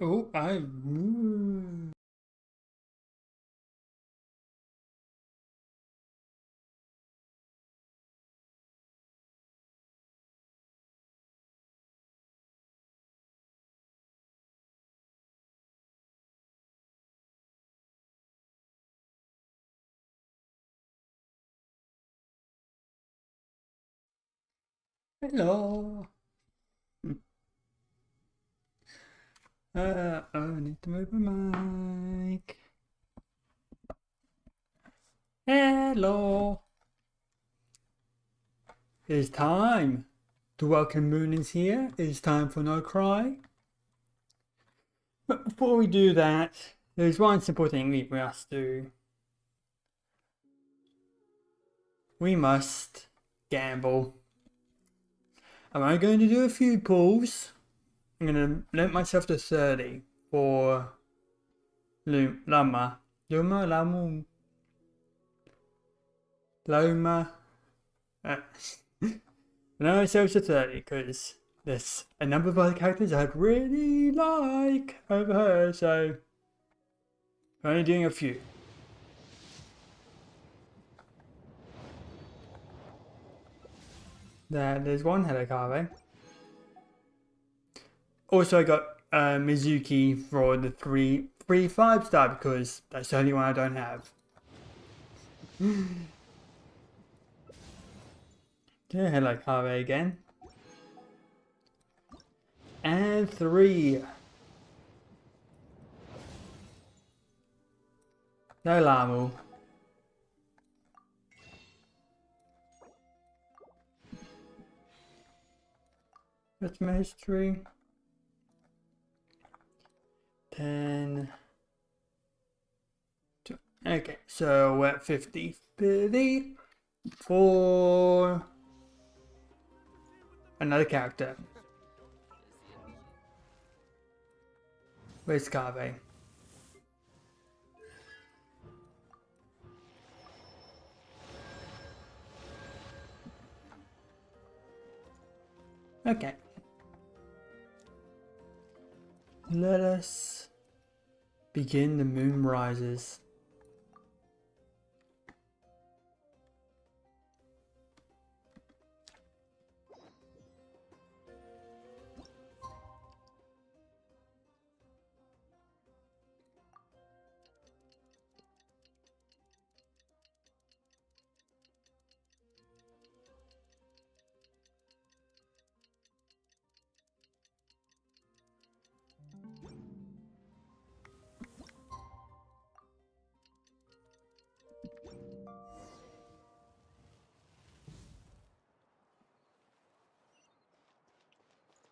Oh, I. Ooh. Hello. I need to move my mic. Hello. It's time. The Welkin Moon is here. It's time for Nod-krai. But before we do that, there's one simple thing we must do. We must gamble. I'm only going to do a few pulls. I'm going to limit myself to 30 for Luma. Luma. Limit myself to 30 because there's a number of other characters I'd really like over her, so I'm only doing a few. There's one Helikave. Also, I got Mizuki for the 5-star because that's the only one I don't have. Yeah, Helikave again. And 3. No Lamu. That's my history. 10. Okay, so we're at 50. 30 for another character. Where's Kave? Okay. Let us begin. The moon rises.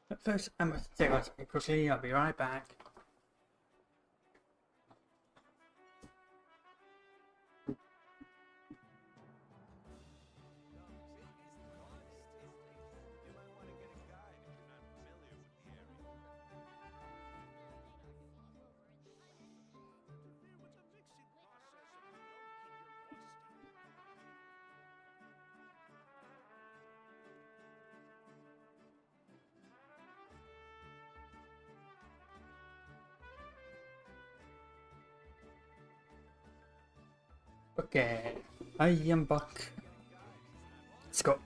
But first, I must take out something quickly. I'll be right back. Okay, I am back. Let's go.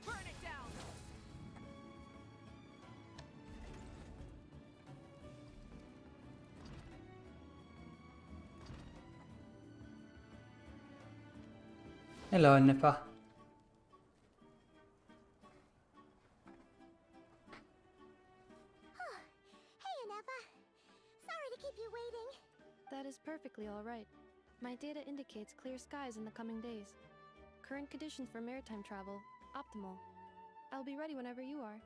Hello, Nipa. Hey, Aneva. Sorry to keep you waiting. That is perfectly all right. My data indicates clear skies in the coming days. Current conditions for maritime travel, optimal. I'll be ready whenever you are.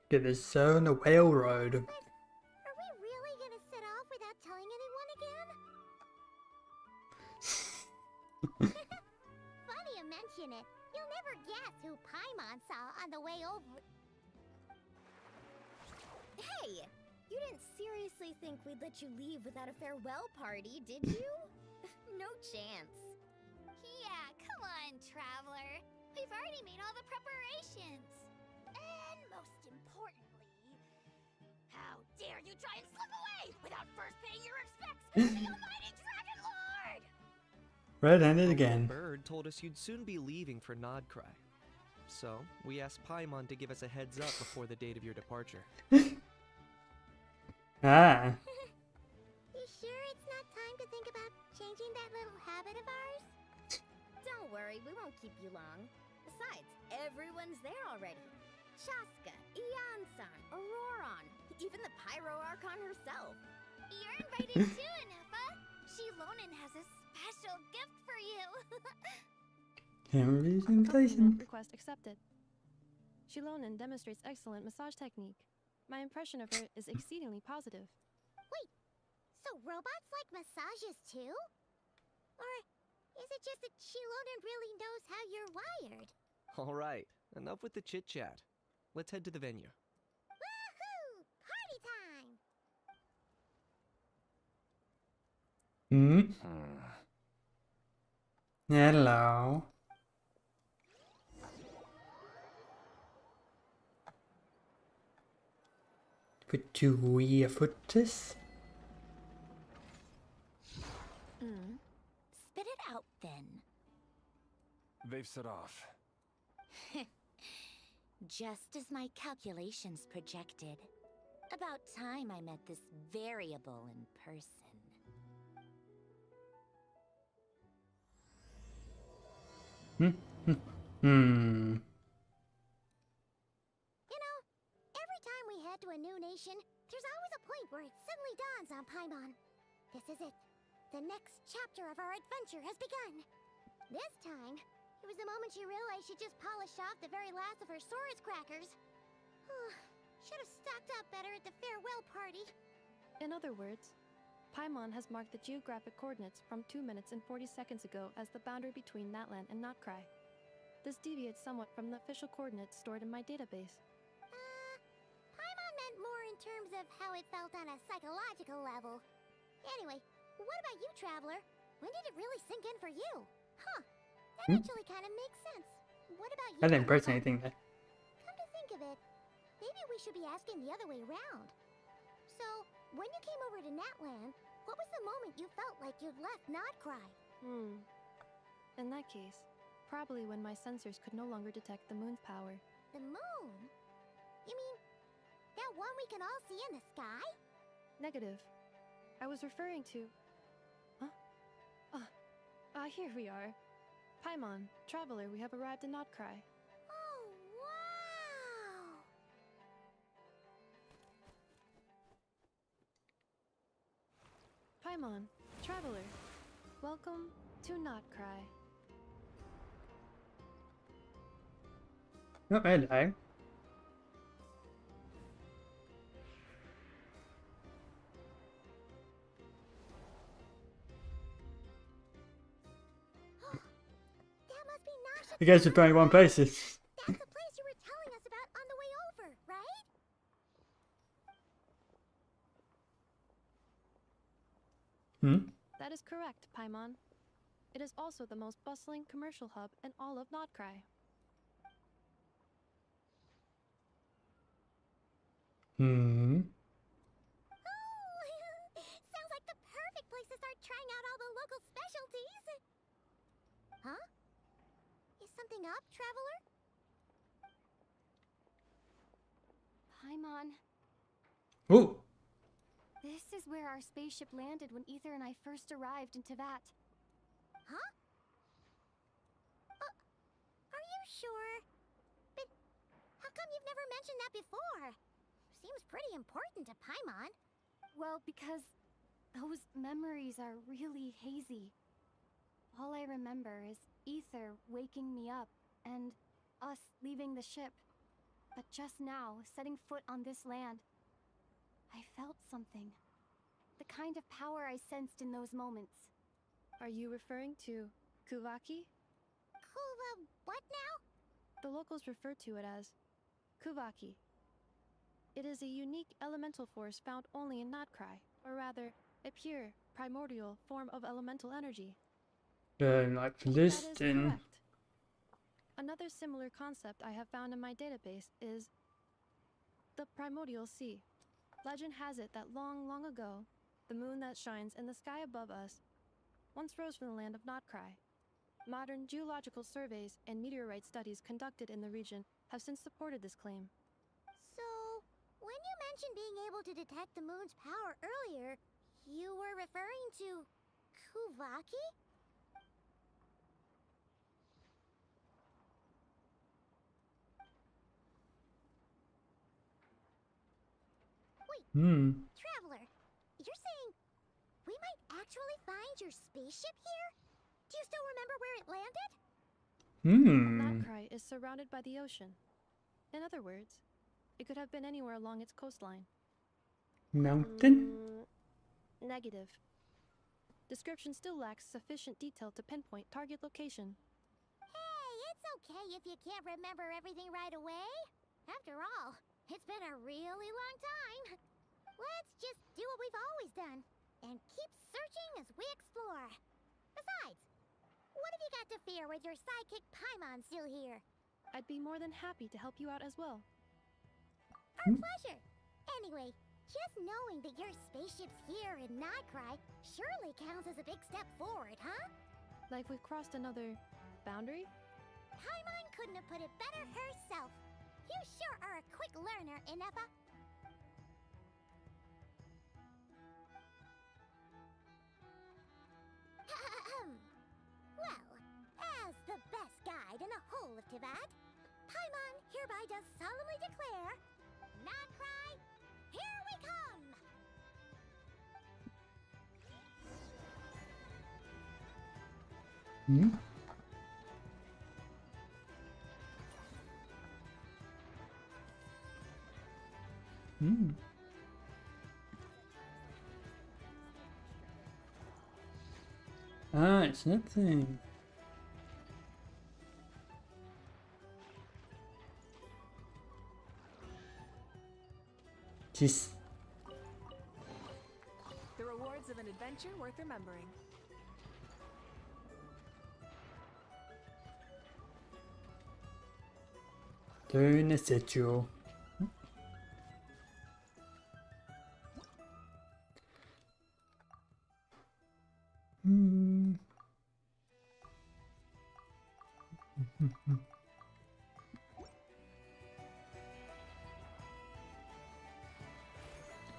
Get this zone the whale road. Are we really gonna set off without telling anyone again? Funny you mention it. You'll never guess who Paimon saw on the way over. Hey! You didn't seriously think we'd let you leave without a farewell party, did you? No chance. Yeah, come on, Traveler. We've already made all the preparations. And most importantly, how dare you try and slip away! The almighty Dragon Lord! Red-handed A again. bird told us you'd soon be leaving for Nod-krai. So, we asked Paimon to give us a heads up before the date of your departure. Ah. You sure it's not time to think about changing that little habit of ours? Don't worry, we won't keep you long. Besides, everyone's there already. Shaska, Ian-san, Auroron, even the Pyro Archon herself. You're invited too, Anefa. Shilonen has a special gift for you. Henry's Compliment invitation. request accepted. Shilonen demonstrates excellent massage technique. My impression of her is exceedingly positive. Wait, so robots like massages too? Or is it just that Shilonen really knows how you're wired? Alright, enough with the chit-chat. Let's head to the venue. Woohoo! Party time! Hmm. Hello. Put two weird footers. Spit it out then. They've set off. Just as my calculations projected. About time I met this variable in person. Hmm. You know, every time we head to a new nation, there's always a point where it suddenly dawns on Paimon. This is it. The next chapter of our adventure has begun. This time, it was the moment she realized she just polished off the very last of her Saurus crackers. Should have stocked up better at the farewell party. In other words, Paimon has marked the geographic coordinates from 2 minutes and 40 seconds ago as the boundary between Natlan and Nod-krai. This deviates somewhat from the official coordinates stored in my database. Paimon meant more in terms of how it felt on a psychological level. Anyway, what about you, Traveler? When did it really sink in for you? Huh, that actually kind of makes sense. What about you? I didn't press Anefa? anything there. Come to think of it, maybe we should be asking the other way around. So, when you came over to Natlan, what was the moment you felt like you'd left Nod-krai? In that case, probably when my sensors could no longer detect the moon's power. The moon? You mean, that one we can all see in the sky? Negative. I was referring to... Huh? Here we are. Paimon, Traveler, we have arrived in Nod-krai. Oh, wow! Paimon, Traveler, welcome to Nod-krai. Oh, hello. That must be Nasha. You guys are 21 places. That's the place you were telling us about on the way over, right? That is correct, Paimon. It is also the most bustling commercial hub in all of Nod-krai. Oh, sounds like the perfect place to start trying out all the local specialties. Huh? Is something up, Traveler? Paimon, Ooh. this is where our spaceship landed when Ether and I first arrived in Tevat. Huh? Are you sure? But how come you've never mentioned that before? Seems pretty important to Paimon. Well, because those memories are really hazy. All I remember is Ether waking me up and us leaving the ship. But just now, setting foot on this land, I felt something. The kind of power I sensed in those moments. Are you referring to Kuvaki? What now? The locals refer to it as Kuvaki. It is a unique elemental force found only in Nod-krai, or rather, a pure, primordial form of elemental energy. Like That is listing. correct. Another similar concept I have found in my database is the primordial sea. Legend has it that long, long ago, the moon that shines in the sky above us, once rose from the land of Nod-krai. Modern geological surveys and meteorite studies conducted in the region have since supported this claim. So, when you mentioned being able to detect the moon's power earlier, you were referring to Kuvaki? Traveler, you're saying we might actually find your spaceship here? Do you still remember where it landed? Nod-krai is surrounded by the ocean. In other words, it could have been anywhere along its coastline. Mountain? Negative. Description still lacks sufficient detail to pinpoint target location. Hey, it's okay if you can't remember everything right away. After all, it's been a really long time. Let's just do what we've always done and keep searching as we explore. Besides, what have you got to fear with your sidekick Paimon still here? I'd be more than happy to help you out as well. Our pleasure. Anyway, just knowing that your spaceship's here in Nod-krai surely counts as a big step forward, huh? Like we've crossed another boundary? Paimon couldn't have put it better herself. You sure are a quick learner, Inepa. Well, as the best guide in the whole of Tibet, Paimon hereby does solemnly declare, Nod-krai, here we come! Ah, it's nothing. Jeez. The rewards of an adventure worth remembering. Turn the statue.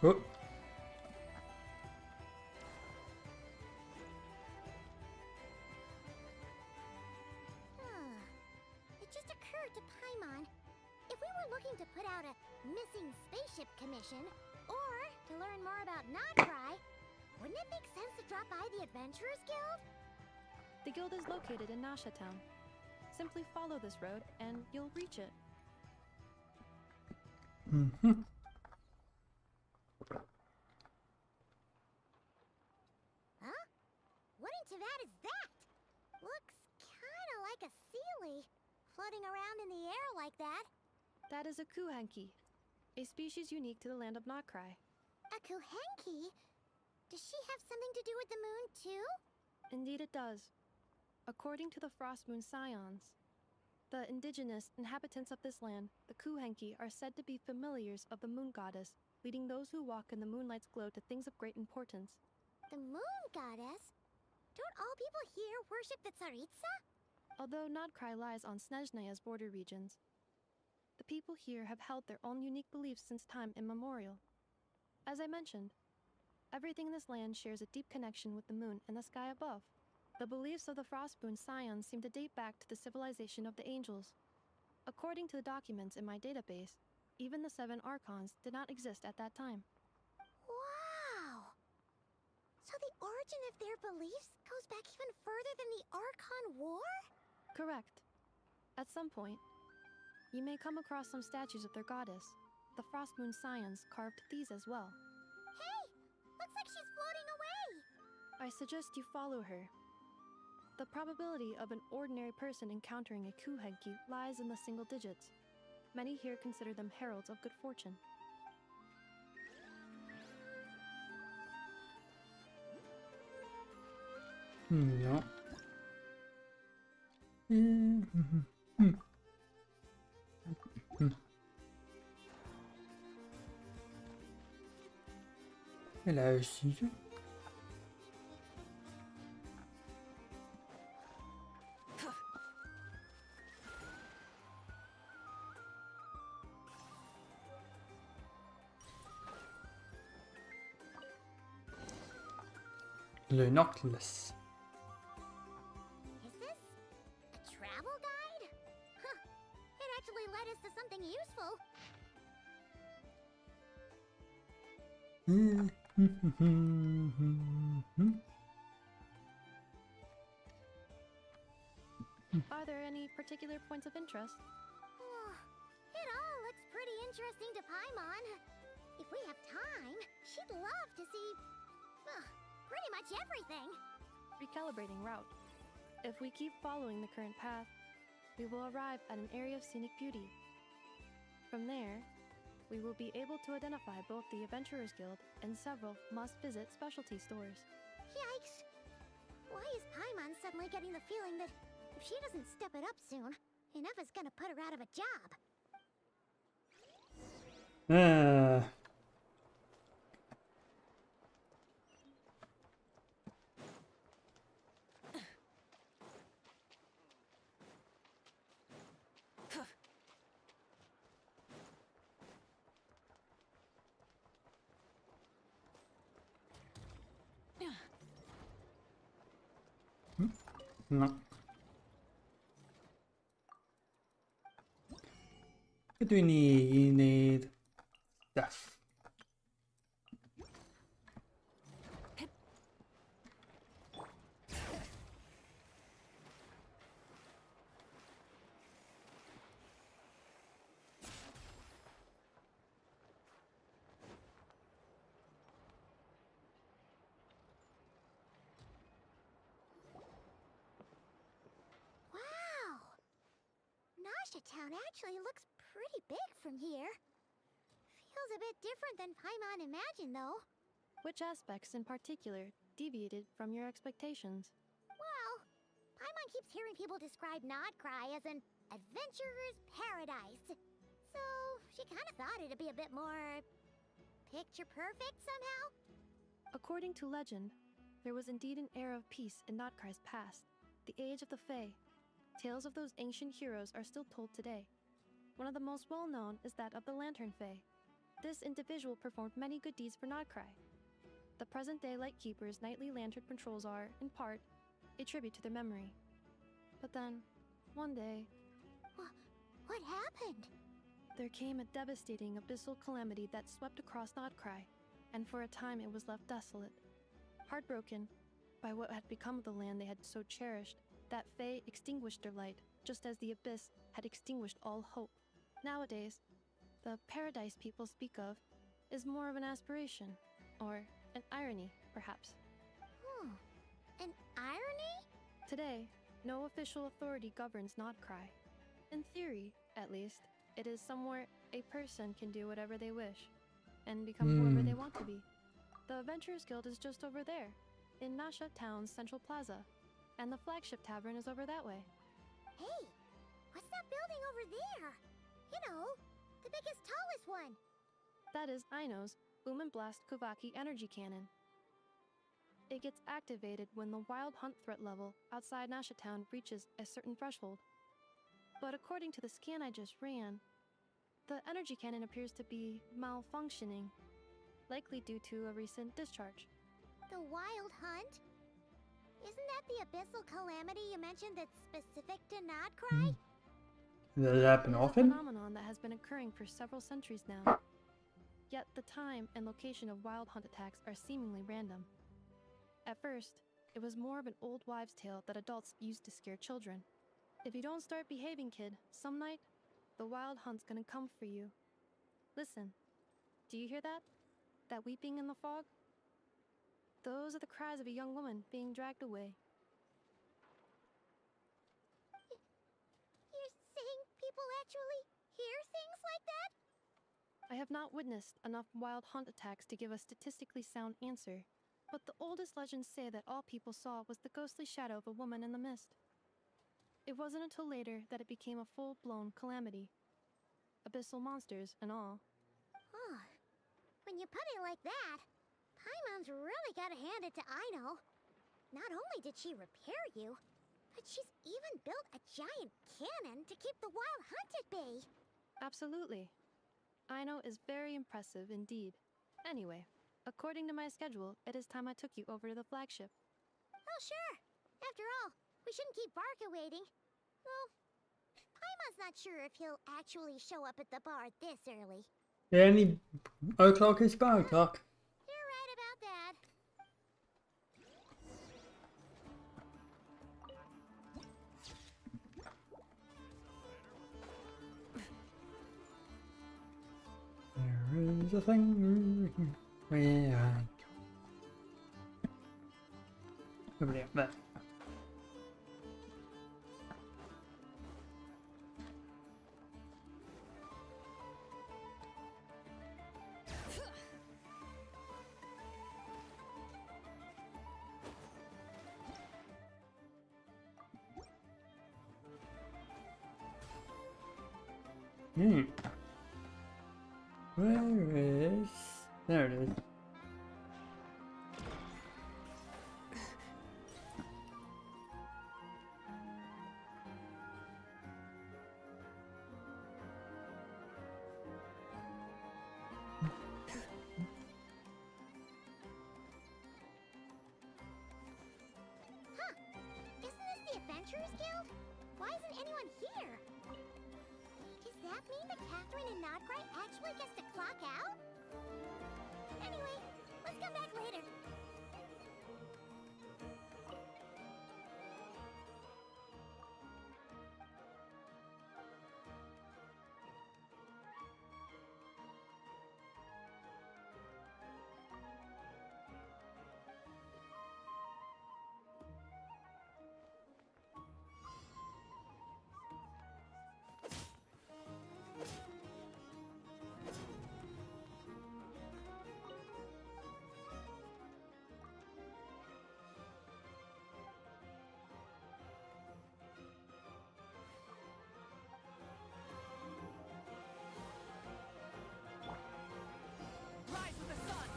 Oh. It just occurred to Paimon, if we were looking to put out a missing spaceship commission, or to learn more about Nod-krai, wouldn't it make sense to drop by the Adventurers Guild? The guild is located in Nasha Town. Simply follow this road and you'll reach it. Huh? What in Tibet is that? Looks kinda like a sealy, floating around in the air like that. That is a kuhenki, a species unique to the land of Nod-krai. A kuhenki? Does she have something to do with the moon too? Indeed it does. According to the Frost Moon Scions, the indigenous inhabitants of this land, the kuhenki, are said to be familiars of the moon goddess, leading those who walk in the moonlight's glow to things of great importance. The moon goddess? Don't all people here worship the Tsaritsa? Although Nod-krai lies on Snezhneya's border regions, the people here have held their own unique beliefs since time immemorial. As I mentioned, everything in this land shares a deep connection with the moon and the sky above. The beliefs of the Frostmoon Scions seem to date back to the civilization of the angels. According to the documents in my database, even the 7 Archons did not exist at that time. Wow! So the origin of their beliefs goes back even further than the Archon War? Correct. At some point, you may come across some statues of their goddess. The Frostmoon Scions carved these as well. Hey! Looks like she's floating away! I suggest you follow her. The probability of an ordinary person encountering a kuhenki lies in the single digits. Many here consider them heralds of good fortune. No. Hello, Susan. Linoculus. Is this a travel guide? Huh. It actually led us to something useful. Are there any particular points of interest? Oh, it all looks pretty interesting to Paimon. If we have time, she'd love to see, pretty much everything. Recalibrating route. If we keep following the current path, we will arrive at an area of scenic beauty. From there, we will be able to identify both the Adventurers Guild and several must-visit specialty stores. Yikes! Why is Paimon suddenly getting the feeling that if she doesn't step it up soon, enough is gonna put her out of a job? No. What do we need? You need stuff. Wow! Nasha Town actually looks pretty big from here. Feels a bit different than Paimon imagined, though. Which aspects in particular deviated from your expectations? Well, Paimon keeps hearing people describe Nod-krai as an adventurer's paradise. So, she kind of thought it'd be a bit more picture perfect somehow. According to legend, there was indeed an era of peace in Nod-krai's past, the age of the Fae. Tales of those ancient heroes are still told today. One of the most well-known is that of the Lantern Fae. This individual performed many good deeds for Nod-krai. The present-day Lightkeeper's nightly lantern patrols are, in part, a tribute to their memory. But then, one day, What happened? there came a devastating abyssal calamity that swept across Nod-krai, and for a time it was left desolate. Heartbroken by what had become of the land they had so cherished, that Fae extinguished their light, just as the abyss had extinguished all hope. Nowadays, the paradise people speak of is more of an aspiration, or an irony, perhaps. An irony? Today, no official authority governs Nod-krai. In theory, at least, it is somewhere a person can do whatever they wish, and become whoever they want to be. The Adventurers Guild is just over there, in Nasha Town's central plaza, and the flagship tavern is over that way. Hey, what's that building over there? You know, the biggest, tallest one. That is Aino's Blast Kuvaki energy cannon. It gets activated when the wild hunt threat level outside Nasha Town reaches a certain threshold. But according to the scan I just ran, the energy cannon appears to be malfunctioning, likely due to a recent discharge. The wild hunt? Isn't that the abyssal calamity you mentioned that's specific to Nod-krai? Does it happen It is a often? phenomenon that has been occurring for several centuries now. Yet the time and location of wild hunt attacks are seemingly random. At first, it was more of an old wives' tale that adults used to scare children. If you don't start behaving, kid, some night, the wild hunt's gonna come for you. Listen, do you hear that? That weeping in the fog? Those are the cries of a young woman being dragged away. You're saying people actually hear things like that? I have not witnessed enough wild hunt attacks to give a statistically sound answer, but the oldest legends say that all people saw was the ghostly shadow of a woman in the mist. It wasn't until later that it became a full-blown calamity. Abyssal monsters and all. Oh, when you put it like that, really gotta hand it to Aino. Not only did she repair you, but she's even built a giant cannon to keep the wild hunt at bay. Absolutely. Aino is very impressive indeed. Anyway, according to my schedule, it is time I took you over to the flagship. Oh, sure. After all, we shouldn't keep Barca waiting. Well, Paimon's not sure if he'll actually show up at the bar this early. Yeah, any o'clock is bar o'clock. You're right about that. There is a thing where I... Over there. Hmm. Where is... There it is. Isn't this the Adventurers Guild? Why isn't anyone here? Does that mean that Catherine and Nod-krai actually gets to clock out? Anyway, let's come back later. Rise with the sun!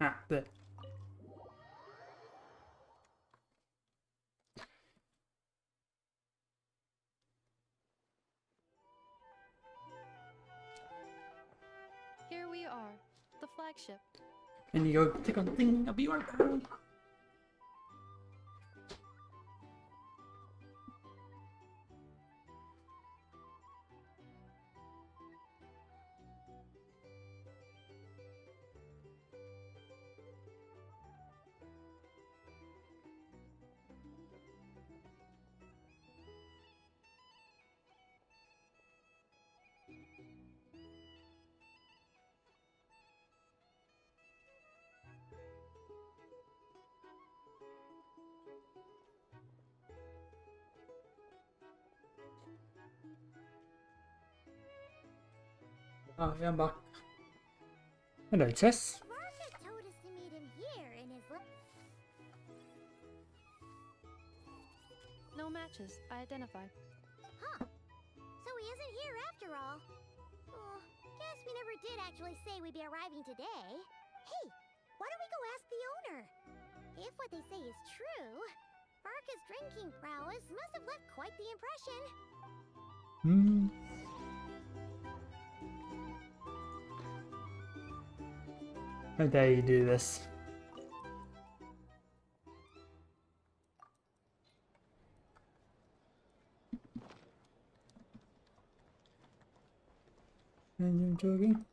Ah, there. Here we are, the flagship. And you go click on the thing, I'll be right back. Oh, yeah, I'm back. Hello, Chess. Barca told us to meet him here in his No matches, I identified. Huh. So he isn't here after all. Oh, guess we never did actually say we'd be arriving today. Hey, why don't we go ask the owner? If what they say is true, Barca's drinking prowess must have left quite the impression. Hmm. How dare you do this? And you're joking?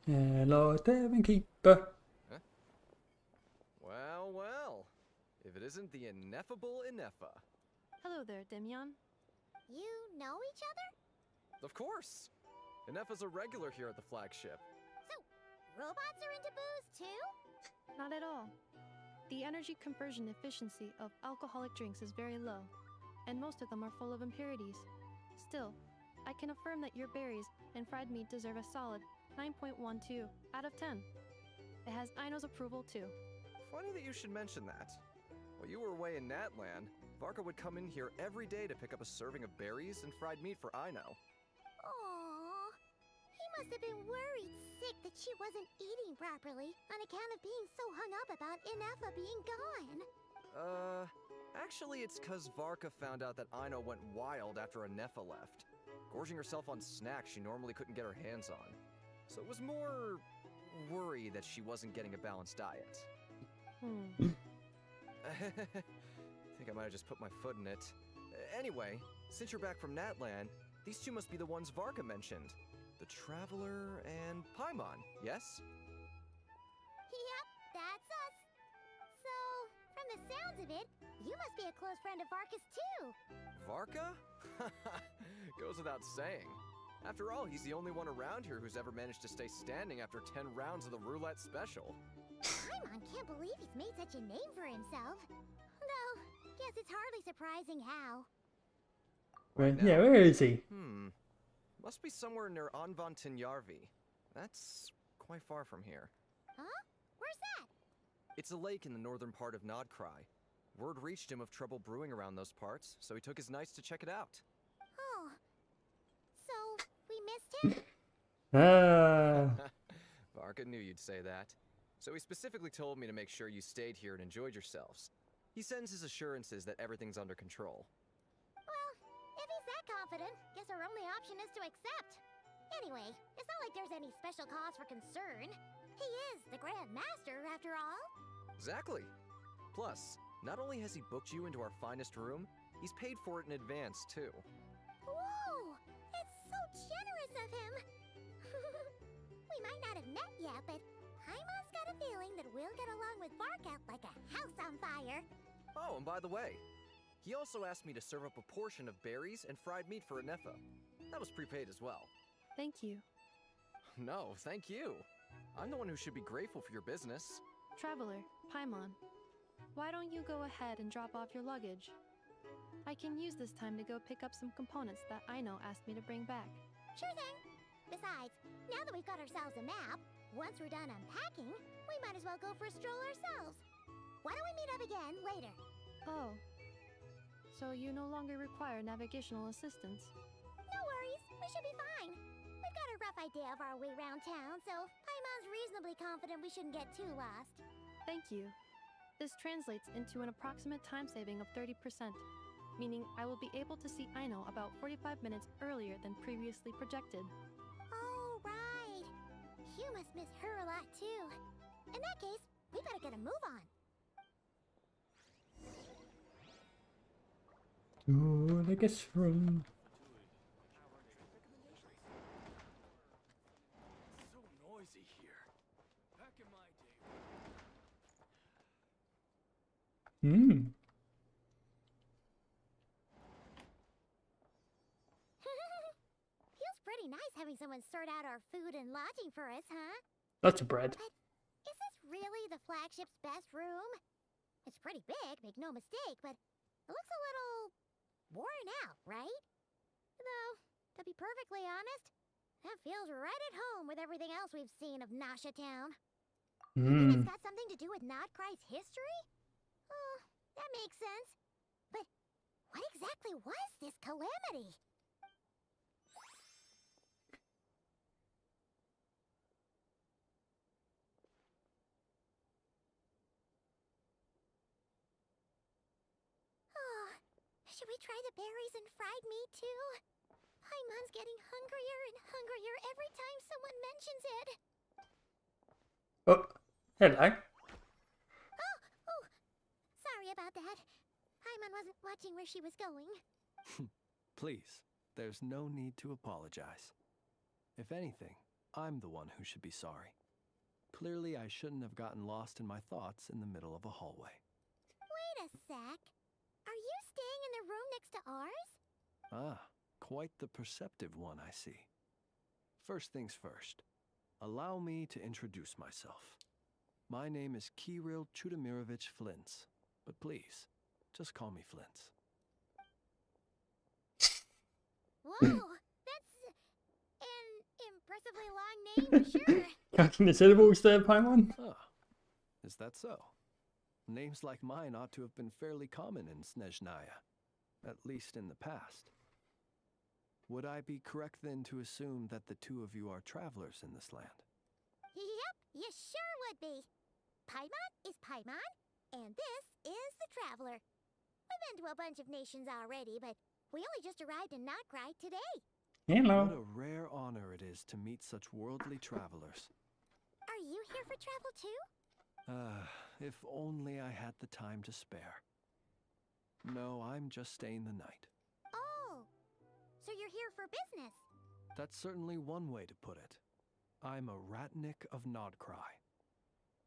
Hello, Devon Keeper. Well, well. If it isn't the ineffable Ineffa. Hello there, Demyon. You know each other? Of course. Ineffa's a regular here at the flagship. So, robots are into booze too? Not at all. The energy conversion efficiency of alcoholic drinks is very low. and most of them are full of impurities. Still, I can affirm that your berries and fried meat deserve a solid 9.12 out of 10. It has Aino's approval too. Funny that you should mention that. While you were away in Natland, Varka would come in here every day to pick up a serving of berries and fried meat for Aino. Aww. He must have been worried sick that she wasn't eating properly on account of being so hung up about Inefa being gone. Actually it's 'cause Varka found out that Aino went wild after Anefa left, gorging herself on snacks she normally couldn't get her hands on. So it was more worry that she wasn't getting a balanced diet. I think I might have just put my foot in it. Anyway, since you're back from Natland, these two must be the ones Varka mentioned. The Traveler and Paimon, yes? Yep, that's us. So, from the sounds of it, you must be a close friend of Varka's too. Varka? Goes without saying. After all, he's the only one around here who's ever managed to stay standing after 10 rounds of the roulette special. Paimon can't believe he's made such a name for himself. Though, guess it's hardly surprising how. Yeah, where is he? Must be somewhere near Anvantinyarvi. That's quite far from here. Huh? Where's that? It's a lake in the northern part of Nod-krai. Word reached him of trouble brewing around those parts, so he took his knights to check it out. Oh. So, we missed him? Varka knew you'd say that. So he specifically told me to make sure you stayed here and enjoyed yourselves. He sends his assurances that everything's under control. Well, if he's that confident, guess our only option is to accept. Anyway, it's not like there's any special cause for concern. He is the Grand Master, after all. Exactly. Plus, not only has he booked you into our finest room, he's paid for it in advance, too. Whoa! It's so generous of him! We might not have met yet, but Paimon's got a feeling that we'll get along with Varka like a house on fire. Oh, and by the way, he also asked me to serve up a portion of berries and fried meat for Anefa. That was prepaid as well. Thank you. No, thank you. I'm the one who should be grateful for your business. Traveler, Paimon, why don't you go ahead and drop off your luggage? I can use this time to go pick up some components that Aino asked me to bring back. Sure thing. Besides, now that we've got ourselves a map, once we're done unpacking, we might as well go for a stroll ourselves. Why don't we meet up again later? Oh. So you no longer require navigational assistance? No worries, we should be fine. We've got a rough idea of our way around town, so Paimon's reasonably confident we shouldn't get too lost. Thank you. This translates into an approximate time saving of 30%, meaning I will be able to see Aino about 45 minutes earlier than previously projected. Oh, right. You must miss her a lot, too. In that case, we better get a move on. To the guest room. So noisy here. Back in my day. Feels pretty nice having someone sort out our food and lodging for us, huh? Lots of bread. But is this really the flagship's best room? It's pretty big, make no mistake, but it looks a little worn out, right? Though, to be perfectly honest, that feels right at home with everything else we've seen of Nasha Town. Maybe it's got something to do with Nod-krai's history? Oh, that makes sense. But what exactly was this calamity? Oh, should we try the berries and fried meat too? Paimon's getting hungrier and hungrier every time someone mentions it. Oh, hello. Oh, sorry about that. Paimon wasn't watching where she was going. Please, there's no need to apologize. If anything, I'm the one who should be sorry. Clearly, I shouldn't have gotten lost in my thoughts in the middle of a hallway. Wait a sec. Are you staying in the room next to ours? Ah, quite the perceptive one, I see. First things first, allow me to introduce myself. My name is Kirill Chudamirovich Flintz, but please, just call me Flintz. Oh, that's an impressively long name for sure. Counting the syllables there, Paimon? Huh. Is that so? Names like mine ought to have been fairly common in Snezhnaya, at least in the past. Would I be correct then to assume that the two of you are travelers in this land? Yep, you sure would be. Paimon is Paimon, and this is the Traveler. We've been to a bunch of nations already, but we only just arrived in Nod-krai today. Hello. What a rare honor it is to meet such worldly travelers. Are you here for travel too? If only I had the time to spare. No, I'm just staying the night. Oh, so you're here for business? That's certainly one way to put it. I'm a Ratnik of Nod-krai,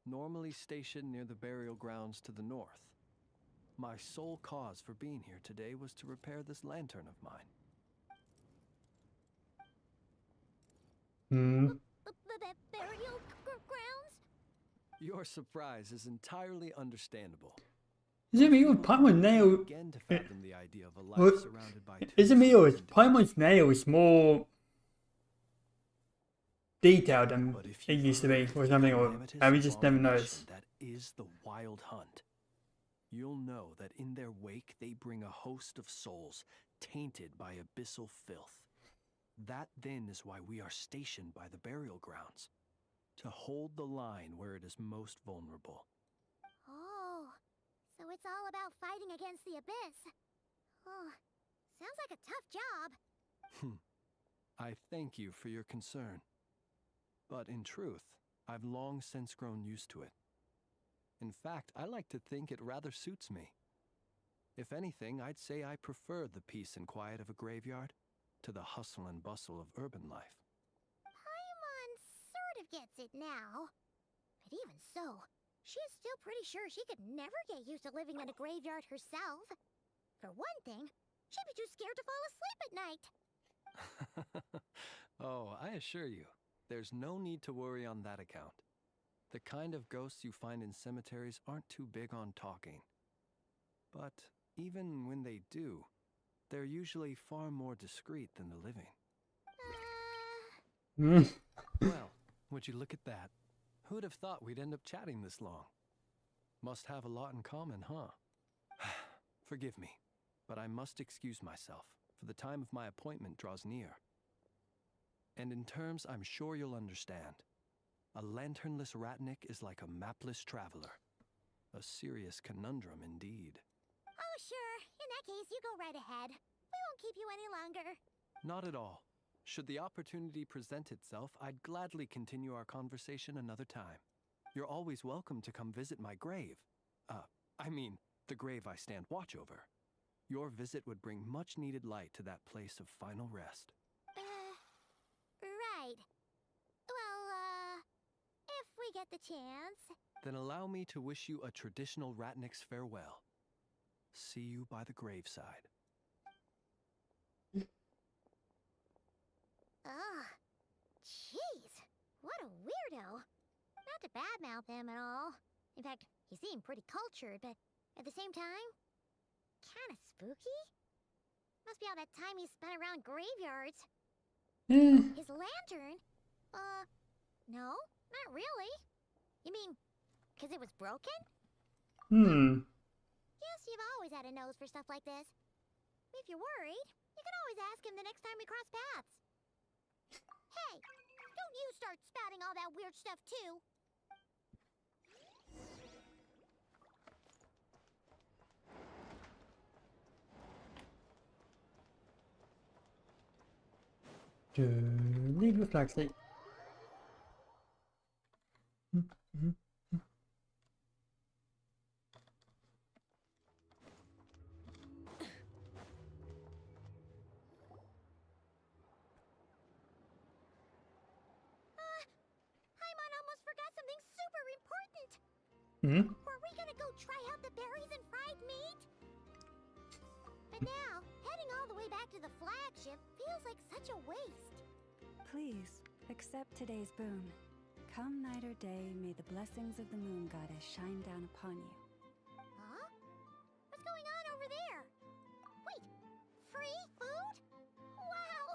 normally stationed near the burial grounds to the north. My sole cause for being here today was to repair this lantern of mine. Burial grounds? Your surprise is entirely understandable. Is it me or Paimon's nail? Again to fathom the idea of a life What? surrounded by Is it me or is tombstones and Paimon's nails more detailed than But if it you used to be, or something, or calamitous have we just never abomination noticed? that is the Wild Hunt, you'll know that in their wake they bring a host of souls tainted by abyssal filth. That then is why we are stationed by the burial grounds, to hold the line where it is most vulnerable. Oh, so it's all about fighting against the abyss. Oh, sounds like a tough job. I thank you for your concern. But in truth, I've long since grown used to it. In fact, I like to think it rather suits me. If anything, I'd say I prefer the peace and quiet of a graveyard to the hustle and bustle of urban life. Paimon sort of gets it now. But even so, she is still pretty sure she could never get used to living in a graveyard herself. For one thing, she'd be too scared to fall asleep at night. Oh, I assure you, there's no need to worry on that account. The kind of ghosts you find in cemeteries aren't too big on talking. But even when they do, they're usually far more discreet than the living. Hmm. Well, would you look at that? Who'd have thought we'd end up chatting this long? Must have a lot in common, huh? Forgive me, but I must excuse myself, for the time of my appointment draws near. And in terms I'm sure you'll understand, a lanternless Ratnik is like a mapless traveler. A serious conundrum indeed. Oh, sure. In that case, you go right ahead. We won't keep you any longer. Not at all. Should the opportunity present itself, I'd gladly continue our conversation another time. You're always welcome to come visit my grave. I mean, the grave I stand watch over. Your visit would bring much needed light to that place of final rest. Right. Well, if we get the chance. Then allow me to wish you a traditional Ratnik's farewell. See you by the graveside. Ugh. Jeez. What a weirdo. Not to badmouth him at all. In fact, he seemed pretty cultured, but at the same time, kinda spooky? Must be all that time he spent around graveyards. His lantern? No, not really. You mean, 'cause it was broken? Guess you've always had a nose for stuff like this. If you're worried, you can always ask him the next time we cross paths. Hey, don't you start spouting all that weird stuff too. Leave the flag state. Paimon almost forgot something super important. Were we gonna go try out the berries and fried meat? But now, heading all the way back to the flagship feels like such a waste. Please, accept today's boon. Come night or day, may the blessings of the moon goddess shine down upon you. Huh? What's going on over there? Wait, free food? Wow,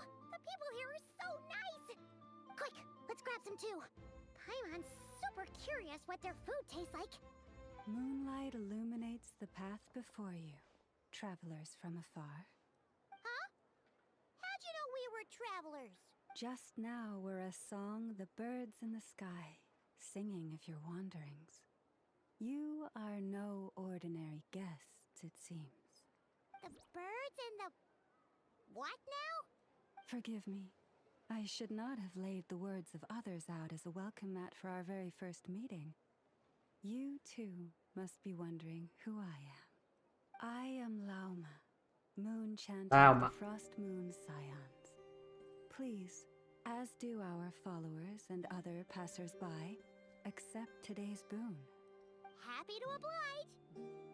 too. Paimon's super curious what their food tastes like. Moonlight illuminates the path before you, travelers from afar. Huh? How'd you know we were travelers? Just now were a song the birds in the sky, singing of your wanderings. You are no ordinary guests, it seems. The birds and the... what now? Forgive me. I should not have laid the words of others out as a welcome mat for our very first meeting. You, too, must be wondering who I am. I am Lauma, moon chanter of the Frost Moon Scions. Please, as do our followers and other passers-by, accept today's boon. Happy to oblige.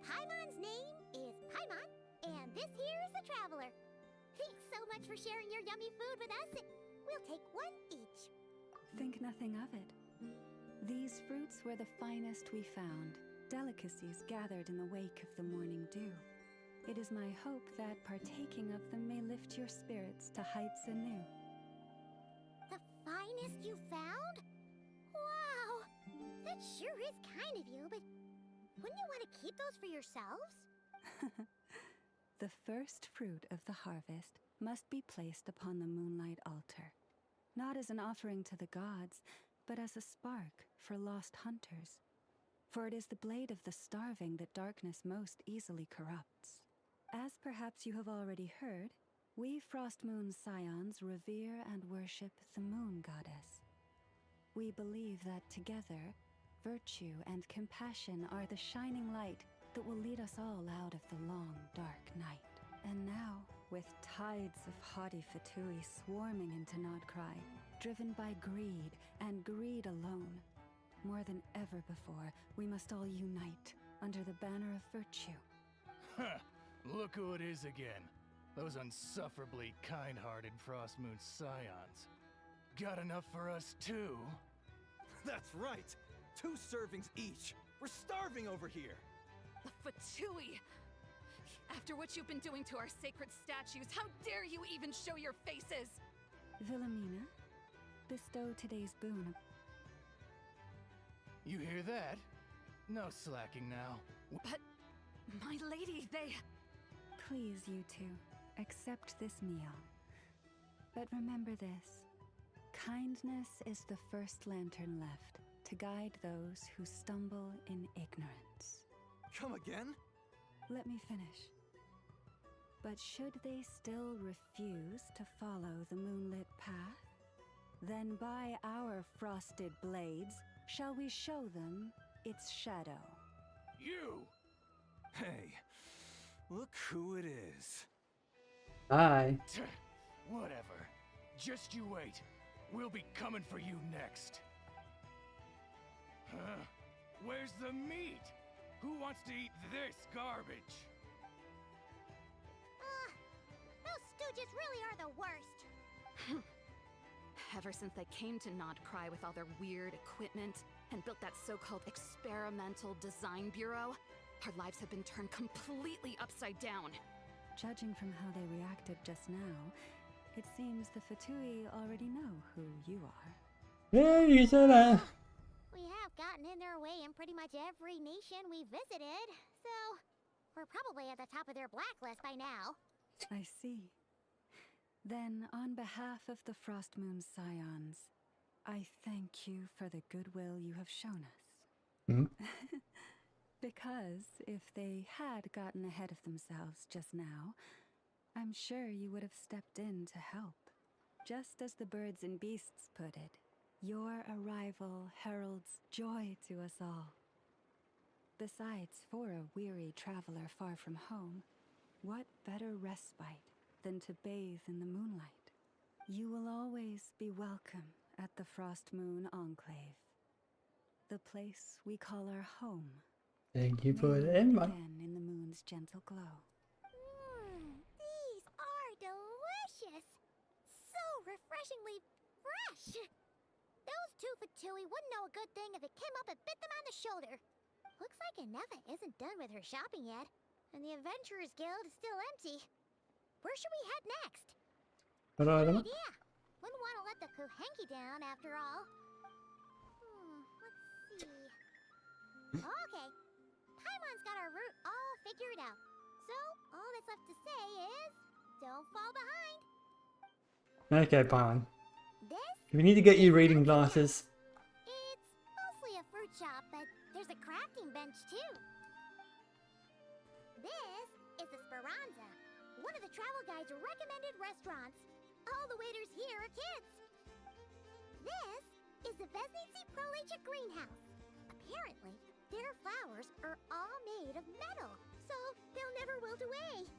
Paimon's name is Paimon, and this here is the traveler. Thanks so much for sharing your yummy food with us. We'll take one each. Think nothing of it. These fruits were the finest we found, delicacies gathered in the wake of the morning dew. It is my hope that partaking of them may lift your spirits to heights anew. The finest you found? Wow! That sure is kind of you, but wouldn't you want to keep those for yourselves? The first fruit of the harvest must be placed upon the moonlight altar, not as an offering to the gods, but as a spark for lost hunters. For it is the blade of the starving that darkness most easily corrupts. As perhaps you have already heard, we Frost Moon Scions revere and worship the moon goddess. We believe that together, virtue and compassion are the shining light that will lead us all out of the long, dark night. And now, with tides of haughty Fatui swarming into Nod-krai, driven by greed and greed alone, more than ever before, we must all unite under the banner of virtue. Huh! Look who it is again. Those unsufferably kind-hearted Frost Moon Scions. Got enough for us too? That's right! 2 servings each! We're starving over here! The Fatui! After what you've been doing to our sacred statues, how dare you even show your faces! Wilhelmina, bestow today's boon. You hear that? No slacking now. But, my lady, they... Please, you two, accept this meal. But remember this. Kindness is the first lantern left to guide those who stumble in ignorance. Come again? Let me finish. But should they still refuse to follow the moonlit path, then by our frosted blades shall we show them its shadow. You! Hey, look who it is. Bye. Whatever. Just you wait. We'll be coming for you next. Huh? Where's the meat? Who wants to eat this garbage? Those stooges really are the worst. Ever since they came to Nod-krai with all their weird equipment and built that so-called experimental design bureau, our lives have been turned completely upside down. Judging from how they reacted just now, it seems the Fatui already know who you are. Yeah, you said that. We have gotten in their way in pretty much every nation we visited, so we're probably at the top of their blacklist by now. I see. Then, on behalf of the Frost Moon Scions, I thank you for the goodwill you have shown us. Hmm? Because if they had gotten ahead of themselves just now, I'm sure you would have stepped in to help. Just as the birds and beasts put it, your arrival heralds joy to us all. Besides, for a weary traveler far from home, what better respite than to bathe in the moonlight? You will always be welcome at the Frost Moon Enclave, the place we call our home. Thank you for May the we meet invite. again in the moon's gentle glow. These are delicious! So refreshingly fresh! Those 2 Fatui wouldn't know a good thing if it came up and bit them on the shoulder. Looks like Inefa isn't done with her shopping yet, and the Adventurers Guild is still empty. Where should we head next? Hello, Good hello. idea! Wouldn't want to let the Kuhenki down after all. Okay, Paimon's got our route all figured out. So, all that's left to say is, don't fall behind. Okay, Paimon. This We need to get you reading glasses. It's mostly a fruit shop, but there's a crafting bench too. This is the Speranza, one of the travel guide's recommended restaurants. All the waiters here are kids. This is the Vesnici Prolecha greenhouse. Apparently, their flowers are all made of metal, so they'll never wilt away.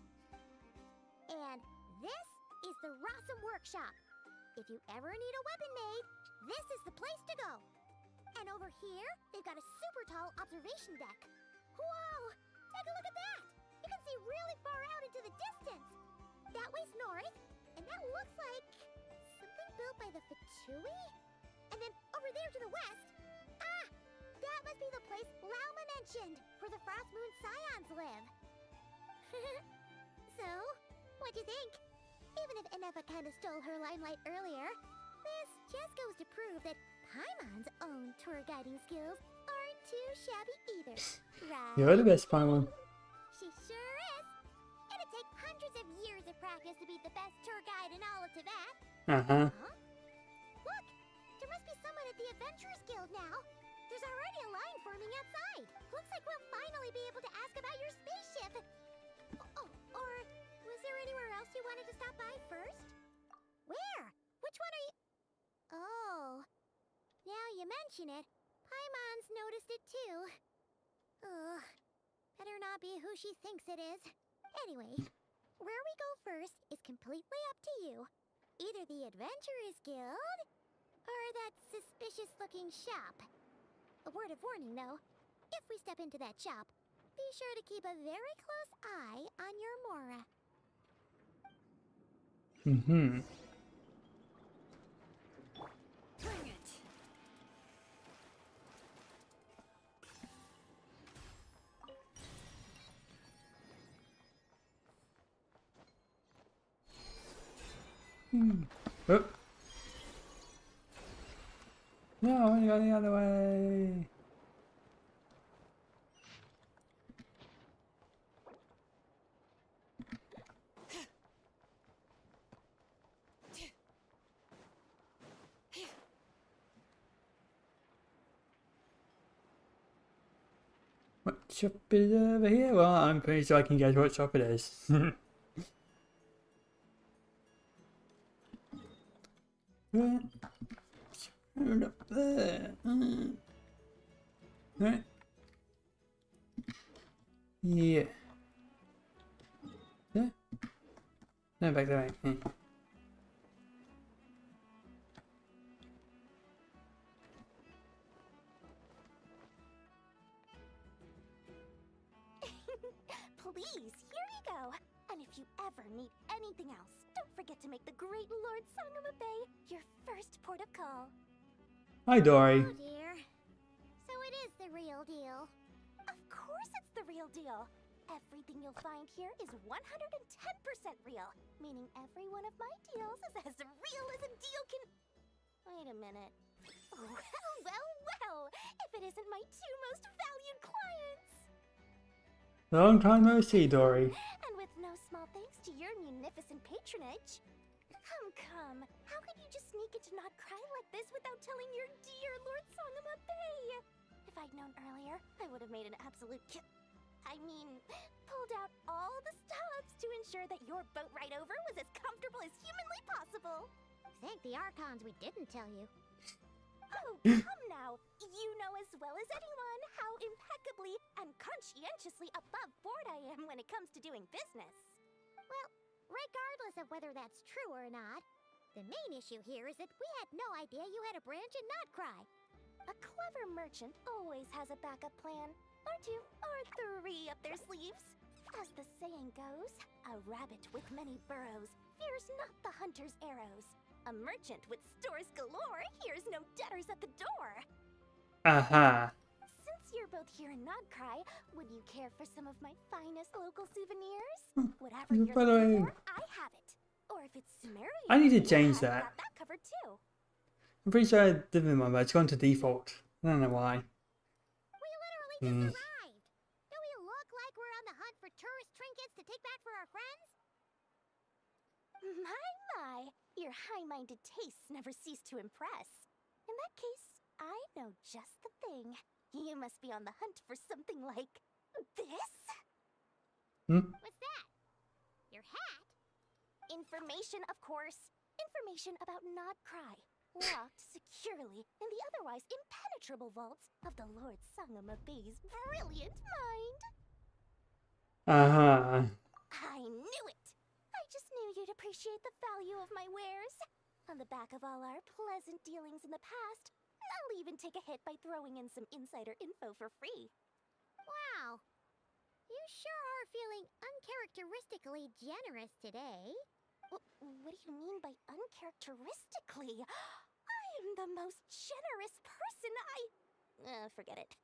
And this is the Rossum workshop. If you ever need a weapon made, this is the place to go. And over here, they've got a super tall observation deck. Whoa! Take a look at that! You can see really far out into the distance. That way's north, and that looks like something built by the Fatui? And then over there to the west, that must be the place Lauma mentioned, where the Frost Moon Scions live. So, what'd you think? Even if Enefa kinda stole her limelight earlier, this just goes to prove that Paimon's own tour guiding skills aren't too shabby either, right? You're the best, Paimon. She sure is. It'd take hundreds of years of practice to be the best tour guide in all of Tibet. Uh-huh. Huh? Look! There must be someone at the Adventurers Guild now. There's already a line forming outside. Looks like we'll finally be able to ask about your spaceship. Oh, or was there anywhere else you wanted to stop by first? Where? Which one are you... Oh. Now you mention it, Paimon's noticed it too. Ugh. Better not be who she thinks it is. Anyway, where we go first is completely up to you. Either the Adventurers Guild, or that suspicious-looking shop. A word of warning, though. If we step into that shop, be sure to keep a very close eye on your Mora. Mm-hmm. Bring it. Oh. No, I want to go the other way. What shop is over here? Well, I'm pretty sure I can guess what shop it is. Right up there. Right. Yeah. There? No, back that way. Yeah. Please, here you go. And if you ever need anything else, don't forget to make the great Lord Sangama Bay your first port of call. Hi, Dory. Oh dear. So it is the real deal. Of course it's the real deal. Everything you'll find here is 110% real, meaning every one of my deals is as real as a deal can... Wait a minute. Well, if it isn't my two most valued clients. Long time no see, Dory. And with no small thanks to your munificent patronage. Come. How could you just sneak into Nod-krai like this without telling your dear Lord Sangama Bay? If I'd known earlier, I would have made an absolute pulled out all the stops to ensure that your boat ride over was as comfortable as humanly possible. Thank the Archons we didn't tell you. Oh, come now. You know as well as anyone how impeccably and conscientiously above board I am when it comes to doing business. Well, regardless of whether that's true or not, the main issue here is that we had no idea you had a branch in Nod-krai. A clever merchant always has a backup plan, or two, or three up their sleeves. As the saying goes, a rabbit with many burrows fears not the hunter's arrows. A merchant with stores galore hears no debtors at the door. Aha. Since you're both here in Nod-krai, would you care for some of my finest local souvenirs? Whatever you're looking for, I have it. Or if it's Sumerian, I need to change I've that. got that covered too. I'm pretty sure I did it, but it's gone to default. I don't know why. just arrived. Do we look like we're on the hunt for tourist trinkets to take back for our friends? My. Your high-minded tastes never cease to impress. In that case, I know just the thing. You must be on the hunt for something like this? What's that? Your hat? Information, of course. Information about Nod-krai, locked securely in the otherwise impenetrable vaults of the Lord Sangama Bey's brilliant mind. I knew it! I just knew you'd appreciate the value of my wares. On the back of all our pleasant dealings in the past, I'll even take a hit by throwing in some insider info for free. Wow. You sure are feeling uncharacteristically generous today. What do you mean by uncharacteristically? I am the most generous person forget it.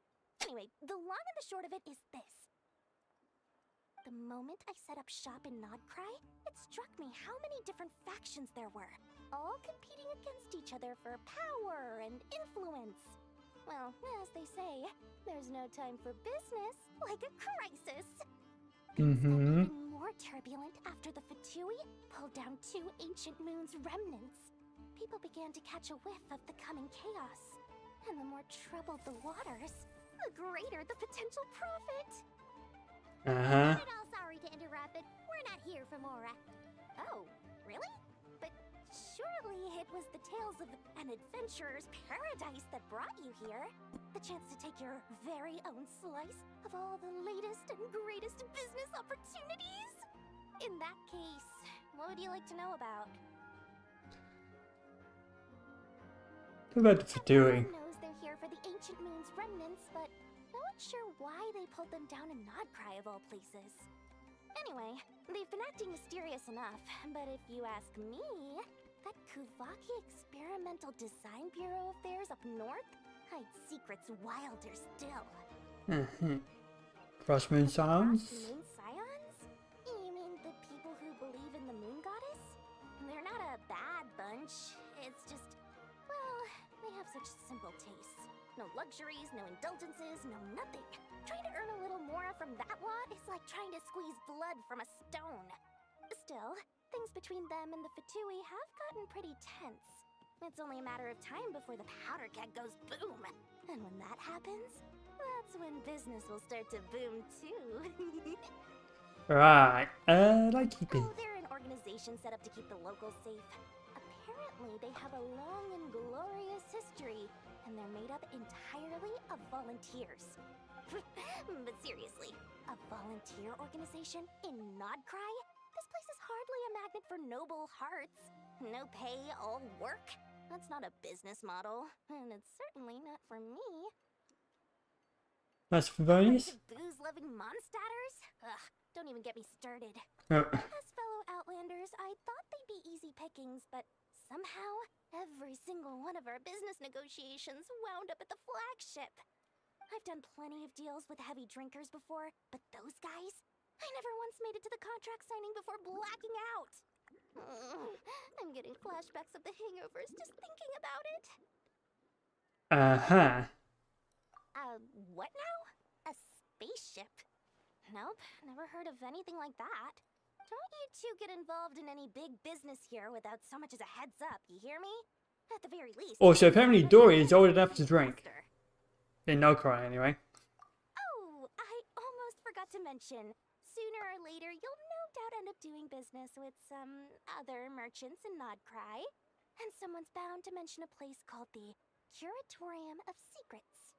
Anyway, the long and the short of it is this. The moment I set up shop in Nod-krai, it struck me how many different factions there were, all competing against each other for power and influence. Well, as they say, there's no time for business like a crisis. Things got even more turbulent after the Fatui pulled down 2 ancient moon's remnants. People began to catch a whiff of the coming chaos. And the more troubled the waters, the greater the potential profit. Uh-huh. Not at all sorry to interrupt, but we're not here for more. Oh, really? But surely it was the tales of an adventurer's paradise that brought you here. The chance to take your very own slice of all the latest and greatest business opportunities. In that case, what would you like to know about? What about the Fatui? Everyone knows they're here for the ancient moon's remnants, but no one's sure why they pulled them down in Nod-krai of all places. Anyway, they've been acting mysterious enough, but if you ask me, that Kuvaki Experimental Design Bureau of theirs up north hides secrets wilder still. Crossmoon Science? Moon Scions? You mean the people who believe in the moon goddess? They're not a bad bunch, it's just, well, they have such simple tastes. No luxuries, no indulgences, no nothing. Trying to earn a little more from that lot is like trying to squeeze blood from a stone. Still, things between them and the Fatui have gotten pretty tense. It's only a matter of time before the powder keg goes boom. And when that happens, that's when business will start to boom too. Right, like keeping. Oh, they're an organization set up to keep the locals safe. Apparently, they have a long and glorious history, and they're made up entirely of volunteers. But seriously, a volunteer organization in Nod-krai? This place is hardly a magnet for noble hearts. No pay, all work. That's not a business model, and it's certainly not for me. That's for bonus? Booze-loving monsters? Ugh, don't even get me started. Oh. As fellow Outlanders, I thought they'd be easy pickings, but somehow, every single one of our business negotiations wound up at the flagship. I've done plenty of deals with heavy drinkers before, but those guys? I never once made it to the contract signing before blacking out. I'm getting flashbacks of the hangovers just thinking about it. What now? A spaceship? Nope, never heard of anything like that. Don't you two get involved in any big business here without so much as a heads up, you hear me? At the very least. Oh, so apparently Dory is old enough to drink. In Nod-krai, anyway. Oh, I almost forgot to mention. Sooner or later, you'll no doubt end up doing business with some other merchants in Nod-krai. And someone's bound to mention a place called the Curatorium of Secrets.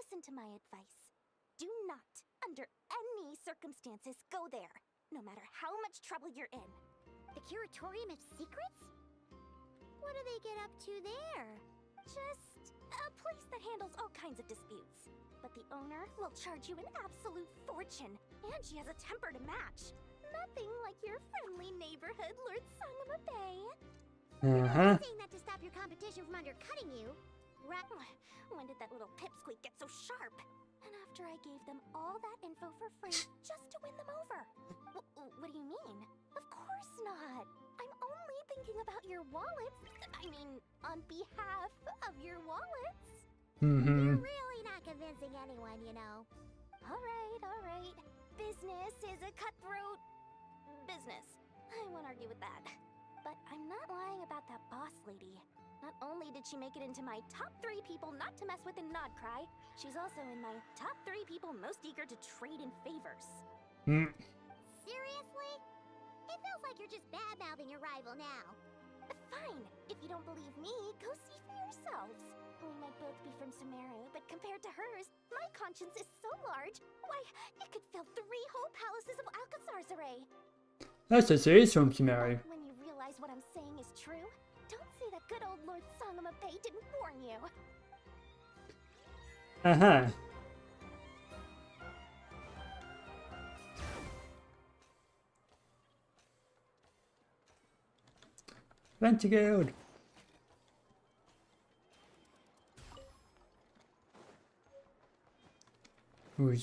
Listen to my advice. Do not, under any circumstances, go there, no matter how much trouble you're in. The Curatorium of Secrets? What do they get up to there? Just a place that handles all kinds of disputes. But the owner will charge you an absolute fortune, and she has a temper to match. Nothing like your friendly neighborhood, Lord Sangama Bey. Uh-huh. Saying that to stop your competition from undercutting you. Right? When did that little pipsqueak get so sharp? And after I gave them all that info for free just to win them over. What do you mean? Of course not. I'm only thinking about your wallets. I mean, on behalf of your wallets. Mm-hmm. You're really not convincing anyone, you know. Alright. Business is a cutthroat business. I won't argue with that. But I'm not lying about that boss lady. Not only did she make it into my top 3 people not to mess with in Nod-krai, she's also in my top 3 people most eager to trade in favors. Mm. Seriously? It feels like you're just bad-mouthing your rival now. Fine. If you don't believe me, go see for yourselves. We might both be from Sumeru, but compared to hers, my conscience is so large, why, it could fill 3 whole palaces of Alcazar's array. That's a serious from Kimari. When you realize what I'm saying is true, don't say that good old Lord Sangama Bay didn't warn you. Uh-huh. Venture Guild. Ooh,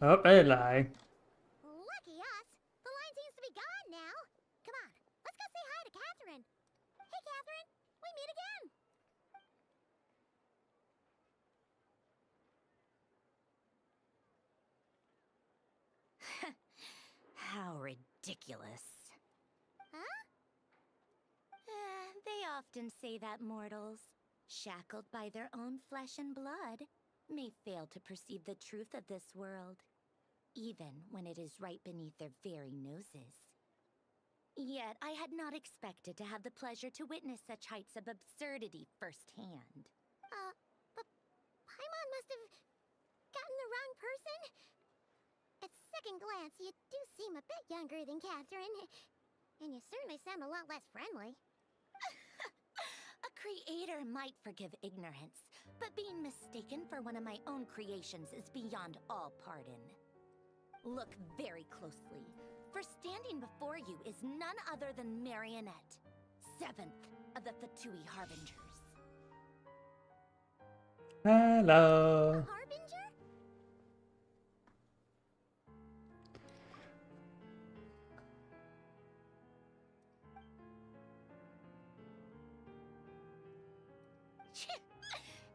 oh, they lie. Lucky us. The line seems to be gone now. Come on, let's go say hi to Catherine. Hey, Catherine. We meet again. How ridiculous. Huh? They often say that mortals, shackled by their own flesh and blood, may fail to perceive the truth of this world, even when it is right beneath their very noses. Yet I had not expected to have the pleasure to witness such heights of absurdity firsthand. But Paimon must have gotten the wrong person. At second glance, you do seem a bit younger than Catherine. And you certainly sound a lot less friendly. A creator might forgive ignorance, but being mistaken for one of my own creations is beyond all pardon. Look very closely, for standing before you is none other than Marionette, 7th of the Fatui Harbingers. Hello. Harbinger?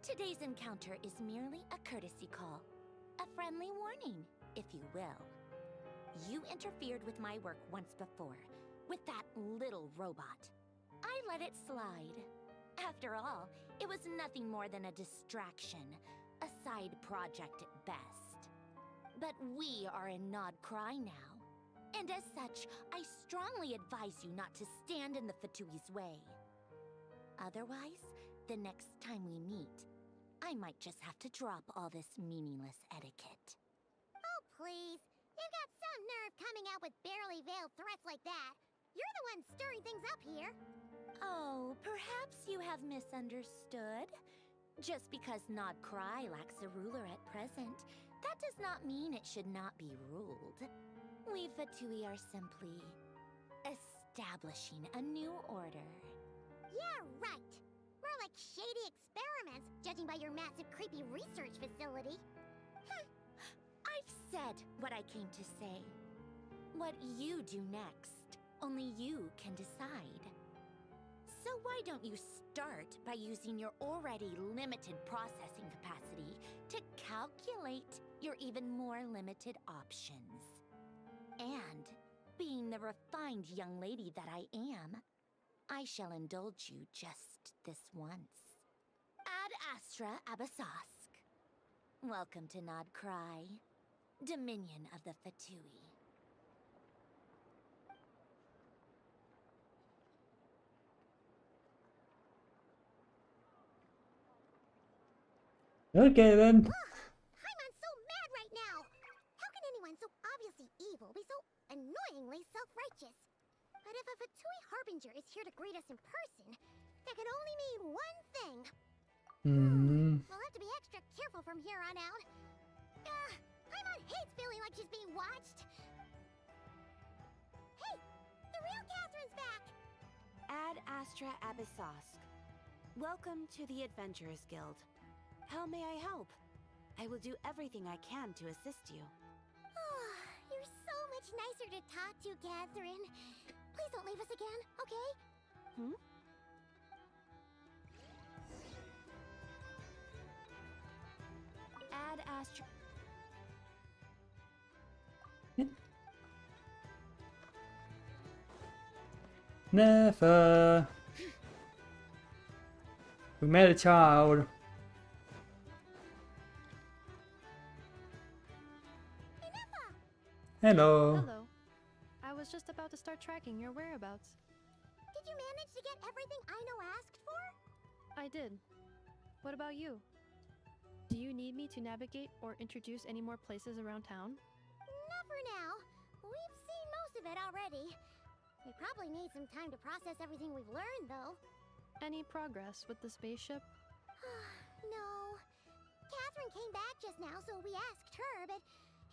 Today's encounter is merely a courtesy call. A friendly warning, if you will. You interfered with my work once before, with that little robot. I let it slide. After all, it was nothing more than a distraction, a side project at best. But we are in Nod-krai now, and as such, I strongly advise you not to stand in the Fatui's way. Otherwise, the next time we meet, I might just have to drop all this meaningless etiquette. Oh, please. You've got some nerve coming out with barely veiled threats like that. You're the one stirring things up here. Oh, perhaps you have misunderstood. Just because Nod-krai lacks a ruler at present, that does not mean it should not be ruled. We Fatui are simply establishing a new order. Yeah, right. More like shady experiments, judging by your massive creepy research facility. I've said what I came to say. What you do next, only you can decide. So why don't you start by using your already limited processing capacity to calculate your even more limited options? And, being the refined young lady that I am, I shall indulge you just this once. Ad Astra Abasask. Welcome to Nod-krai, Dominion of the Fatui. Okay then. Paimon's so mad right now. How can anyone so obviously evil be so annoyingly self-righteous? But if a Fatui Harbinger is here to greet us in person, that can only mean one thing. We'll have to be extra careful from here on out. Paimon hates feeling like she's being watched. Hey, the real Catherine's back. Ad Astra Abyssosque. Welcome to the Adventurers Guild. How may I help? I will do everything I can to assist you. Oh, you're so much nicer to talk to, Catherine. Please don't leave us again, okay? Add Astra. Never. We met a child. Hello. Hello. I was just about to start tracking your whereabouts. Did you manage to get everything Aino asked for? I did. What about you? Do you need me to navigate or introduce any more places around town? Not for now. We've seen most of it already. We probably need some time to process everything we've learned, though. Any progress with the spaceship? No. Catherine came back just now, so we asked her, but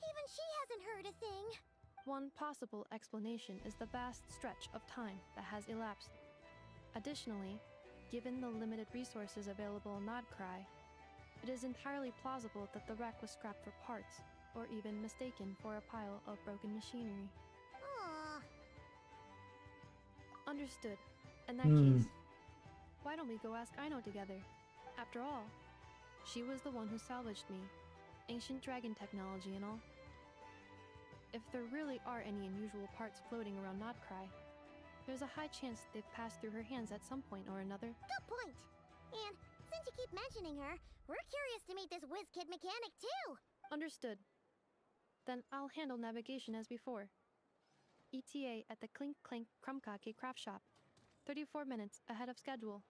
even she hasn't heard a thing. One possible explanation is the vast stretch of time that has elapsed. Additionally, given the limited resources available in Nod-krai, it is entirely plausible that the wreck was scrapped for parts, or even mistaken for a pile of broken machinery. Aw. Understood. In that case, why don't we go ask Aino together? After all, she was the one who salvaged me. Ancient dragon technology and all. If there really are any unusual parts floating around Nod-krai, there's a high chance they've passed through her hands at some point or another. Good point. And since you keep mentioning her, we're curious to meet this whiz-kid mechanic, too. Understood. Then I'll handle navigation as before. ETA at the Clink Clank Krumkake craft shop. 34 minutes ahead of schedule.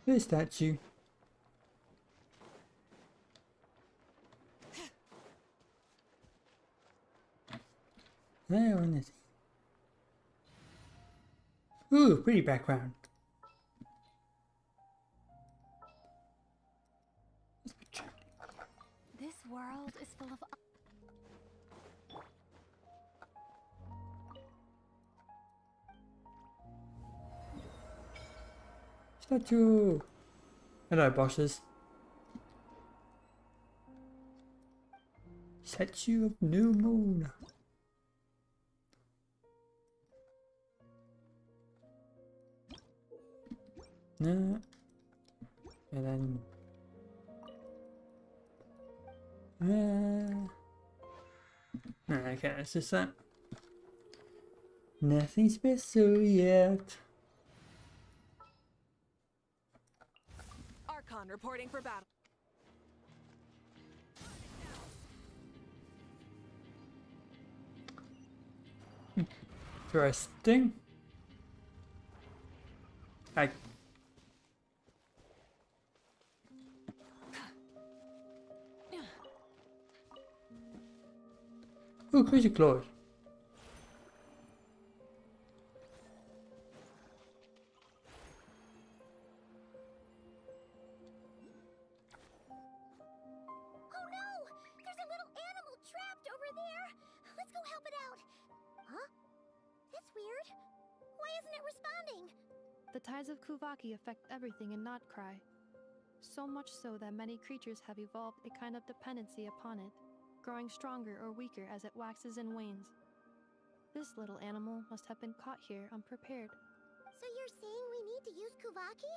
The statue. There one is. Ooh, pretty background. This world is full of. Statue. Hello, bosses. Statue of New Moon. No. And then. Okay, it's just that. Nothing special yet. Archon reporting for battle. Interesting. Ooh, crazy claws. Oh no! There's a little animal trapped over there! Let's go help it out! Huh? That's weird. Why isn't it responding? The tides of Kuvaki affect everything in Nod-krai. So much so that many creatures have evolved a kind of dependency upon it, growing stronger or weaker as it waxes and wanes. This little animal must have been caught here unprepared. So you're saying we need to use Kuvaki?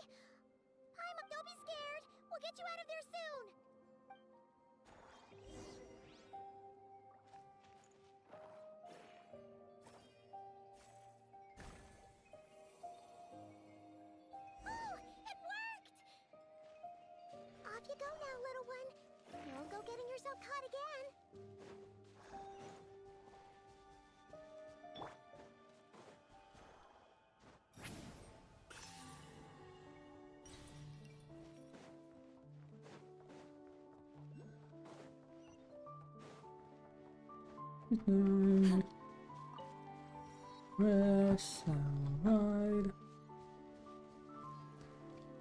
Don't be scared! We'll get you out of there soon! Oh! It worked! Off you go now, little one. Don't go getting yourself caught again. Rest and ride.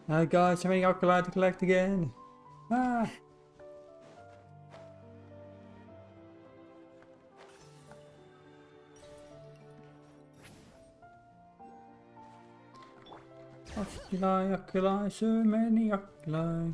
Now guys, how many alkali to collect again? Ah! Alkali, alkali, so many alkali.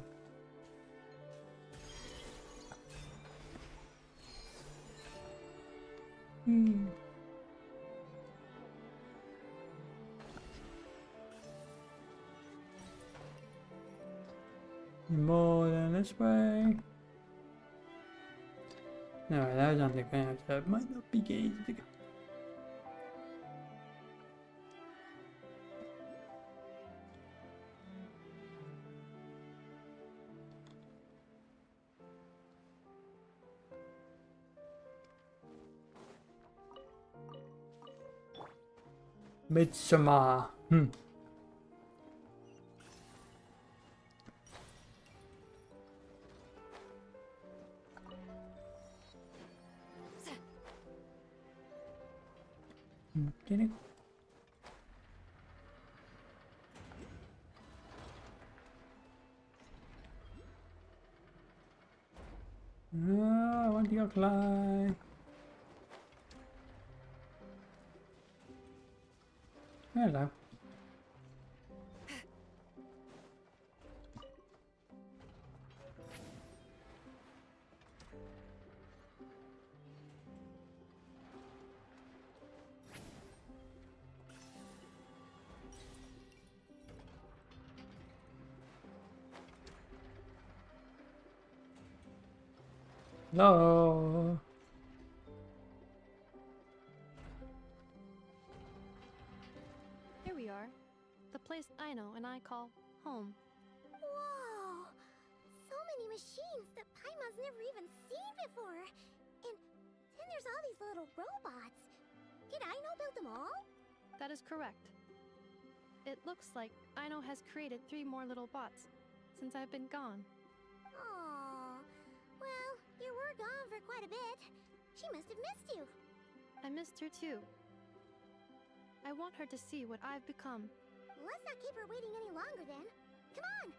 More than this way. No, that was on the ground, so it might not be easy to go. Midsummer. Get it? I want to go fly. Hello. No. Here we are. The place I know and I call home. Whoa! So many machines that Paimon's never even seen before. And then there's all these little robots. Did Aino build them all? That is correct. It looks like Aino has created 3 more little bots since I've been gone. Aww. Well, you were gone for quite a bit. She must have missed you. I missed her too. I want her to see what I've become. Let's not keep her waiting any longer then. Come on!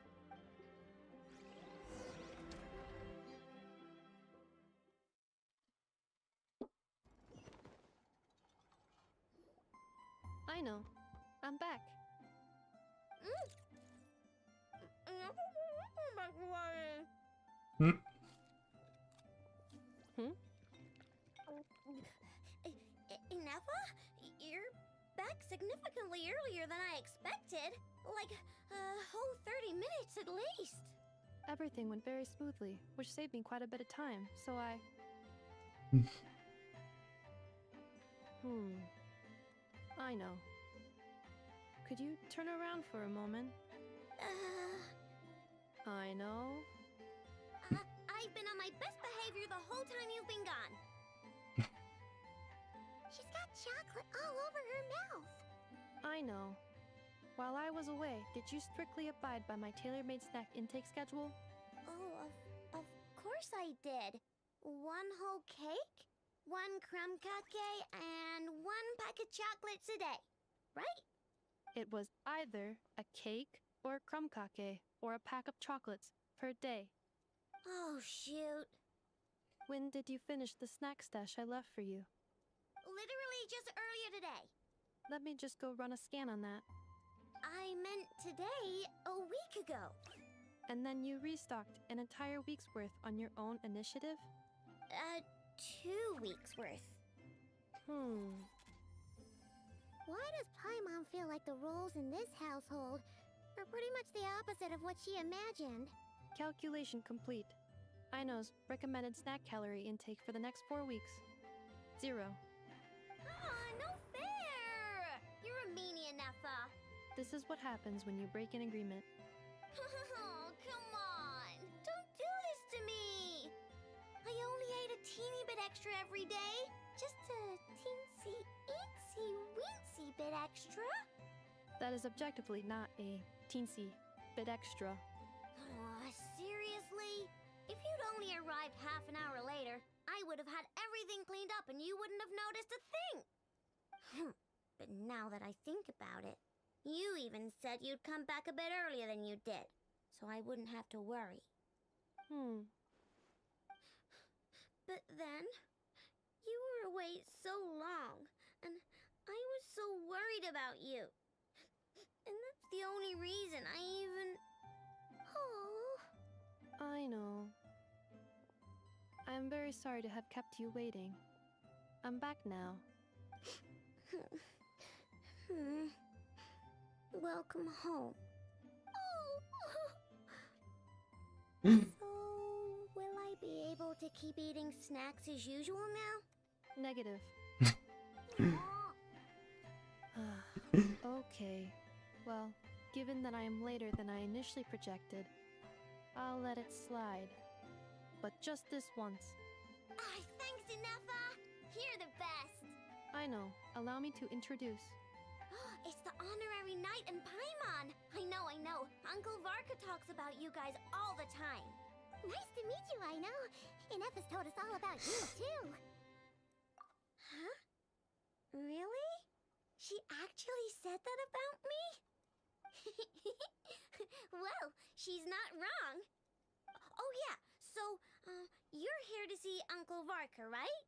I know. I'm back. Hmm? Ineffa? You're back significantly earlier than I expected. Like a whole 30 minutes at least. Everything went very smoothly, which saved me quite a bit of time, so I... I know. Could you turn around for a moment? I know. I've been on my best behavior the whole time you've been gone. She's got chocolate all over her mouth. I know. While I was away, did you strictly abide by my tailor-made snack intake schedule? Oh, of course I did. 1 whole cake, 1 crumb cake, and 1 pack of chocolates a day, right? It was either a cake or a crumb cake or a pack of chocolates per day. Oh, shoot. When did you finish the snack stash I left for you? Literally just earlier today. Let me just go run a scan on that. I meant today, a week ago. And then you restocked an entire week's worth on your own initiative? 2 weeks worth. Why does Paimon feel like the roles in this household are pretty much the opposite of what she imagined? Calculation complete. Aino's recommended snack calorie intake for the next 4 weeks. 0. No fair! You're a meanie, Ineffa. This is what happens when you break an agreement. Oh, come on! Don't do this to me! I only ate a teeny bit extra every day. Just a teensy-eensy-weensy bit extra. That is objectively not a teensy bit extra. Seriously? If you'd only arrived half an hour later, I would have had everything cleaned up and you wouldn't have noticed a thing. But now that I think about it, you even said you'd come back a bit earlier than you did, so I wouldn't have to worry. But then, you were away so long, and I was so worried about you. And that's the only reason I even... Oh... I know. I am very sorry to have kept you waiting. I'm back now. Welcome home. will I be able to keep eating snacks as usual now? Negative. Okay. Well, given that I am later than I initially projected, I'll let it slide. But just this once. Thanks, Inefa! You're the best! I know. Allow me to introduce. It's the honorary knight and Paimon! I know. Uncle Varka talks about you guys all the time. Nice to meet you, I know. Inefa's told us all about you, too. Huh? Really? She actually said that about me? Well, she's not wrong. Oh yeah, so, you're here to see Uncle Varka, right?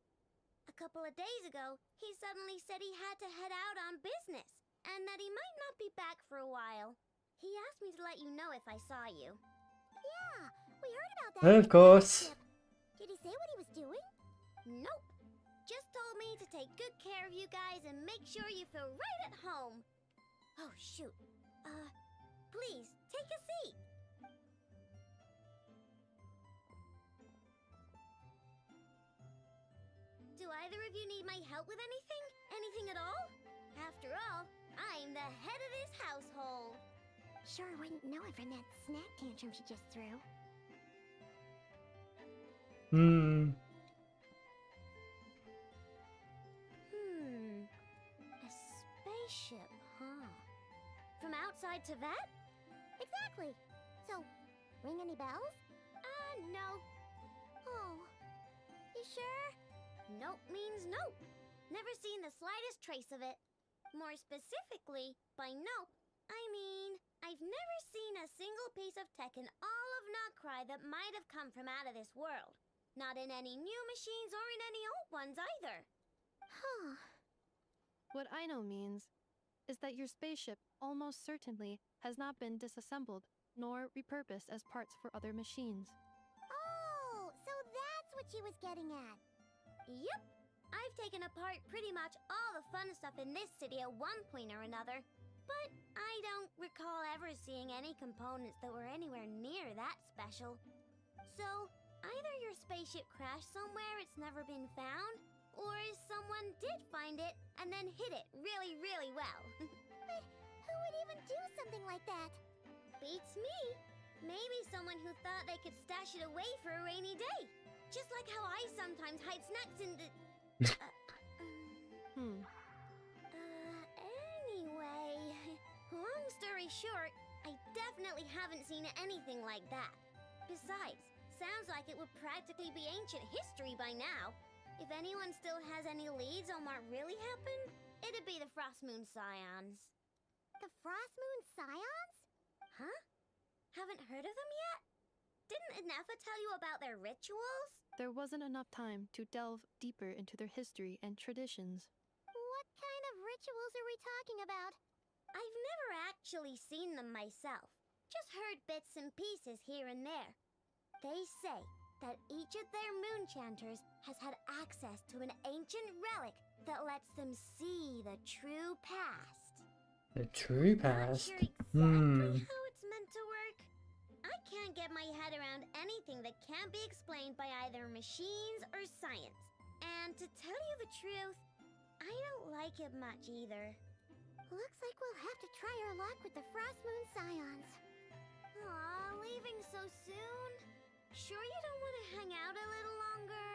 A couple of days ago, he suddenly said he had to head out on business, and that he might not be back for a while. He asked me to let you know if I saw you. Yeah, we heard about that. Of course. Did he say what he was doing? Nope. Just told me to take good care of you guys and make sure you feel right at home. Oh, shoot. Please, take a seat. Do either of you need my help with anything? Anything at all? After all, I'm the head of this household. Sure wouldn't know it from that snack tantrum she just threw. A spaceship, huh? From outside to that? Exactly. So, ring any bells? No. Oh, you sure? Nope means nope. Never seen the slightest trace of it. More specifically, by nope, I mean, I've never seen a single piece of tech in all of Nod-krai that might have come from out of this world. Not in any new machines or in any old ones either. Huh. What I know means is that your spaceship almost certainly has not been disassembled nor repurposed as parts for other machines. Oh, so that's what she was getting at. Yep. I've taken apart pretty much all the fun stuff in this city at one point or another, but I don't recall ever seeing any components that were anywhere near that special. So, either your spaceship crashed somewhere it's never been found, or someone did find it and then hid it really, really well. But who would even do something like that? Beats me. Maybe someone who thought they could stash it away for a rainy day. Just like how I sometimes hide snacks in the... Anyway, long story short, I definitely haven't seen anything like that. Besides, sounds like it would practically be ancient history by now. If anyone still has any leads on what really happened, it'd be the Frost Moon Scions. The Frost Moon Scions? Huh? Haven't heard of them yet? Didn't Inefa tell you about their rituals? There wasn't enough time to delve deeper into their history and traditions. What kind of rituals are we talking about? I've never actually seen them myself. Just heard bits and pieces here and there. They say that each of their moon chanters has had access to an ancient relic that lets them see the true past. The true past? Not sure exactly how it's meant to work. I can't get my head around anything that can't be explained by either machines or science. And to tell you the truth, I don't like it much either. Looks like we'll have to try our luck with the Frost Moon Scions. Aw, leaving so soon? Sure you don't want to hang out a little longer?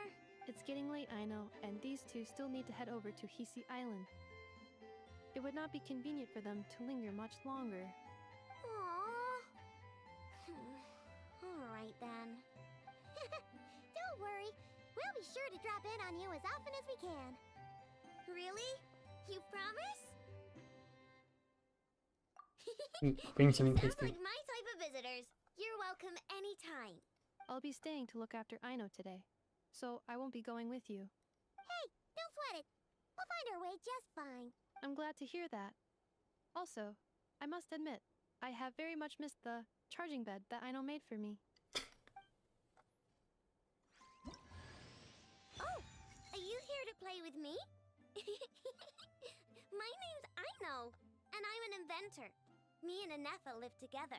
It's getting late, I know, and these two still need to head over to Hisi Island. It would not be convenient for them to linger much longer. Alright then. Don't worry, we'll be sure to drop in on you as often as we can. Really? You promise? Bring something Sounds tasty. like my type of visitors. You're welcome anytime. I'll be staying to look after Aino today, so I won't be going with you. Hey, don't sweat it. We'll find our way just fine. I'm glad to hear that. Also, I must admit, I have very much missed the charging bed that Aino made for me. Oh, are you here to play with me? My name's Aino, and I'm an inventor. Me and Inefa live together.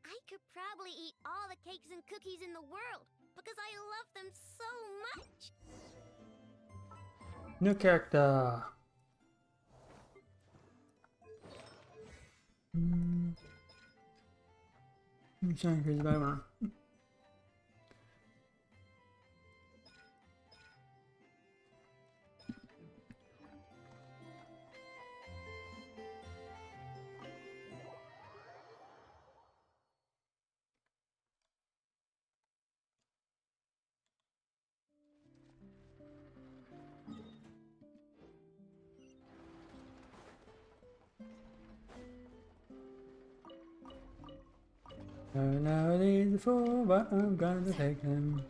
I I could probably eat all the cakes and cookies in the world because I love them so much. New character. I'm sorry, crazy about one. Now these four, but I'm gonna take them.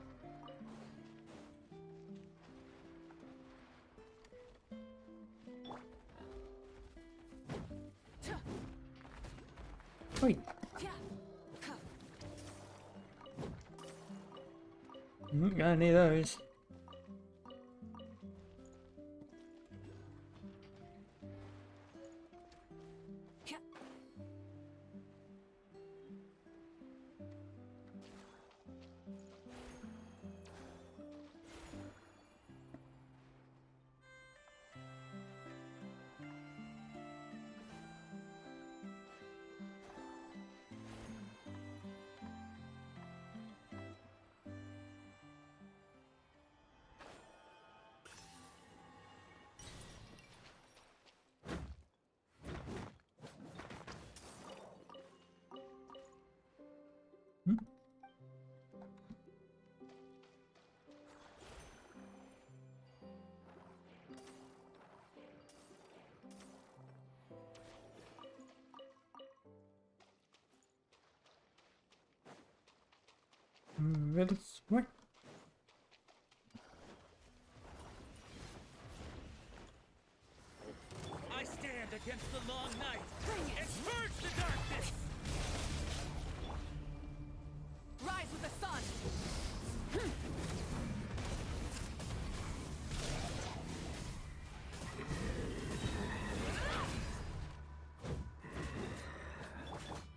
Wait. Gonna need those. What? I stand against the long night and purge the darkness! Rise with the sun!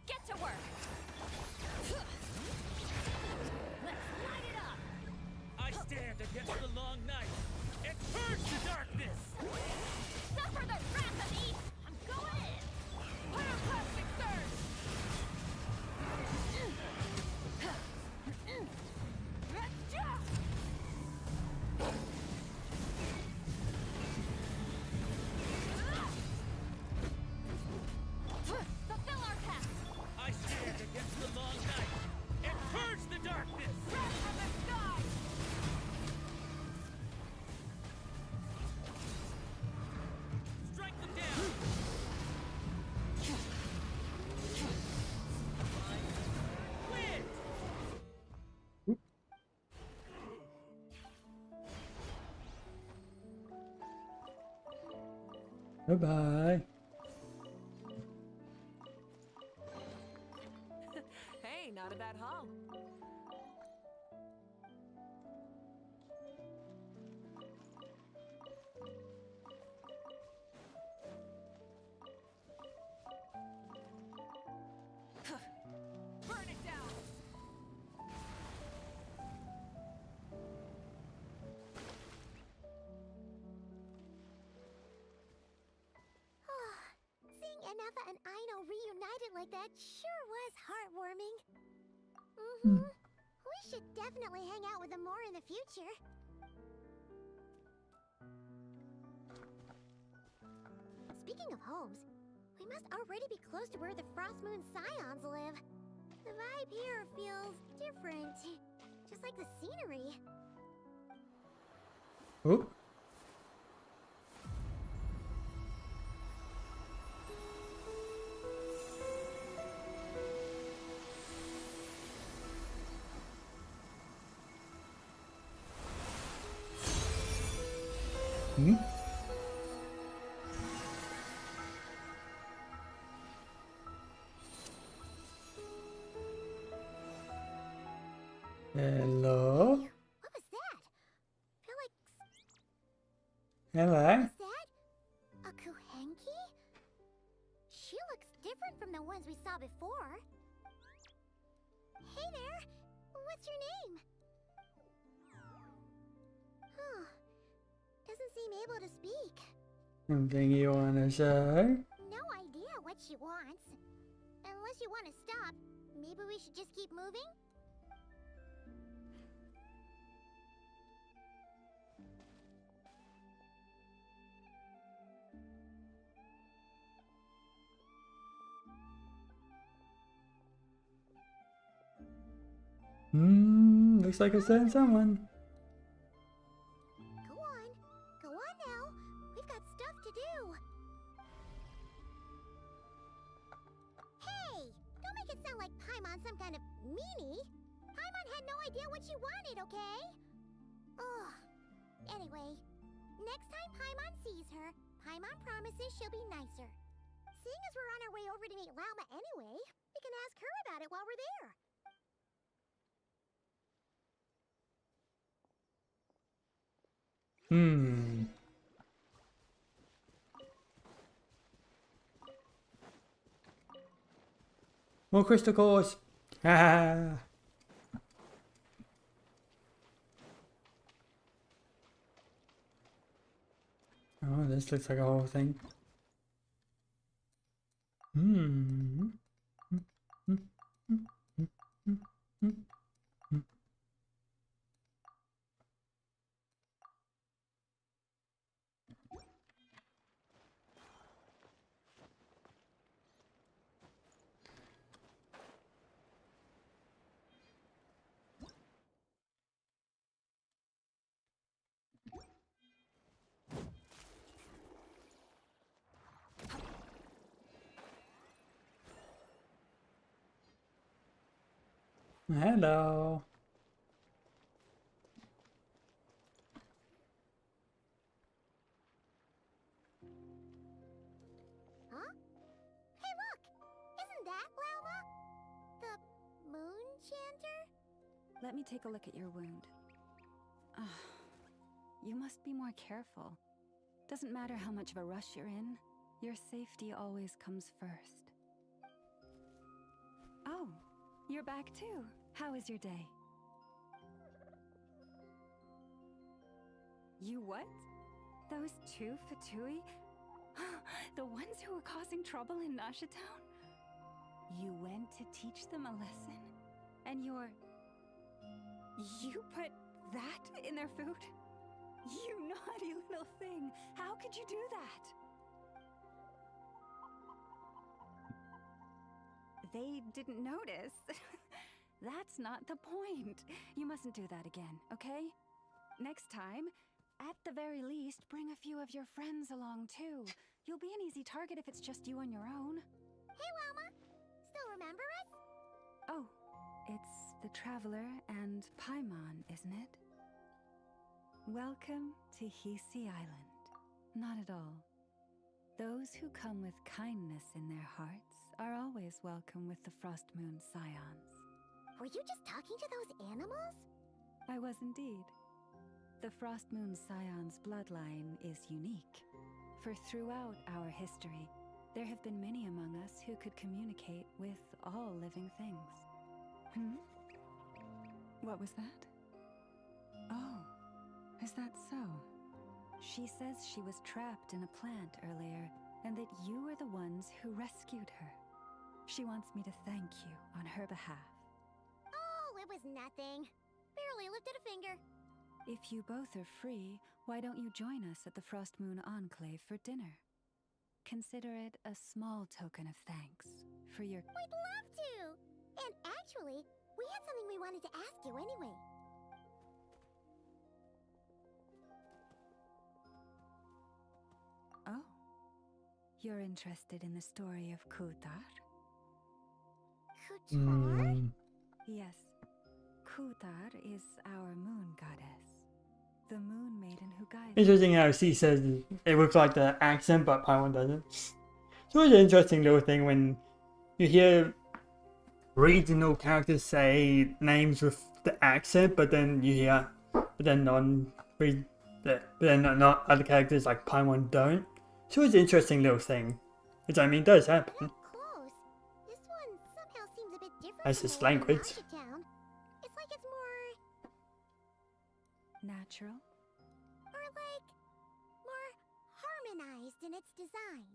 Get to work! I stand against the long night and purge the darkness! Suffer the wrath of East! I'm going in! Pyroclastic surge! Fulfill our pact! I stand against the long night and purge the darkness! Wrath from the sky! Strike them down! Win! Bye-bye. Hey, not a bad haul. Burn it down! Seeing Anafa and Aino reunited like that sure was heartwarming. We should definitely hang out with them more in the future. Speaking of homes, we must already be close to where the Frost Moon Scions live. The vibe here feels different, just like the scenery. Oh. Hello? What was that? Feel like... Hello? Is that a Kuhenki? She looks different from the ones we saw before. Hey there! What's your name? Huh. Doesn't seem able to speak. Something you wanna say? No idea what she wants. Unless you want to stop, maybe we should just keep moving? Looks like I sent someone. Go on now. We've got stuff to do. Hey, don't make it sound like Paimon's some kind of meanie. Paimon had no idea what she wanted, okay? Ugh. Anyway, next time Paimon sees her, Paimon promises she'll be nicer. Seeing as we're on our way over to meet Lauma anyway, we can ask her about it while we're there. More crystal cores. Ah. Oh, this looks like a whole thing. Hello. Huh? Hey, look! Isn't that Lauma? The moon chanter? Let me take a look at your wound. You must be more careful. Doesn't matter how much of a rush you're in, your safety always comes first. Oh, you're back too. How was your day? You what? Those two Fatui? The ones who were causing trouble in Nasha Town? You went to teach them a lesson? And you put that in their food? You naughty little thing! How could you do that? They didn't notice. That's not the point. You mustn't do that again, okay? Next time, at the very least, bring a few of your friends along too. You'll be an easy target if it's just you on your own. Hey, Lauma! Still remember us? Oh, it's the Traveler and Paimon, isn't it? Welcome to Hisi Island. Not at all. Those who come with kindness in their hearts are always welcome with the Frost Moon Scions. Were you just talking to those animals? I was indeed. The Frost Moon Scions bloodline is unique, for throughout our history, there have been many among us who could communicate with all living things. What was that? Oh, is that so? She says she was trapped in a plant earlier, and that you were the ones who rescued her. She wants me to thank you on her behalf. Oh, it was nothing. Barely lifted a finger. If you both are free, why don't you join us at the Frost Moon Enclave for dinner? Consider it a small token of thanks for your— We'd love to! And actually, we had something we wanted to ask you anyway. Oh, you're interested in the story of Kutar? Kutar? Yes, Kutar is our moon goddess. The moon maiden who guides— Interesting how she says it looks like the accent, but Paimon doesn't. It's always an interesting little thing when you hear regional characters say names with the accent, but then you hear, not other characters like Paimon don't. It's always an interesting little thing, which I mean does happen. Close. This one somehow seems a bit different That's the his name language. Magic Town. It's like it's more, Natural? or like, more harmonized in its design.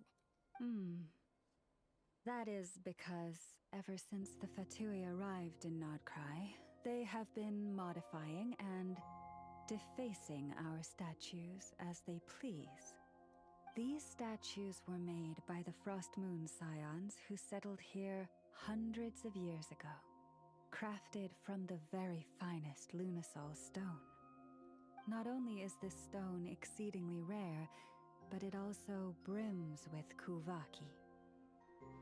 That is because ever since the Fatui arrived in Nod-krai, they have been modifying and defacing our statues as they please. These statues were made by the Frost Moon Scions who settled here hundreds of years ago, crafted from the very finest Lunasol stone. Not only is this stone exceedingly rare, but it also brims with Kuvaki.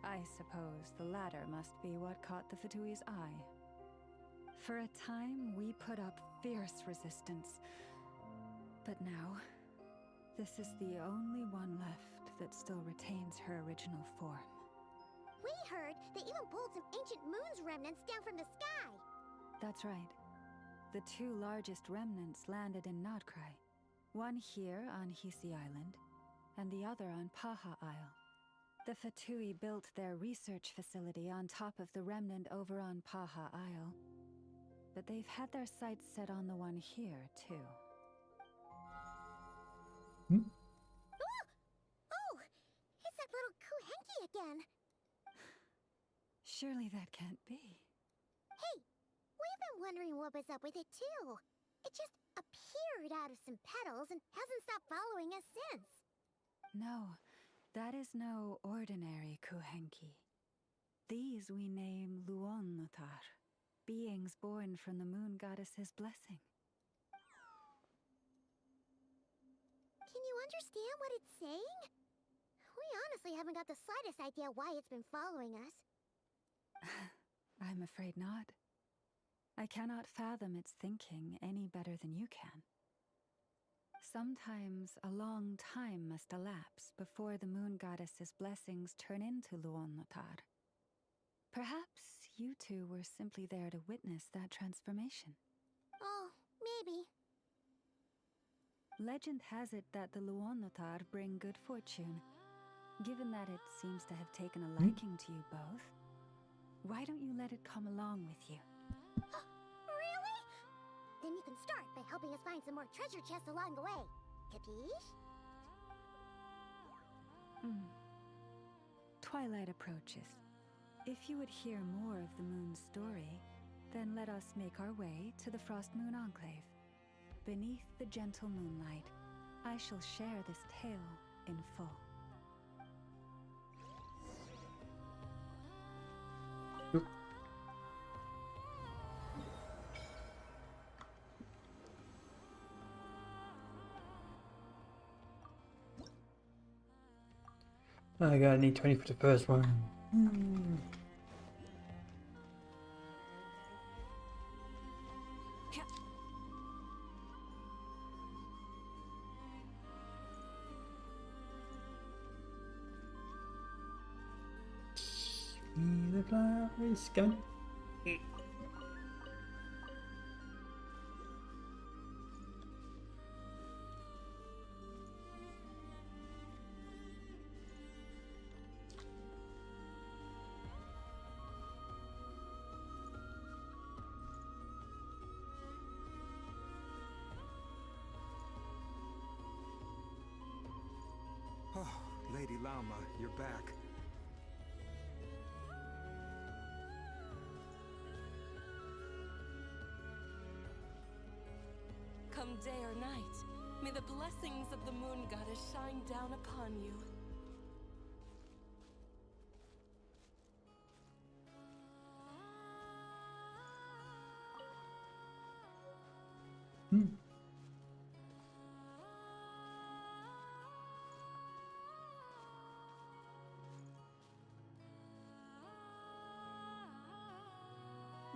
I suppose the latter must be what caught the Fatui's eye. For a time, we put up fierce resistance, but now, this is the only one left that still retains her original form. We heard they even pulled some ancient moon's remnants down from the sky. That's right. The two largest remnants landed in Nod-krai. One here on Hisi Island, and the other on Paha Isle. The Fatui built their research facility on top of the remnant over on Paha Isle. But they've had their sights set on the one here, too. Oh! It's that little Kuhenki again! Surely that can't be. Hey! We've been wondering what was up with it, too. It just appeared out of some petals and hasn't stopped following us since. No, that is no ordinary Kuhenki. These we name Luon-notar, beings born from the moon goddess's blessing. Can you understand what it's saying? We honestly haven't got the slightest idea why it's been following us. I'm afraid not. I cannot fathom its thinking any better than you can. Sometimes a long time must elapse before the moon goddess's blessings turn into Luon-notar. Perhaps you two were simply there to witness that transformation. Oh, maybe. Legend has it that the Luon-notar bring good fortune. Given that it seems to have taken a liking to you both, why don't you let it come along with you? Really? Then you can start by helping us find some more treasure chests along the way. Capiche? Twilight approaches. If you would hear more of the moon's story, then let us make our way to the Frost Moon Enclave. Beneath the gentle moonlight, I shall share this tale in full. I gotta need 20 for the first one. See the flowers going. Oh, Lady Lama, you're back. Come day or night, may the blessings of the moon goddess shine down upon you.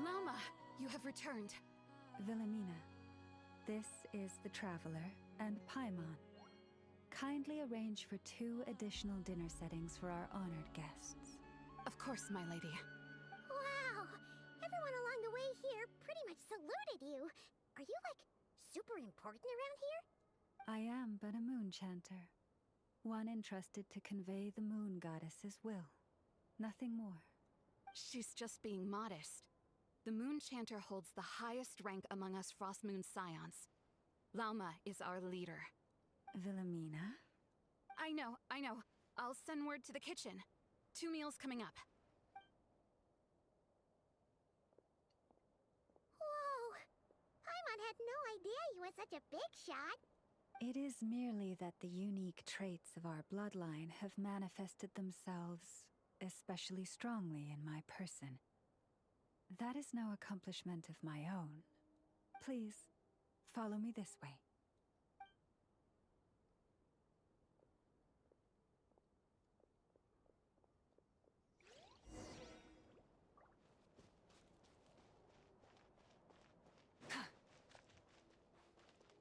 Lama, you have returned. Wilhelmina, this is the Traveler and Paimon. Kindly arrange for 2 additional dinner settings for our honored guests. Of course, my lady. Wow! Everyone along the way here pretty much saluted you. Are you, like, super important around here? I am but a moon chanter, one entrusted to convey the moon goddess's will. Nothing more. She's just being modest. The Moon Chanter holds the highest rank among us Frost Moon Scions. Lauma is our leader. Wilhelmina? I know. I'll send word to the kitchen. 2 meals coming up. Whoa! Paimon had no idea you were such a big shot. It is merely that the unique traits of our bloodline have manifested themselves especially strongly in my person. That is no accomplishment of my own. Please, follow me this way.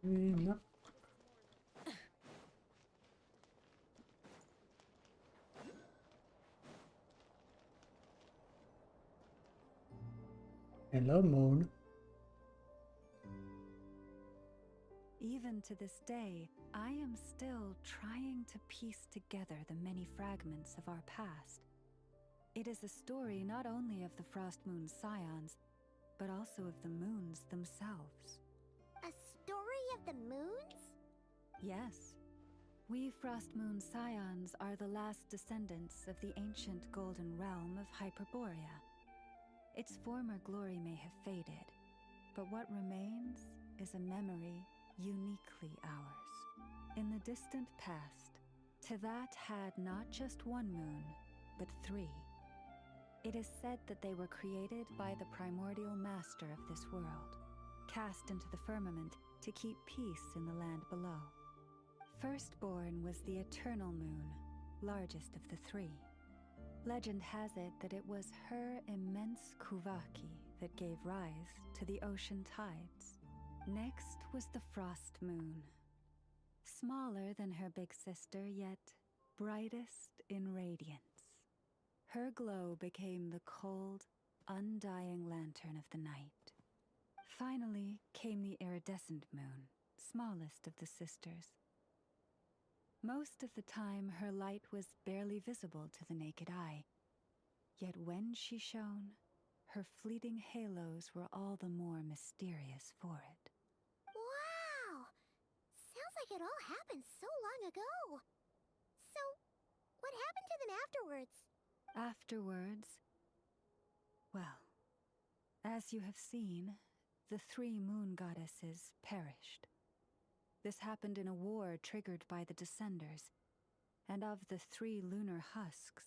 No. Hello, Moon. Even to this day, I am still trying to piece together the many fragments of our past. It is a story not only of the Frost Moon Scions, but also of the moons themselves. A story of the moons? Yes. We Frost Moon Scions are the last descendants of the ancient golden realm of Hyperborea. Its former glory may have faded, but what remains is a memory uniquely ours. In the distant past, Teyvat had not just one moon, but 3. It is said that they were created by the primordial master of this world, cast into the firmament to keep peace in the land below. Firstborn was the eternal moon, largest of the 3. Legend has it that it was her immense Kuvaki that gave rise to the ocean tides. Next was the Frost Moon. Smaller than her big sister, yet brightest in radiance. Her glow became the cold, undying lantern of the night. Finally came the iridescent moon, smallest of the sisters. Most of the time, her light was barely visible to the naked eye. Yet when she shone, her fleeting halos were all the more mysterious for it. Wow! Sounds like it all happened so long ago. So, what happened to them afterwards? Afterwards, well, as you have seen, the 3 moon goddesses perished. This happened in a war triggered by the Descenders, and of the 3 lunar husks,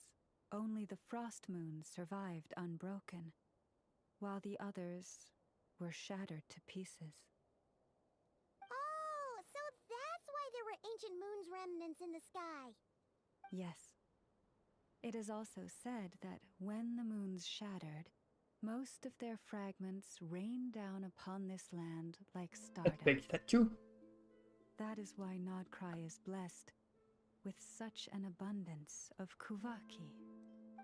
only the Frost Moons survived unbroken, while the others were shattered to pieces. Oh, so that's why there were ancient moon's remnants in the sky. Yes. It is also said that when the moons shattered, most of their fragments rained down upon this land like stardust. Expect that too. That is why Nod-krai is blessed with such an abundance of Kuvaki.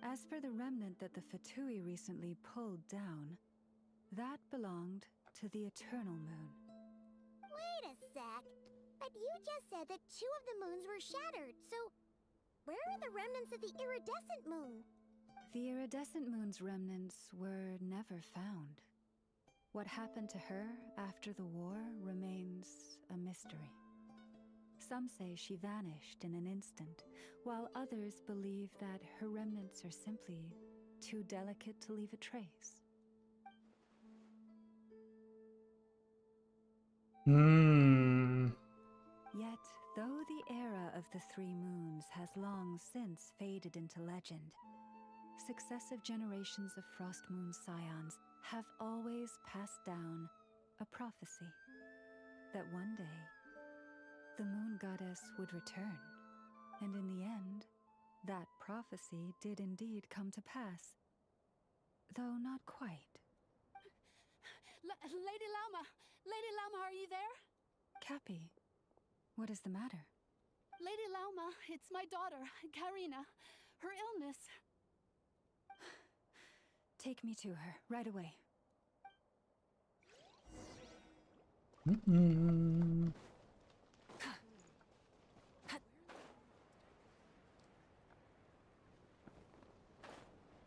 As for the remnant that the Fatui recently pulled down, that belonged to the Eternal Moon. Wait a sec. But you just said that 2 of the moons were shattered, so where are the remnants of the iridescent moon? The iridescent moon's remnants were never found. What happened to her after the war remains a mystery. Some say she vanished in an instant, while others believe that her remnants are simply too delicate to leave a trace. Yet, though the era of the 3 moons has long since faded into legend, successive generations of Frost Moon Scions have always passed down a prophecy that one day the moon goddess would return. And in the end, that prophecy did indeed come to pass, though not quite. Lady Lauma! Lady Lauma, are you there? Cappy, what is the matter? Lady Lauma, it's my daughter, Karina. Her illness. Take me to her, right away.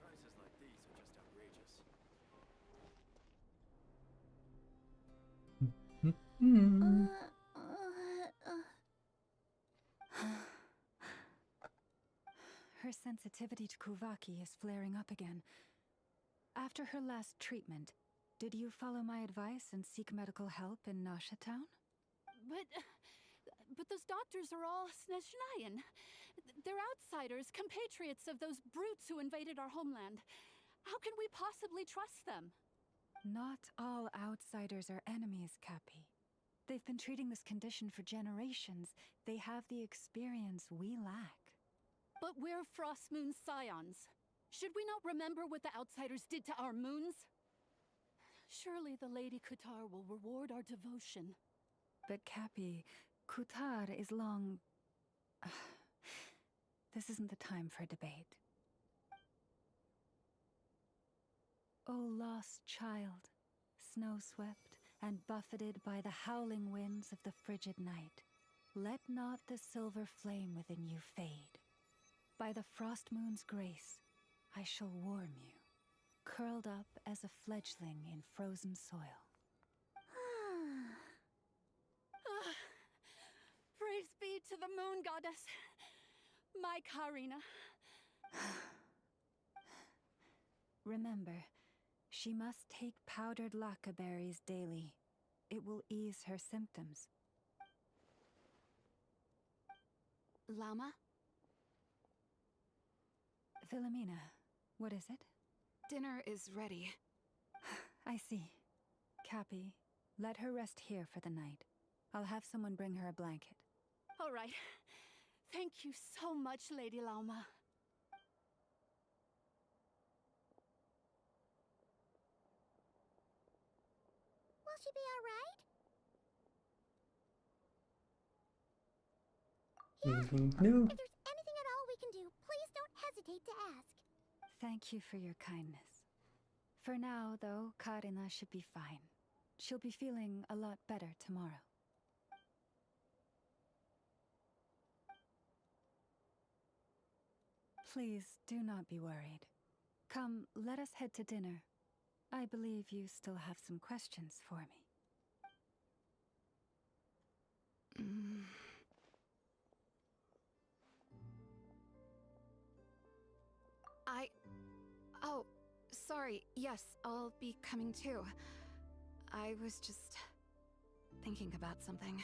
Prices like these are just Her sensitivity to Kuvaki is flaring up again. After her last treatment, did you follow my advice and seek medical help in Nasha Town? But those doctors are all Snezhnayan. They're outsiders, compatriots of those brutes who invaded our homeland. How can we possibly trust them? Not all outsiders are enemies, Cappy. They've been treating this condition for generations. They have the experience we lack. But we're Frost Moon Scions. Should we not remember what the outsiders did to our moons? Surely the Lady Kutar will reward our devotion. But Cappy, Kutar is long... This isn't the time for debate. O lost child, snow-swept and buffeted by the howling winds of the frigid night, let not the silver flame within you fade. By the frost moon's grace, I shall warm you, curled up as a fledgling in frozen soil. Praise be to the moon goddess, my Karina. Remember, she must take powdered laka berries daily. It will ease her symptoms. Llama? Philomena, what is it? Dinner is ready. I see. Cappy, let her rest here for the night. I'll have someone bring her a blanket. All right. Thank you so much, Lady Llama. Will she be alright? No. If there's anything at all we can do, please don't hesitate to ask. Thank you for your kindness. For now, though, Karina should be fine. She'll be feeling a lot better tomorrow. Please, do not be worried. Come, let us head to dinner. I believe you still have some questions for me. Oh, sorry. Yes, I'll be coming too. I was just thinking about something.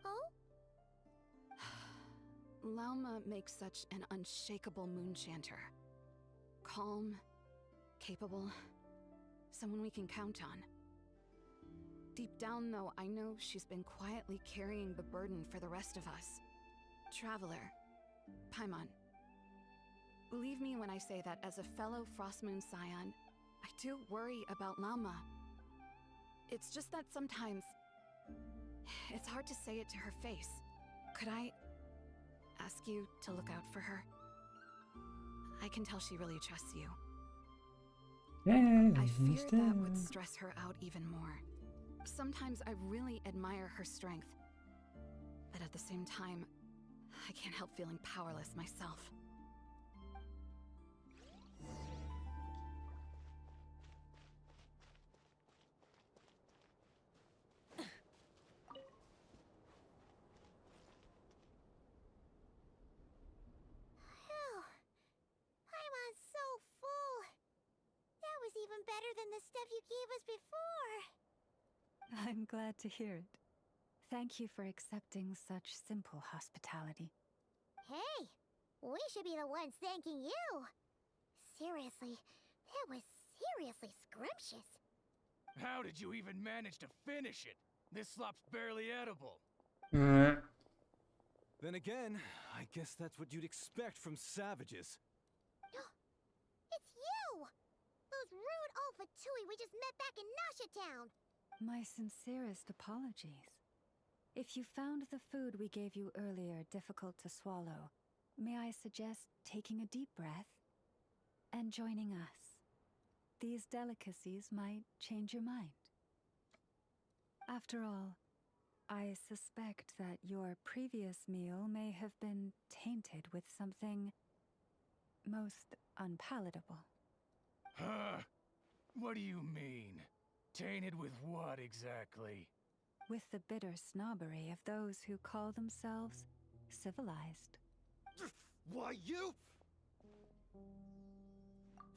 Oh? Lauma makes such an unshakable moon chanter. Calm, capable, someone we can count on. Deep down, though, I know she's been quietly carrying the burden for the rest of us. Traveler, Paimon, believe me when I say that as a fellow Frostmoon Scion, I do worry about Lauma. It's just that sometimes it's hard to say it to her face. Could I ask you to look out for her? I can tell she really trusts you. Yeah, I fear that would stress her out even more. Sometimes I really admire her strength, but at the same time, I can't help feeling powerless myself. Paimon's so full. That was even better than the stuff you gave us before. I'm glad to hear it. Thank you for accepting such simple hospitality. Hey, we should be the ones thanking you. Seriously, that was seriously scrumptious. How did you even manage to finish it? This slop's barely edible. Then again, I guess that's what you'd expect from savages. It's you! Those rude Alpha Tui we just met back in Nasha Town. My sincerest apologies. If you found the food we gave you earlier difficult to swallow, may I suggest taking a deep breath and joining us? These delicacies might change your mind. After all, I suspect that your previous meal may have been tainted with something most unpalatable. Huh? What do you mean? Tainted with what exactly? With the bitter snobbery of those who call themselves civilized. Why, you...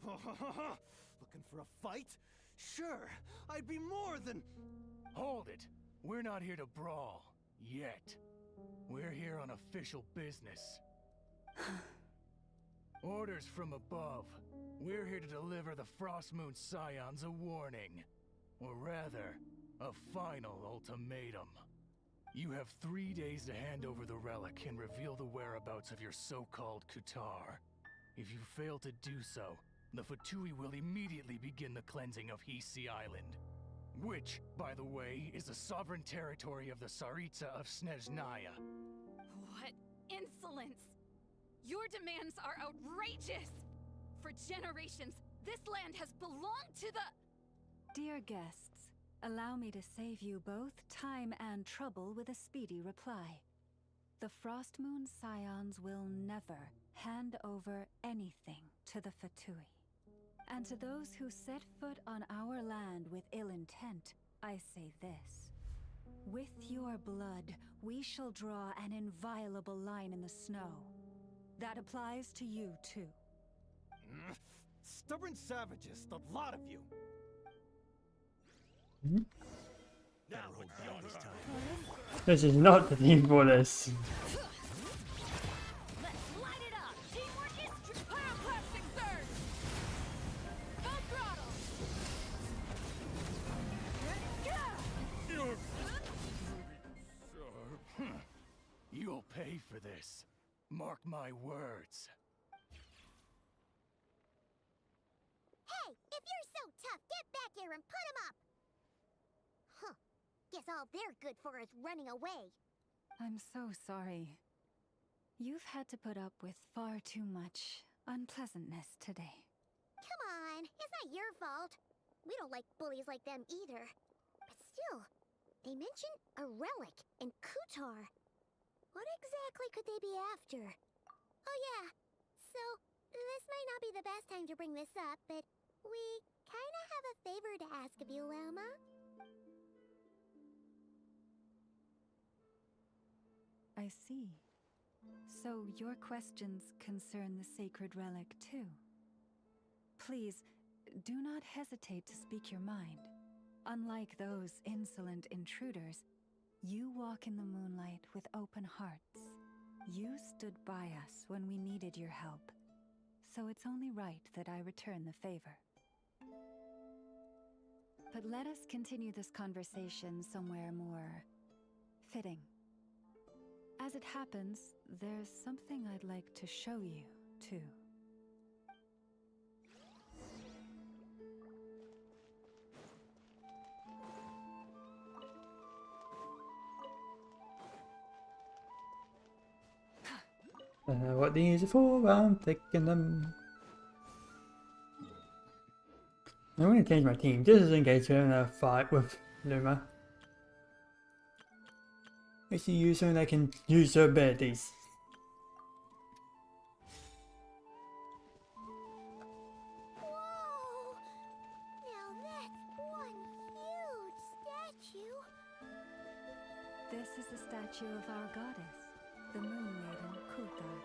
Looking for a fight? Sure, I'd be more than... Hold it. We're not here to brawl. Yet. We're here on official business. Orders from above. We're here to deliver the Frostmoon Scions a warning. Or rather, a final ultimatum. You have 3 days to hand over the relic and reveal the whereabouts of your so-called Kutar. If you fail to do so, the Fatui will immediately begin the cleansing of Hisi Island. Which, by the way, is the sovereign territory of the Tsaritsa of Snezhnaya. What insolence! Your demands are outrageous! For generations, this land has belonged to the... Dear guests, allow me to save you both time and trouble with a speedy reply. The Frostmoon Scions will never hand over anything to the Fatui. And to those who set foot on our land with ill intent, I say this. With your blood, we shall draw an inviolable line in the snow. That applies to you, too. Stubborn savages, the lot of you! This is not the team for this. Let's light it up! Teamwork is true! Pyroclastic surge! Full throttle! You'll pay for this. Mark my words. Hey, if you're so tough, get back here and put him up! Huh. Guess all they're good for is running away. I'm so sorry. You've had to put up with far too much unpleasantness today. Come on, it's not your fault. We don't like bullies like them either. But still, they mentioned a relic and Kutar. What exactly could they be after? Oh yeah, so this might not be the best time to bring this up, but we kinda have a favor to ask of you, Lama. I see. So your questions concern the sacred relic too. Please, do not hesitate to speak your mind. Unlike those insolent intruders, you walk in the moonlight with open hearts. You stood by us when we needed your help, so it's only right that I return the favor. But let us continue this conversation somewhere more fitting. As it happens, there's something I'd like to show you, too. What these are for, I'm taking them. I'm going to change my team just in case we're in a fight with Luma. I should use someone that can use their abilities. Whoa! Now that's one huge statue. This is a statue of our goddess, the Moon Maiden Kutar.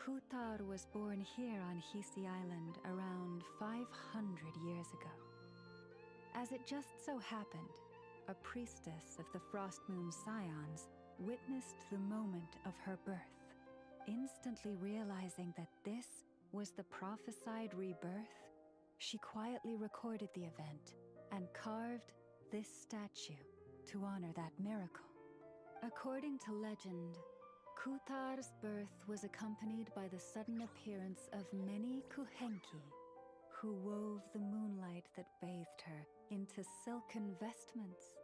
Kutar was born here on Hisi Island around 500 years ago. As it just so happened, a priestess of the Frostmoon Scions witnessed the moment of her birth, instantly realizing that this was the prophesied rebirth. She quietly recorded the event and carved this statue to honor that miracle. According to legend, Kutar's birth was accompanied by the sudden appearance of many Kuhenki, who wove the moonlight that bathed her into silken vestments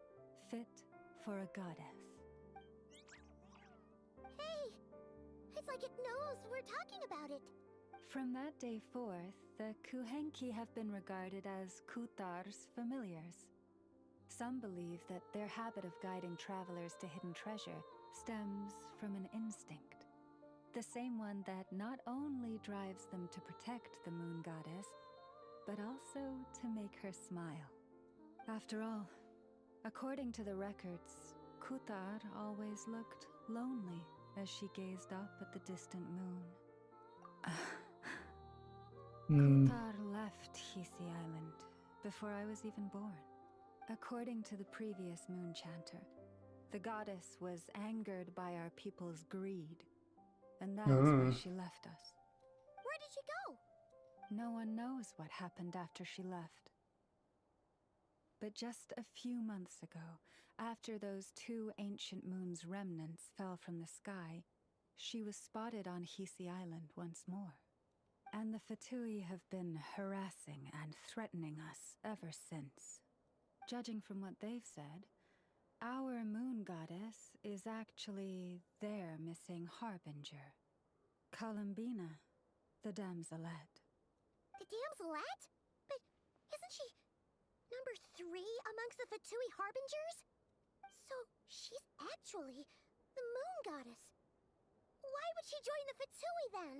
fit for a goddess. Hey! It's like it knows we're talking about it. From that day forth, the Kuhenki have been regarded as Kutar's familiars. Some believe that their habit of guiding travelers to hidden treasure stems from an instinct. The same one that not only drives them to protect the moon goddess, but also to make her smile. After all, according to the records, Kutar always looked lonely as she gazed up at the distant moon. Kutar left Hisi Island before I was even born. According to the previous moon chanter, the goddess was angered by our people's greed, and that's why she left us. Where did she go? No one knows what happened after she left. But just a few months ago, after those 2 ancient moon's remnants fell from the sky, she was spotted on Hisi Island once more. And the Fatui have been harassing and threatening us ever since. Judging from what they've said, our moon goddess is actually their missing harbinger, Columbina, the damselette. The damselette? But isn't she number 3 amongst the Fatui harbingers? So she's actually the moon goddess. Why would she join the Fatui then?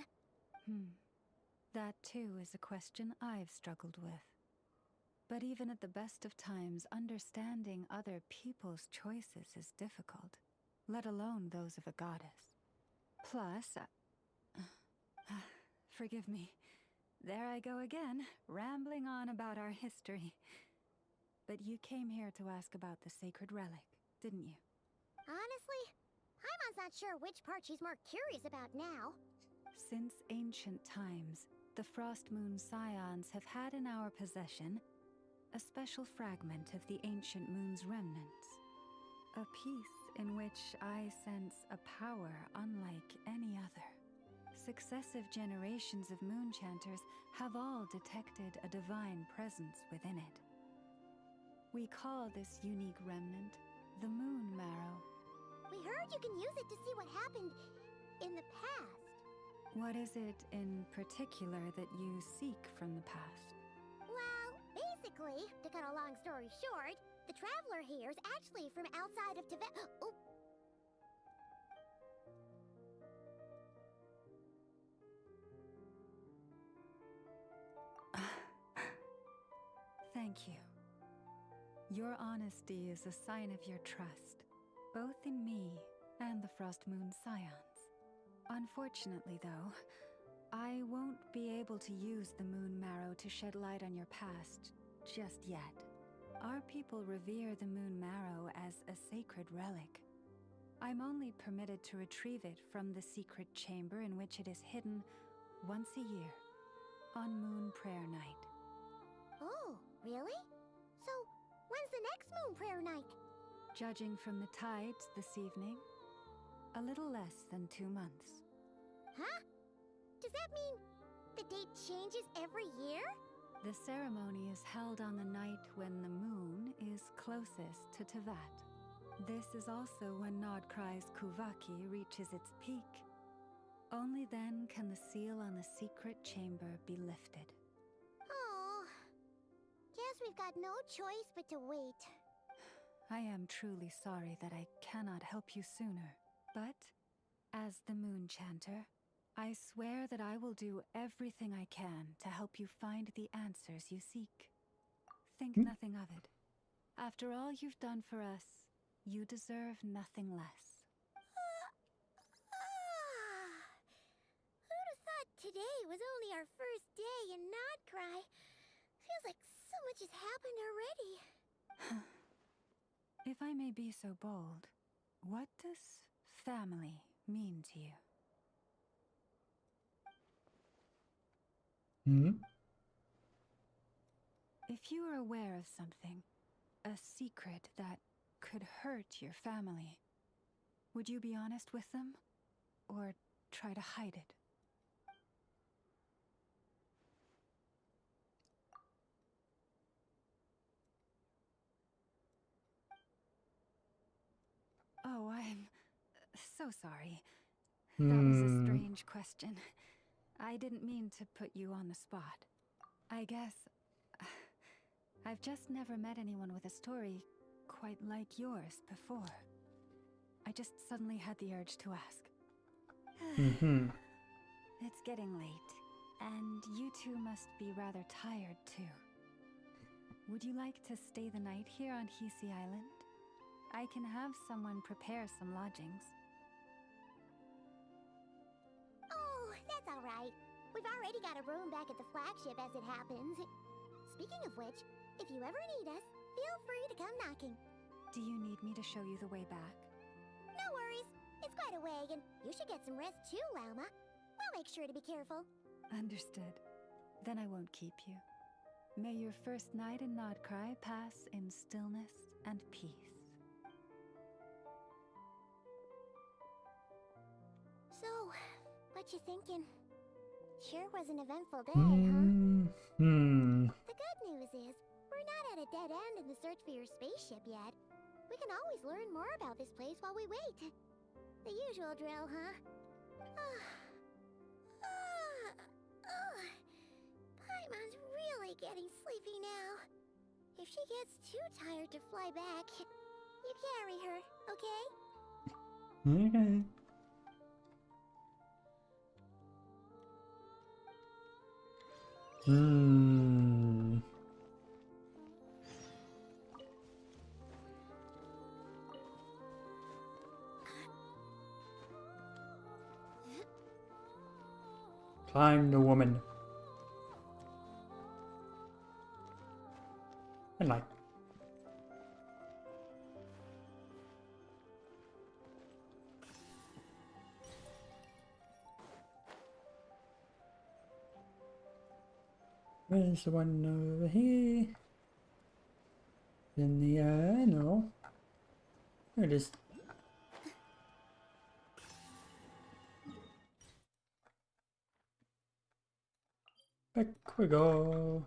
That too is a question I've struggled with. But even at the best of times, understanding other people's choices is difficult, let alone those of a goddess. Plus, forgive me, there I go again, rambling on about our history. But you came here to ask about the sacred relic, didn't you? Honestly, Paimon's not sure which part she's more curious about now. Since ancient times, the Frost Moon Scions have had in our possession a special fragment of the ancient moon's remnants. A piece in which I sense a power unlike any other. Successive generations of moonchanters have all detected a divine presence within it. We call this unique remnant the Moon Marrow. We heard you can use it to see what happened in the past. What is it in particular that you seek from the past? Well, basically, to cut a long story short, the traveler here is actually from outside of Tibet. Oh. Thank you. Your honesty is a sign of your trust, both in me and the Frost Moon Scions. Unfortunately, though, I won't be able to use the Moon Marrow to shed light on your past just yet. Our people revere the Moon Marrow as a sacred relic. I'm only permitted to retrieve it from the secret chamber in which it is hidden once a year, on Moon Prayer Night. Oh, really? So, when's the next Moon Prayer Night? Judging from the tides this evening, a little less than 2 months. Huh? Does that mean the date changes every year? The ceremony is held on the night when the moon is closest to Tevat. This is also when Nod-krai's Kuvaki reaches its peak. Only then can the seal on the secret chamber be lifted. Oh, guess we've got no choice but to wait. I am truly sorry that I cannot help you sooner, but as the Moon Chanter, I swear that I will do everything I can to help you find the answers you seek. Think nothing of it. After all you've done for us, you deserve nothing less. Who'd have thought today was only our first day in Nod-krai? Feels like so much has happened already. If I may be so bold, what does family mean to you? If you are aware of something, a secret that could hurt your family, would you be honest with them, or try to hide it? Oh, I'm so sorry. That was a strange question. I didn't mean to put you on the spot. I guess I've just never met anyone with a story quite like yours before. I just suddenly had the urge to ask. Mm-hmm. It's getting late, and you two must be rather tired too. Would you like to stay the night here on Hisi Island? I can have someone prepare some lodgings. Oh, that's all right. We've already got a room back at the flagship as it happens. Speaking of which, if you ever need us, feel free to come knocking. Do you need me to show you the way back? No worries. It's quite a way, and you should get some rest too, Lauma. We'll make sure to be careful. Understood. Then I won't keep you. May your first night in Nod-krai pass in stillness and peace. So, what you thinking? Sure was an eventful day, huh? Hmm. The good news is, we're not at a dead end in the search for your spaceship yet. We can always learn more about this place while we wait. The usual drill, huh? Paimon's really getting sleepy now. If she gets too tired to fly back, you carry her, okay? Okay. Hmm. Climb the woman. And like. Where's the one over here? In the no. There it is. Back we go.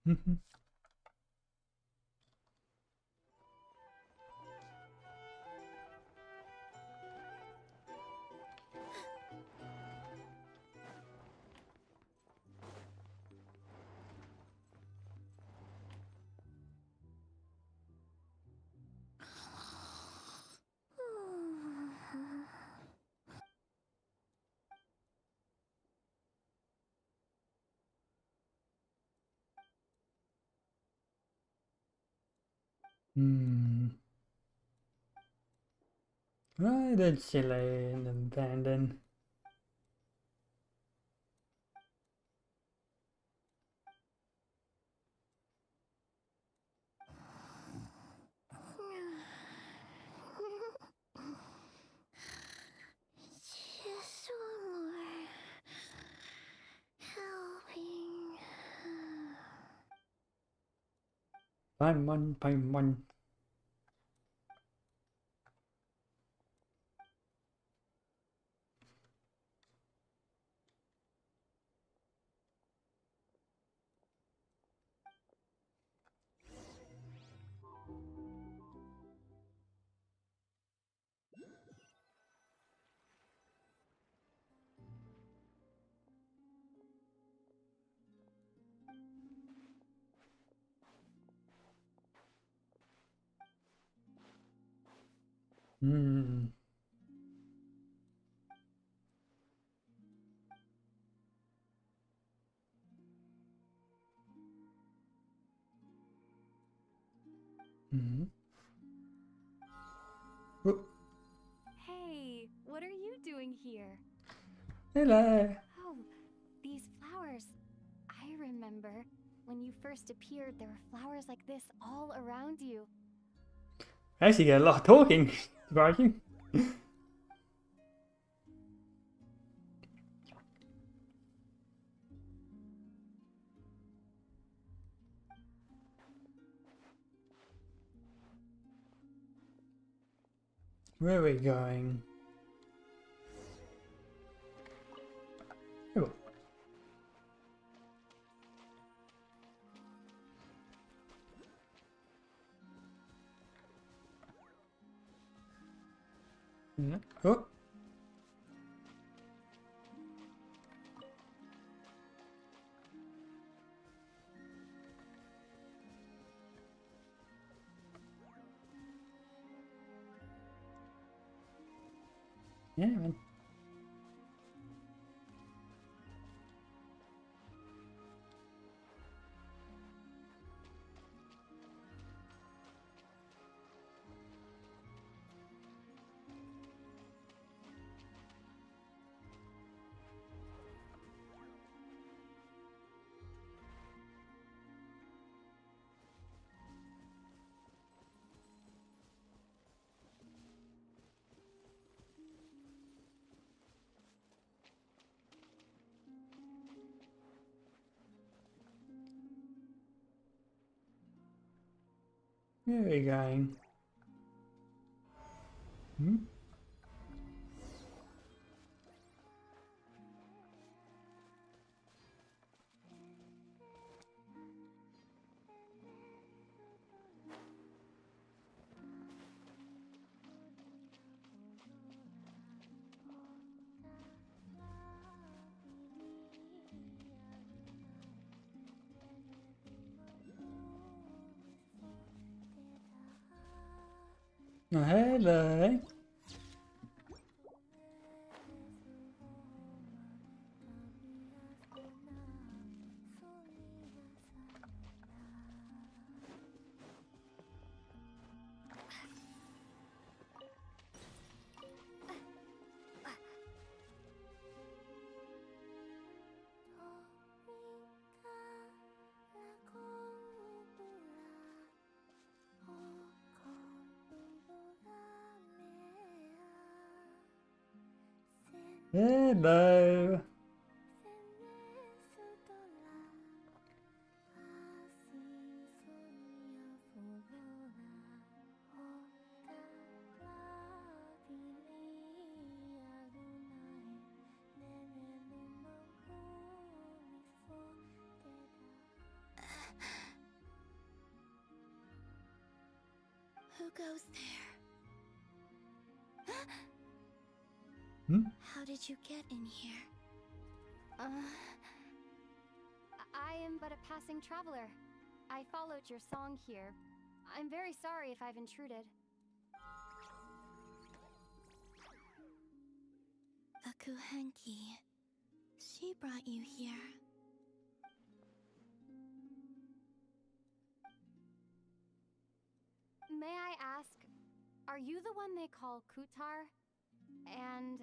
Mm-hmm. Hmm. I did silly and abandon. Just one more helping. Paimon. Hmm. Hmm. Oh, Hey, what are you doing here? hello. Oh, these flowers. I remember when you first appeared, there were flowers like this all around you. I actually get a lot of talking. Surprising. Where are we going? Oh. Oh. Yeah, man. Where are we going? Hmm? Oh, hello. Hello. Who goes there? Hmm? How did you get in here? I am but a passing traveler. I followed your song here. I'm very sorry if I've intruded. The Kuhenki. She brought you here. May I ask, are you the one they call Kutar? And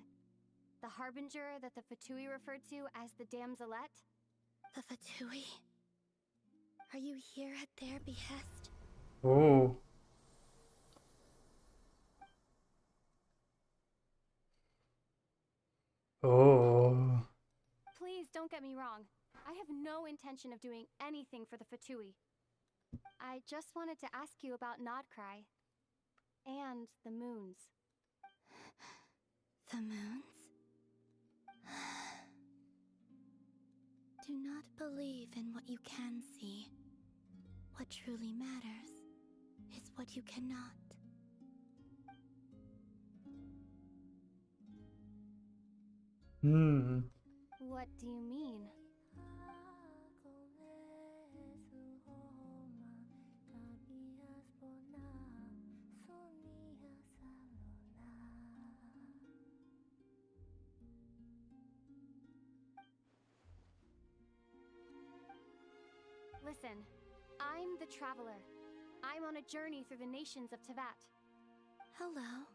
the harbinger that the Fatui referred to as the Damselette? The Fatui? Are you here at their behest? Oh. Oh. Please don't get me wrong. I have no intention of doing anything for the Fatui. I just wanted to ask you about Nod-krai. And the moons. The moons? Do not believe in what you can see. What truly matters is what you cannot. Hmm. What do you mean? Listen, I'm the Traveler. I'm on a journey through the nations of Teyvat. Hello.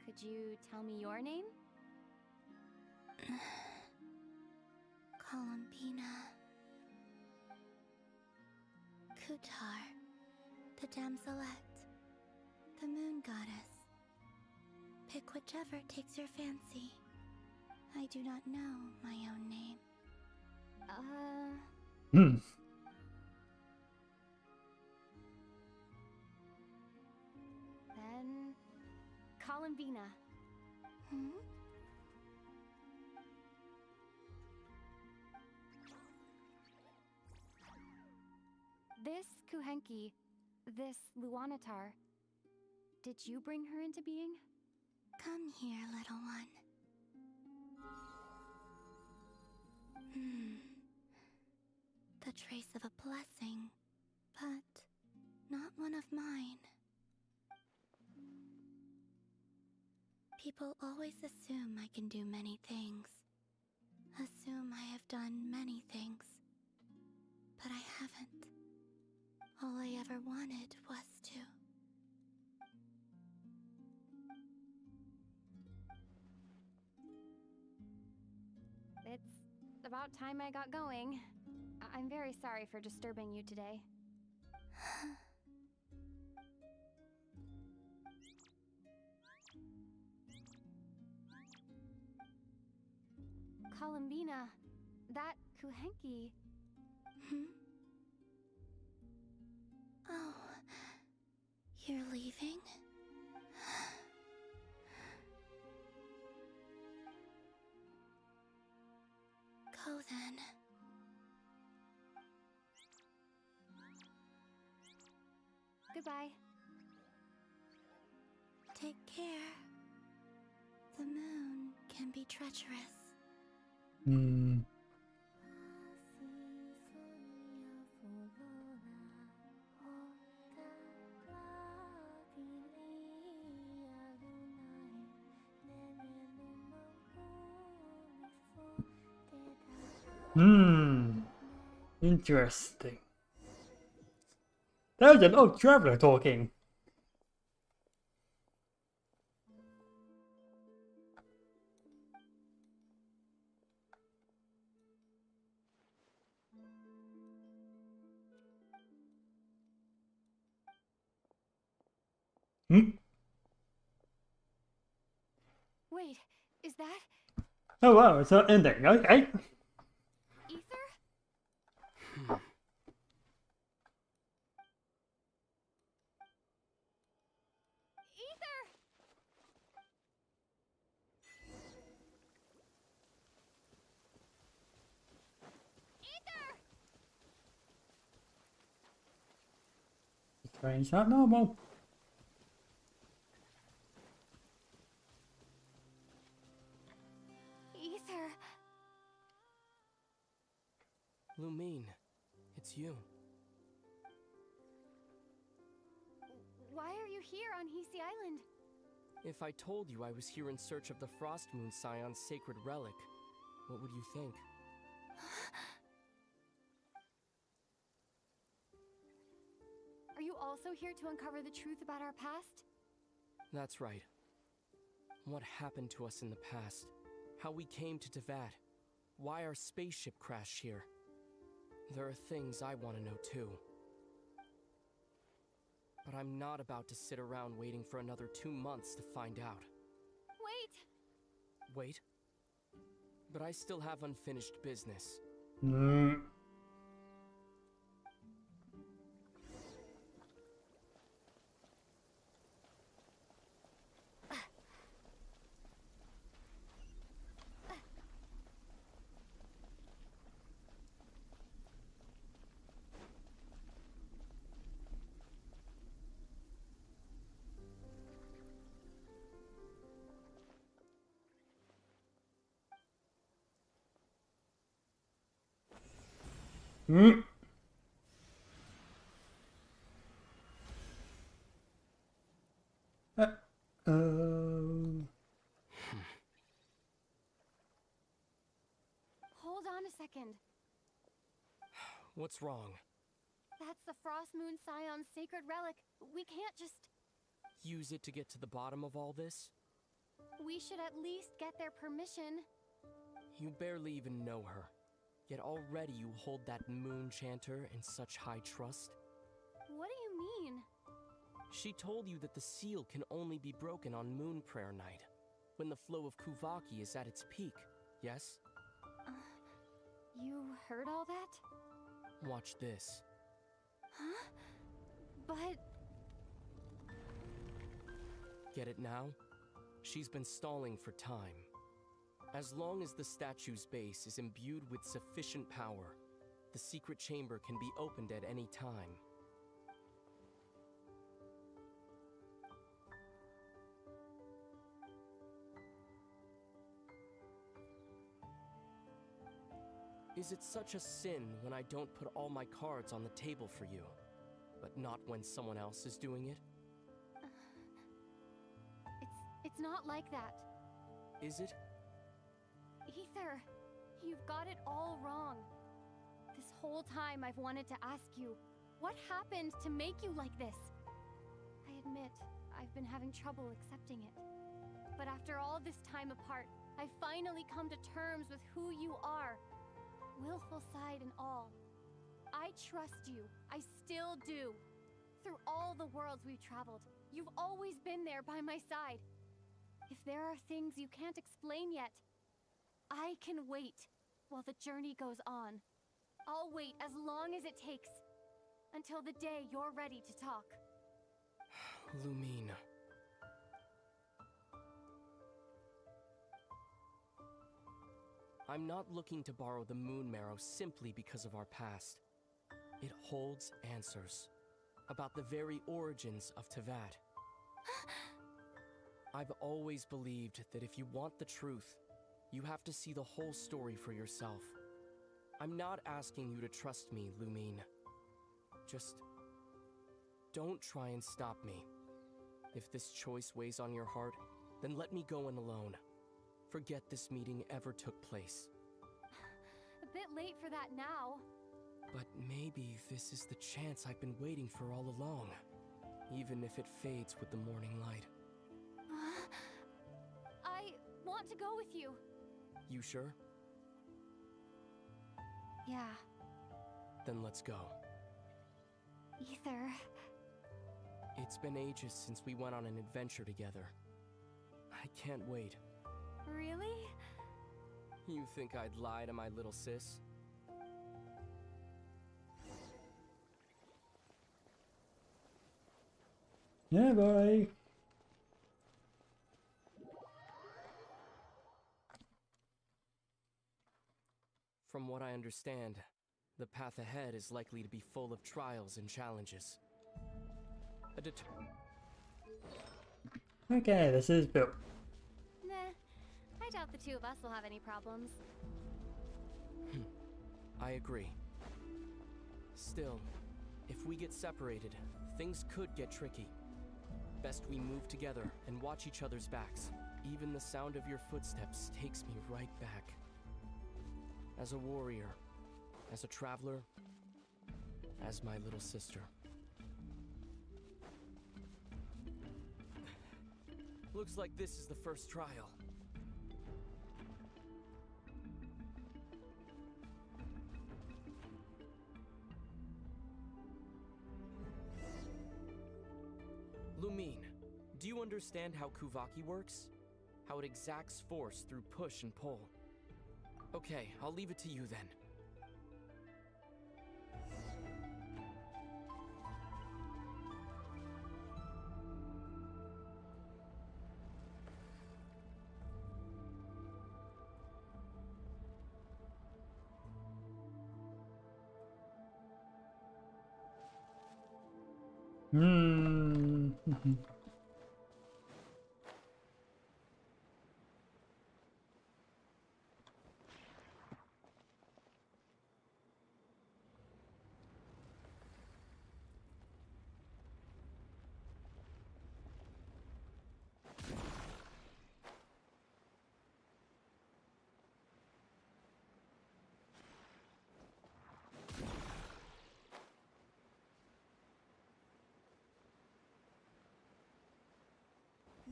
Could you tell me your name? Columbina. Kutar. The Damselette. The moon goddess. Pick whichever takes your fancy. I do not know my own name. Hmm. Then... Columbina. Hmm? This Kuhenki, this Luanatar, did you bring her into being? Come here, little one. The trace of a blessing, but not one of mine. People always assume I can do many things. Assume I have done many things. But I haven't. All I ever wanted was to. It's about time I got going. I'm very sorry for disturbing you today. Columbina, that Kuhenki. Oh, you're leaving? Go then. Goodbye. Take care. The moon can be treacherous. Hmm. Hmm. Interesting. There's an old traveler talking. Hmm? Wait, is that Oh wow, it's not ending. Okay. Ether? Ether! Ether! Strange, not normal. Ether! Lumine, it's you. Why are you here on Hisi Island? If I told you I was here in search of the Frost Moon Scion's sacred relic, what would you think? Are you also here to uncover the truth about our past? That's right. What happened to us in the past? How we came to Teyvat? Why our spaceship crashed here? There are things I want to know too. But I'm not about to sit around waiting for another 2 months to find out. Wait! Wait? But I still have unfinished business. Hmm. Hmm. Hold on a second. What's wrong? That's the Frost Moon Scion's sacred relic. We can't just... Use it to get to the bottom of all this? We should at least get their permission. You barely even know her. Yet already you hold that moon chanter in such high trust? What do you mean? She told you that the seal can only be broken on Moon Prayer Night, when the flow of Kuvaki is at its peak, yes? You heard all that? Watch this. Huh? But... Get it now? She's been stalling for time. As long as the statue's base is imbued with sufficient power, the secret chamber can be opened at any time. Is it such a sin when I don't put all my cards on the table for you, but not when someone else is doing it? It's not like that. Is it? Ether, you've got it all wrong. This whole time I've wanted to ask you, what happened to make you like this? I admit, I've been having trouble accepting it. But after all this time apart, I've finally come to terms with who you are. Willful side and all. I trust you. I still do. Through all the worlds we've traveled, you've always been there by my side. If there are things you can't explain yet, I can wait while the journey goes on. I'll wait as long as it takes, until the day you're ready to talk. Lumine. I'm not looking to borrow the Moon Marrow simply because of our past. It holds answers about the very origins of Teyvat. I've always believed that if you want the truth, you have to see the whole story for yourself. I'm not asking you to trust me, Lumine. Just don't try and stop me. If this choice weighs on your heart, then let me go in alone. Forget this meeting ever took place. A bit late for that now. But maybe this is the chance I've been waiting for all along, even if it fades with the morning light. I want to go with you. You sure? Yeah. Then let's go. Ether. It's been ages since we went on an adventure together. I can't wait. Really? You think I'd lie to my little sis? Yeah, boy. From what I understand, the path ahead is likely to be full of trials and challenges. Okay, this is built. Nah, I doubt the two of us will have any problems. I agree. Still, if we get separated, things could get tricky. Best we move together and watch each other's backs. Even the sound of your footsteps takes me right back. As a warrior, as a traveler, as my little sister. Looks like this is the first trial. Lumine, do you understand how Kuvaki works? How it exacts force through push and pull? Okay, I'll leave it to you then.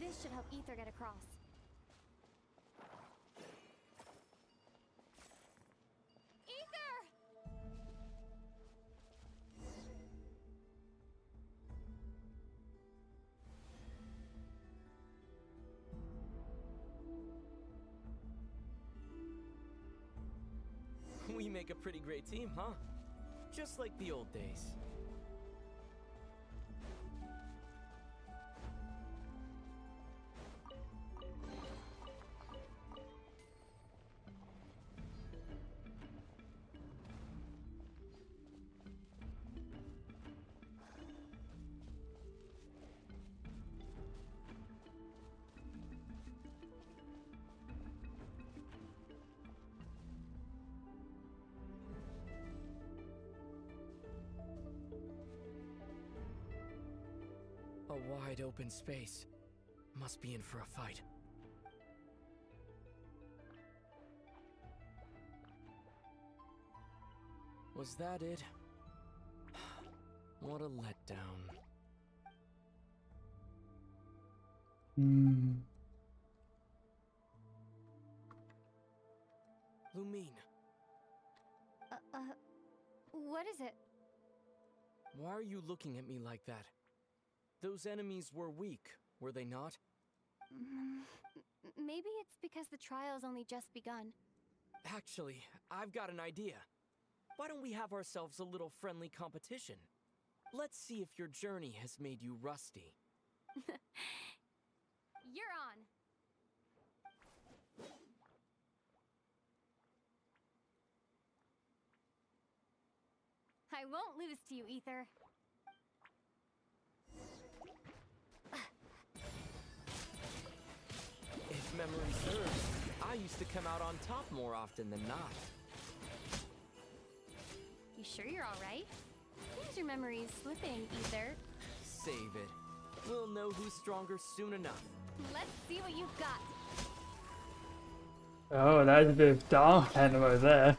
This should help Ether get across. Ether! We We make a pretty great team, huh? Just like the old days. A wide open space. Must be in for a fight. Was that it? What a letdown. Lumine, What is it? why are you looking at me like that? Those enemies were weak, were they not? Maybe it's because the trial's only just begun. Actually, I've got an idea. Why don't we have ourselves a little friendly competition? Let's see if your journey has made you rusty. You're on. I won't lose to you, Ether. If memory serves, I used to come out on top more often than not. You sure you're all right? Seems your memory's slipping, Ether. Save it. We'll know who's stronger soon enough. Let's see what you've got. Oh, that's a bit of dark animo there.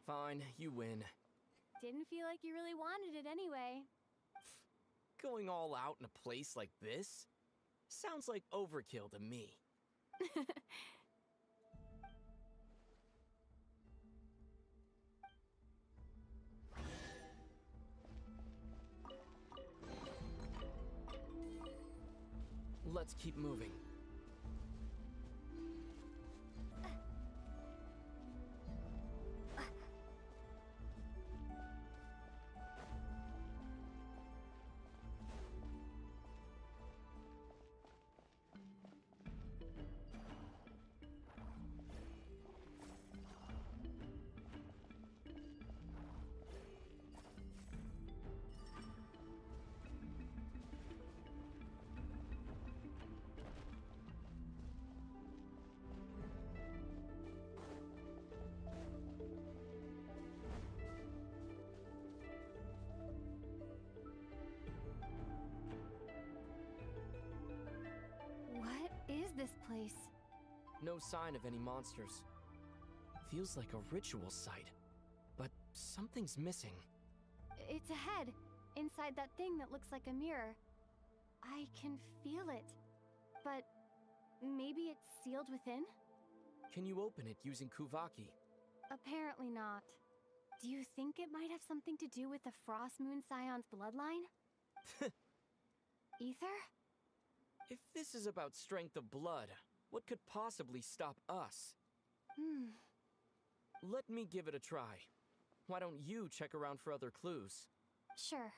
Fine, you win. Didn't feel like you really wanted it anyway. Going all out in a place like this? Sounds like overkill to me. Let's keep moving. What is this place? No sign of any monsters. Feels like a ritual site, but something's missing. It's a head, inside that thing that looks like a mirror. I can feel it, but maybe it's sealed within? Can you open it using Kuvaki? Apparently not. Do you think it might have something to do with the Frost Moon Scion's bloodline? Ether? If this is about strength of blood, what could possibly stop us? Let me give it a try. Why don't you check around for other clues? Sure.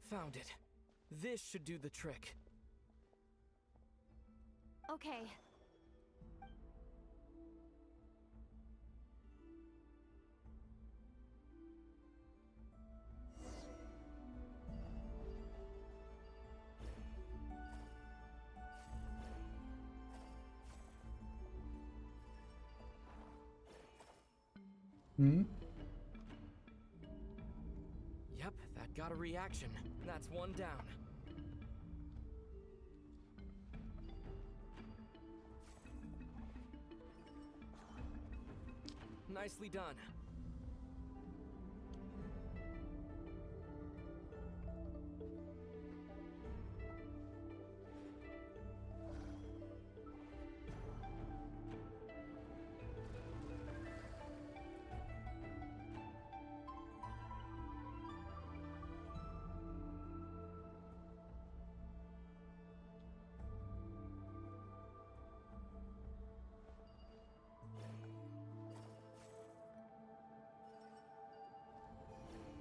Found it. This should do the trick. Okay. Hmm? Yep, that got a reaction. That's one down. Nicely done.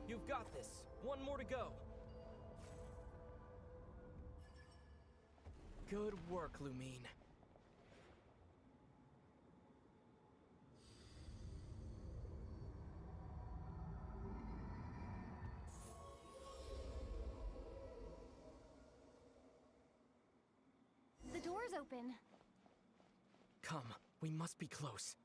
You've got this. One more to go. Good work, Lumine. The door's open. Come, we must be close.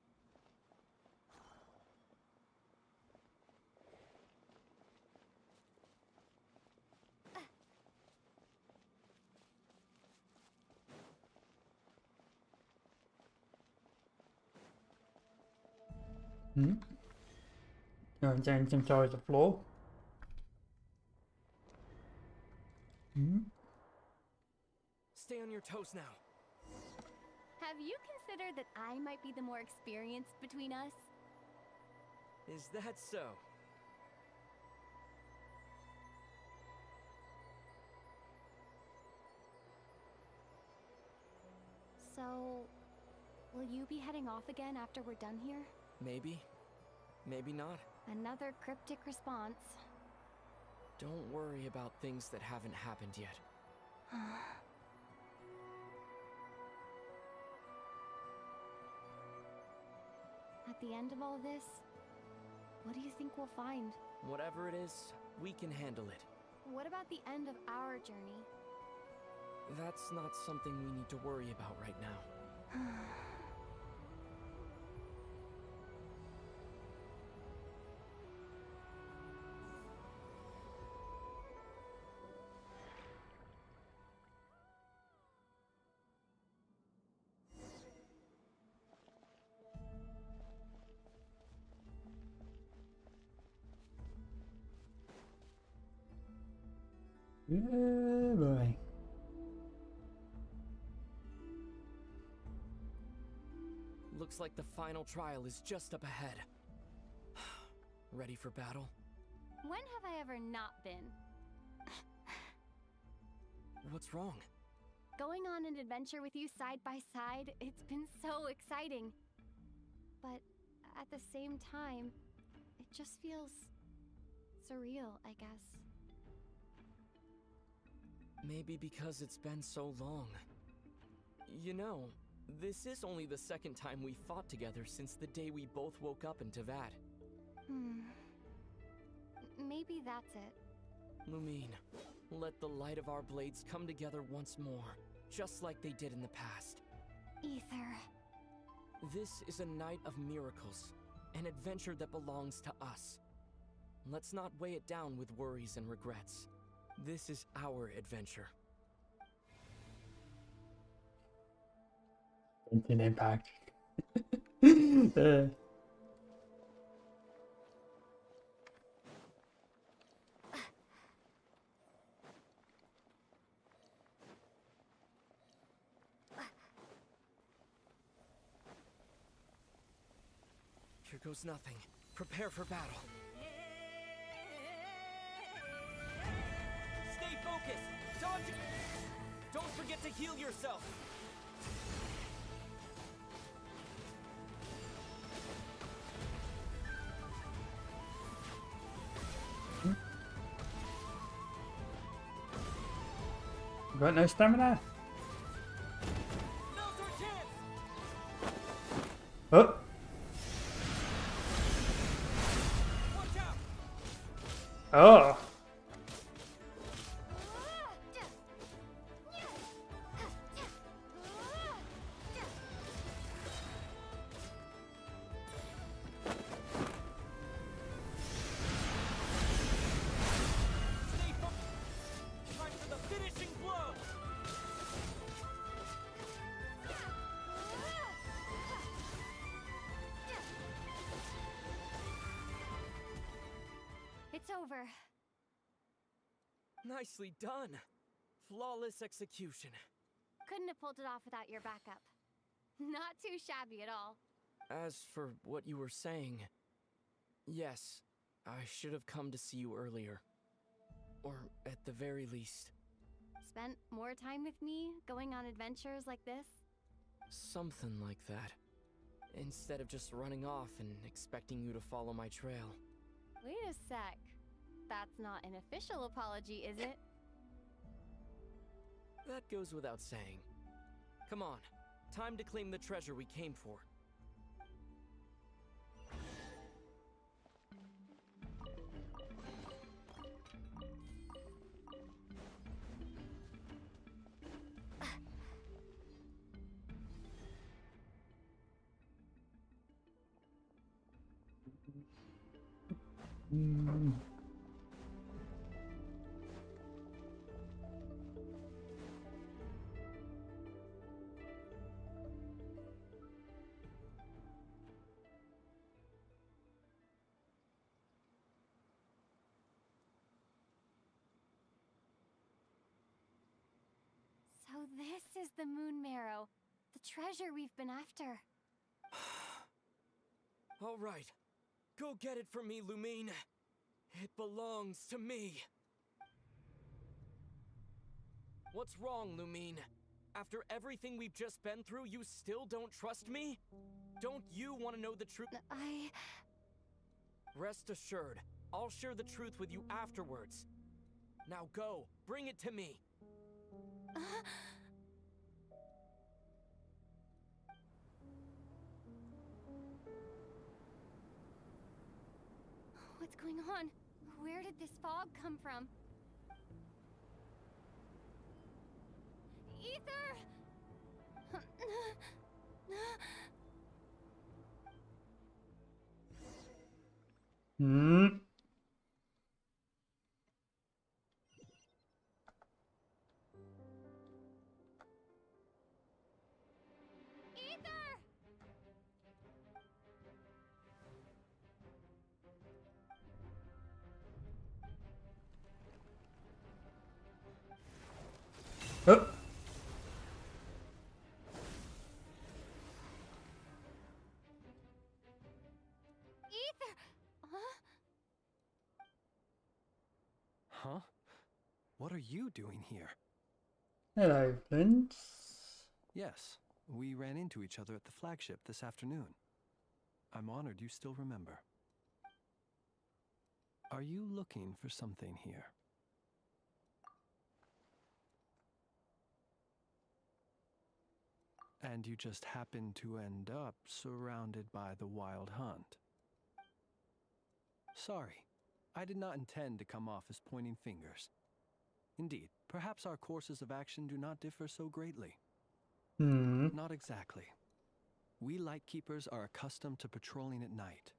Hmm? James controls the floor. Hmm? Stay on your toes now. Have you considered that I might be the more experienced between us? Is that so? So, will you be heading off again after we're done here? Maybe. Maybe not. Another cryptic response. Don't worry about things that haven't happened yet. At the end of all this, what do you think we'll find? Whatever it is, we can handle it. What about the end of our journey? That's not something we need to worry about right now. Yeah, boy. Looks like the final trial is just up ahead. Ready for battle? When have I ever not been? What's wrong? Going on an adventure with you side by side, it's been so exciting. But at the same time, it just feels surreal, I guess. Maybe because it's been so long. You know, this is only the second time we fought together since the day we both woke up in Tavad. Maybe that's it. Lumine, let the light of our blades come together once more, just like they did in the past. Ether. This is a night of miracles, an adventure that belongs to us. Let's not weigh it down with worries and regrets. This is our adventure. Instant impact. Here goes nothing. Prepare for battle. Stay focused! Dodge! Don't forget to heal yourself! Got no stamina? Melt Oh. Oh. Time for the finishing blow! It's over. Nicely done. Flawless execution. Couldn't have pulled it off without your backup. Not too shabby at all. As for what you were saying, yes, I should have come to see you earlier. Or at the very least, Spent more time with me, going on adventures like this? something like that. Instead of just running off and expecting you to follow my trail. Wait a sec. That's not an official apology, is it? That goes without saying. Come on, time to claim the treasure we came for. So this is the Moon Marrow, the treasure we've been after. All right, go get it for me, Lumine. It belongs to me. What's wrong, Lumine? After everything we've just been through, you still don't trust me? Don't you want to know the truth? Rest assured, I'll share the truth with you afterwards. Now go, bring it to me. What's going on? Where did this fog come from? Ether! Hmm. Ether! Oh. Ether! Huh? Huh? What are you doing here? Hello, Vince. Yes, we ran into each other at the flagship this afternoon. I'm honored you still remember. Are you looking for something here? And you just happened to end up surrounded by the Wild Hunt. Sorry, I did not intend to come off as pointing fingers. Indeed, perhaps our courses of action do not differ so greatly. Not exactly. We Lightkeepers are accustomed to patrolling at night.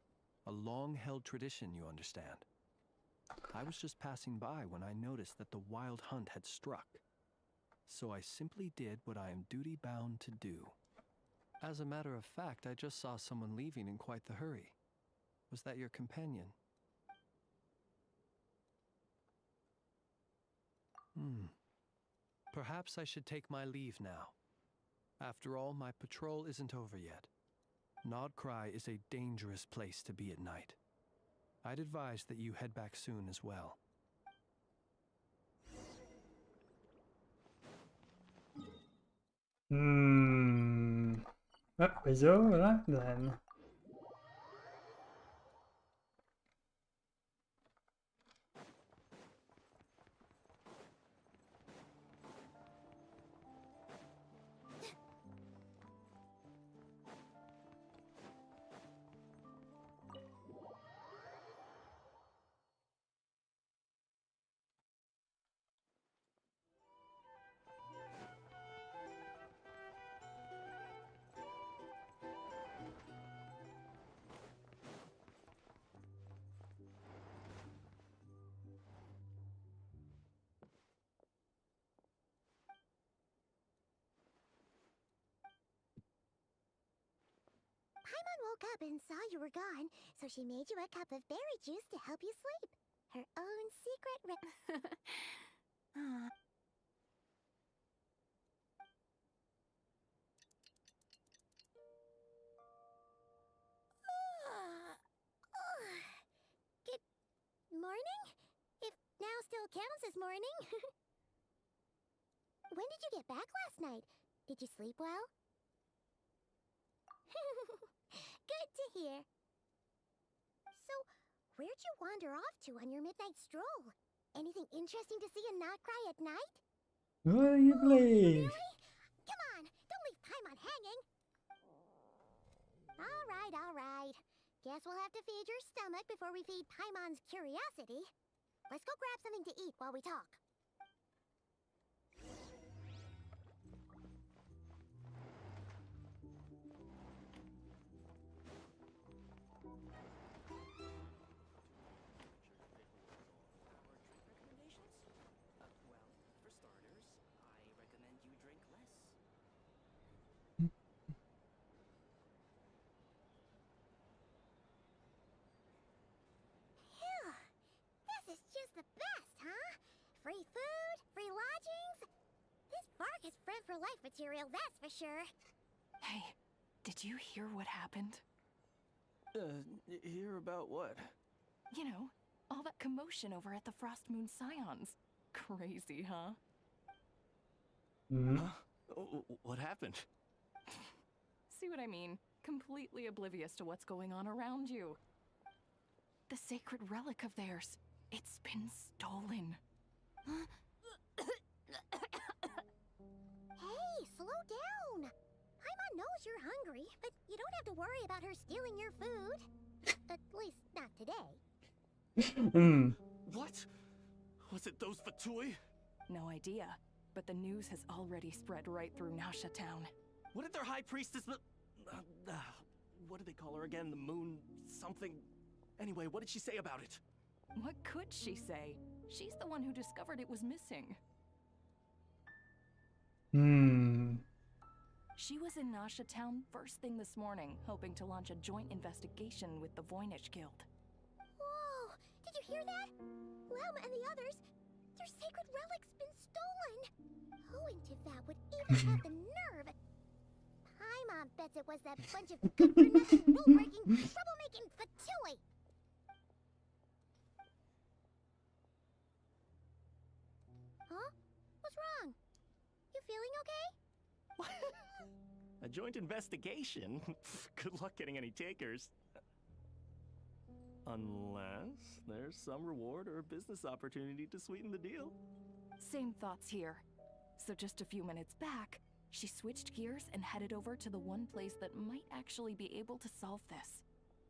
A long-held tradition, you understand. I was just passing by when I noticed that the Wild Hunt had struck. So I simply did what I am duty-bound to do. As a matter of fact, I just saw someone leaving in quite the hurry. Was that your companion? Perhaps I should take my leave now. After all, my patrol isn't over yet. Nod-krai is a dangerous place to be at night. I'd advise that you head back soon as well. That was all right then. woke up and saw you were gone, so she made you a cup of berry juice to help you sleep. Her own secret Aw. Good morning? If now still counts as morning. When did you get back last night? Did you sleep well? Good to hear. So, where'd you wander off to on your midnight stroll? Anything interesting to see in Nod-krai at night? What do you believe? Really? Come on, don't leave Paimon hanging. All right. Guess we'll have to feed your stomach before we feed Paimon's curiosity. Let's go grab something to eat while we talk. This is just the best, huh? Free food, free lodgings. This bark is bred for life material, that's for sure. Hey, did you hear what happened? Hear about what? You know, all that commotion over at the Frost Moon Scions. Crazy, huh? Hmm? What happened? See what I mean? Completely oblivious to what's going on around you. The sacred relic of theirs. It's been stolen. Hey, slow down. Paimon knows you're hungry, but you don't have to worry about her stealing your food. At least not today. What? Was it those Fatui? No idea, but the news has already spread right through Nasha Town. What did their high priestess what do they call her again? The moon something? Anyway, what did she say about it? What could she say? She's the one who discovered it was missing. She was in Nasha Town first thing this morning, hoping to launch a joint investigation with the Voynich Guild. Whoa! Did you hear that? Lama and the others, their sacred relic's been stolen! Who in Tivat would even have the nerve? Paimon bets it was that bunch of good-for-nothing, rule-breaking, troublemaking Fatui! Huh? What's wrong? You feeling okay? A joint investigation? Good luck getting any takers. Unless there's some reward or business opportunity to sweeten the deal. Same thoughts here. So just a few minutes back, she switched gears and headed over to the one place that might actually be able to solve this.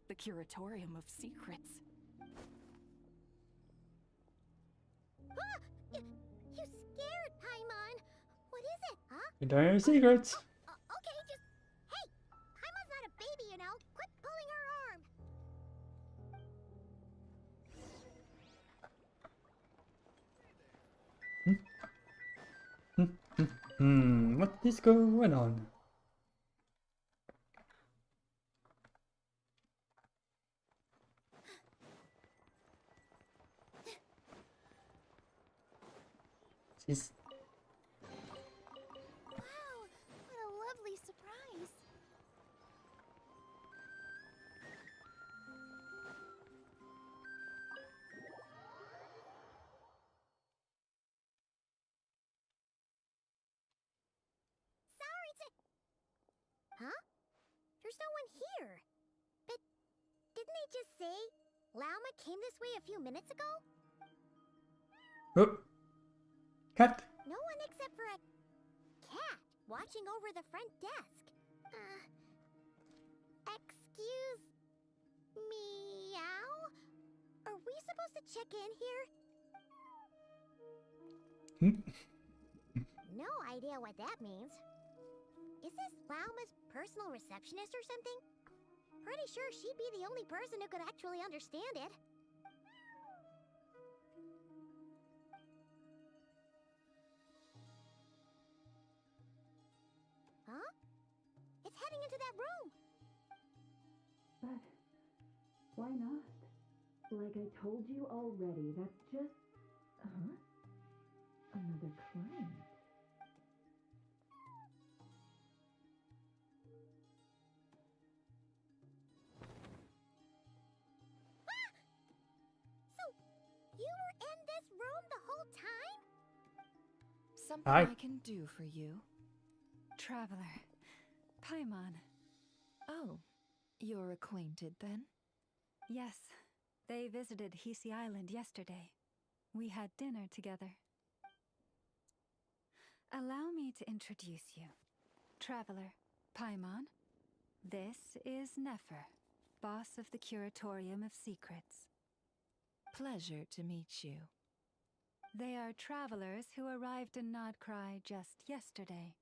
The Curatorium of Secrets. Ah! You scared, Paimon! What is it, huh? You don't have secrets. Okay, just... Hey! Paimon's not a baby, you know! Quit pulling her arm! What is going on? She's... Wow! What a lovely surprise! Sorry to... Huh? There's no one here. But didn't they just say Lauma came this way a few minutes ago? Oh. Cut. No one except for a cat watching over the front desk. Excuse meow? Are we supposed to check in here? No idea what that means. Is this Lauma's personal receptionist or something? Pretty sure she'd be the only person who could actually understand it. Huh? It's heading into that room. But why not? Like I told you already, that's just... Huh? Another client. So, you were in this room the whole time? Something Hi. I can do for you. Traveler. Paimon. Oh, you're acquainted then? Yes, they visited Hisi Island yesterday. We had dinner together. Allow me to introduce you. Traveler, Paimon. This is Nefer, boss of the Curatorium of Secrets. Pleasure to meet you. They are travelers who arrived in Nod-krai just yesterday.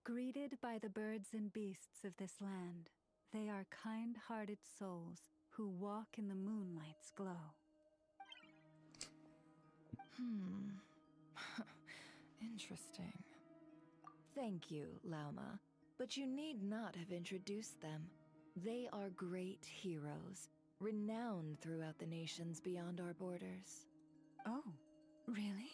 Greeted by the birds and beasts of this land, they are kind-hearted souls who walk in the moonlight's glow. Interesting. Thank you, Lauma, but you need not have introduced them. They are great heroes, renowned throughout the nations beyond our borders. Oh, really?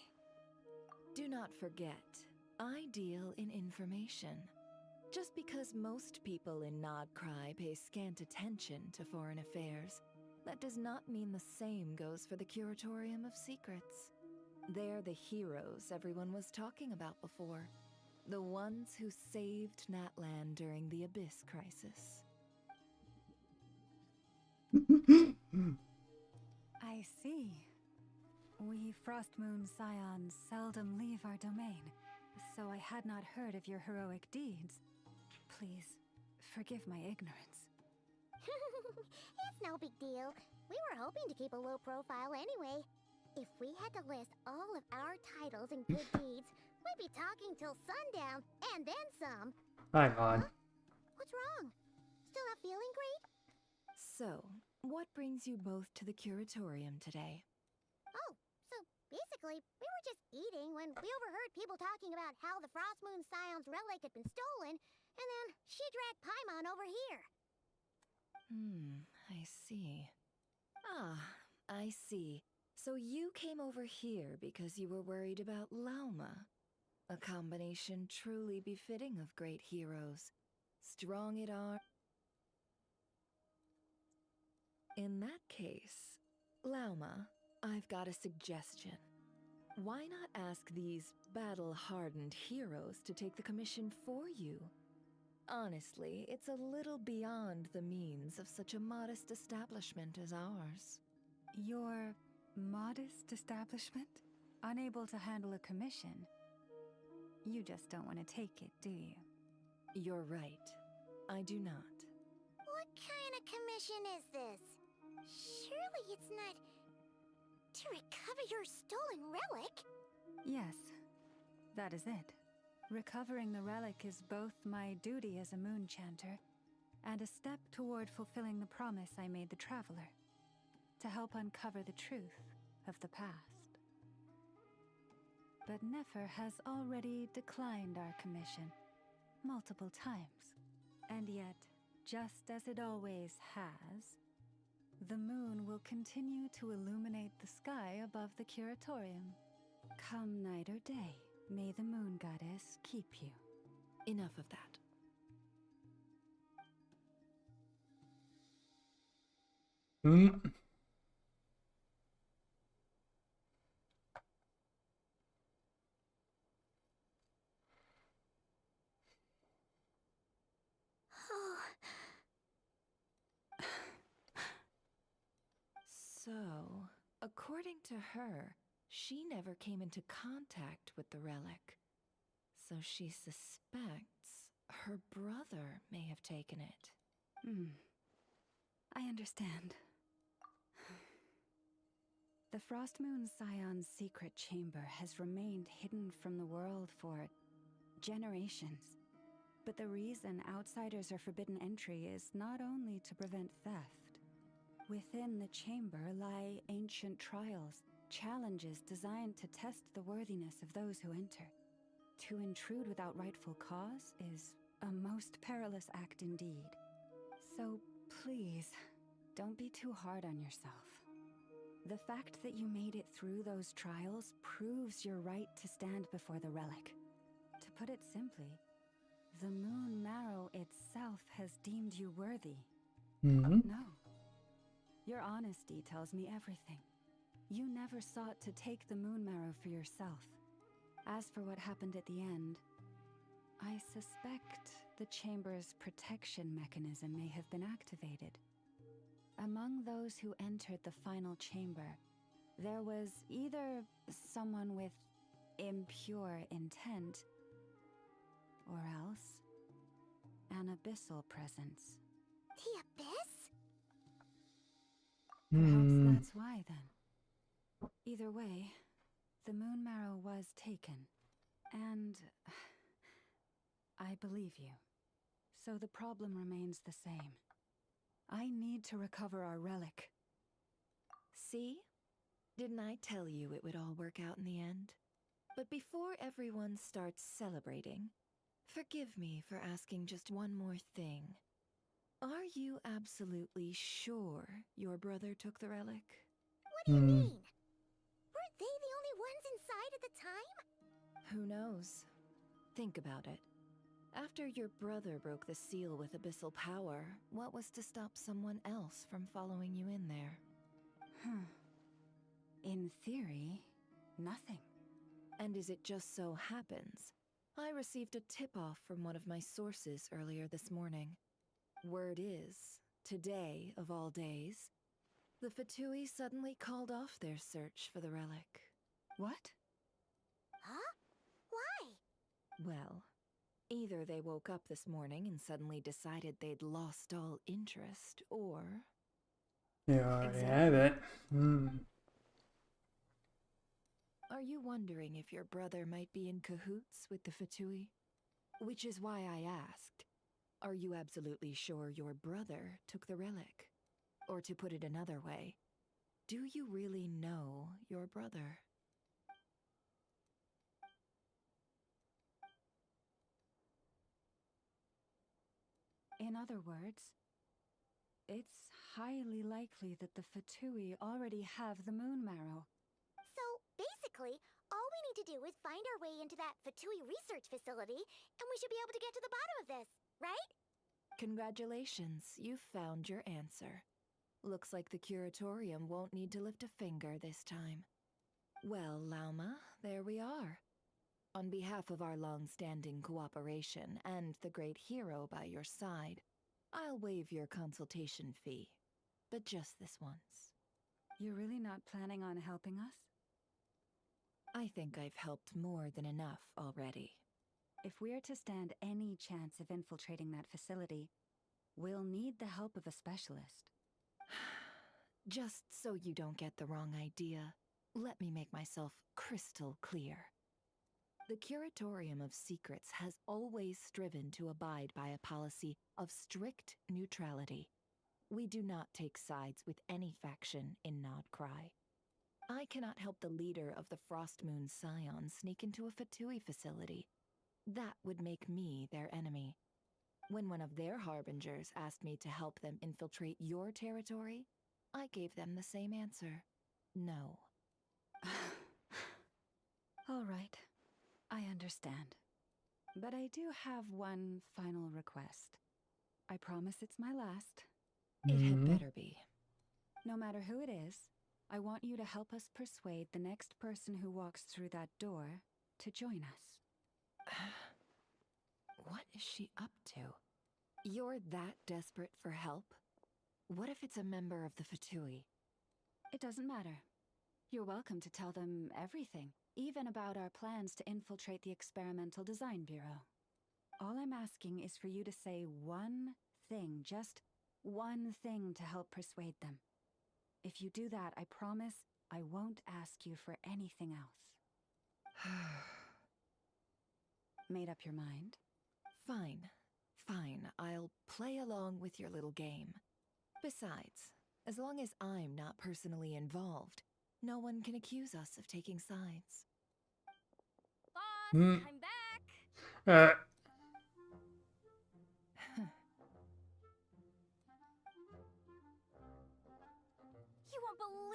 Do not forget, I deal in information. Just because most people in Nod-krai pay scant attention to foreign affairs, that does not mean the same goes for the Curatorium of Secrets. They're the heroes everyone was talking about before. The ones who saved Natlan during the Abyss Crisis. I see. We Frostmoon Scions seldom leave our domain, so I had not heard of your heroic deeds. Please, forgive my ignorance. It's no big deal. We were hoping to keep a low profile anyway. If we had to list all of our titles and good deeds, we'd be talking till sundown, and then some. Hang on. Huh? What's wrong? Still not feeling great? So, what brings you both to the Curatorium today? Oh, so basically, we were just eating when we overheard people talking about how the Frostmoon Scion's relic had been stolen, and then she dragged Paimon over here. I see. Ah, I see. So you came over here because you were worried about Lauma. A combination truly befitting of great heroes. Strong at arm. In that case, Lauma, I've got a suggestion. Why not ask these battle-hardened heroes to take the commission for you? Honestly, it's a little beyond the means of such a modest establishment as ours. Your modest establishment? Unable to handle a commission? You just don't want to take it, do you? You're right. I do not. What kind of commission is this? Surely it's not to recover your stolen relic? Yes, that is it. Recovering the relic is both my duty as a moon chanter and a step toward fulfilling the promise I made the traveler, to help uncover the truth of the past. But Nefer has already declined our commission multiple times, and yet, just as it always has, the moon will continue to illuminate the sky above the Curatorium. Come night or day, may the moon goddess keep you. Enough of that. So, according to her, she never came into contact with the relic. So she suspects her brother may have taken it. I understand. The Frostmoon Scion's secret chamber has remained hidden from the world for generations. But the reason outsiders are forbidden entry is not only to prevent theft. Within the chamber lie ancient trials, challenges designed to test the worthiness of those who enter. To intrude without rightful cause is a most perilous act indeed. So, Please, don't be too hard on yourself. The fact that you made it through those trials proves your right to stand before the relic. To put it simply, the moon marrow itself has deemed you worthy. Mm-hmm. No. Your honesty tells me everything. You never sought to take the moon marrow for yourself. As for what happened at the end, I suspect the chamber's protection mechanism may have been activated. Among those who entered the final chamber, there was either someone with impure intent, or else an abyssal presence. The abyss? Perhaps that's why, then. Either way, the moon marrow was taken, and I believe you. So the problem remains the same. I need to recover our relic. See? Didn't I tell you it would all work out in the end? But before everyone starts celebrating, forgive me for asking just one more thing. Are you absolutely sure your brother took the relic? What do you mean? Weren't they the only ones inside at the time? Who knows? Think about it. After your brother broke the seal with abyssal power, what was to stop someone else from following you in there? In theory, nothing. And as it just so happens, I received a tip-off from one of my sources earlier this morning. Word is, today of all days, the Fatui suddenly called off their search for the relic. What? Huh? Why? Well, either they woke up this morning and suddenly decided they'd lost all interest, or... You already have it. Are you wondering if your brother might be in cahoots with the Fatui? Which is why I asked, are you absolutely sure your brother took the relic? Or to put it another way, do you really know your brother? In other words, it's highly likely that the Fatui already have the moon marrow. So, basically, all we need to do is find our way into that Fatui research facility, and we should be able to get to the bottom of this, right? Congratulations, you've found your answer. Looks like the curatorium won't need to lift a finger this time. Well, Lauma, there we are. On behalf of our long-standing cooperation and the great hero by your side, I'll waive your consultation fee. But just this once. You're really not planning on helping us? I think I've helped more than enough already. If we're to stand any chance of infiltrating that facility, we'll need the help of a specialist. Just so you don't get the wrong idea, let me make myself crystal clear. The Curatorium of Secrets has always striven to abide by a policy of strict neutrality. We do not take sides with any faction in Nod-krai. I cannot help the leader of the Frostmoon Scions sneak into a Fatui facility. That would make me their enemy. When one of their harbingers asked me to help them infiltrate your territory, I gave them the same answer. No. All right. I understand. But I do have one final request. I promise it's my last. It had better be. No matter who it is, I want you to help us persuade the next person who walks through that door to join us. What is she up to? You're that desperate for help? What if it's a member of the Fatui? It doesn't matter. You're welcome to tell them everything, even about our plans to infiltrate the Experimental Design Bureau. All I'm asking is for you to say one thing, just one thing to help persuade them. If you do that, I promise I won't ask you for anything else. Made up your mind? Fine. Fine, I'll play along with your little game. Besides, as long as I'm not personally involved, no one can accuse us of taking sides. Boss, I'm back!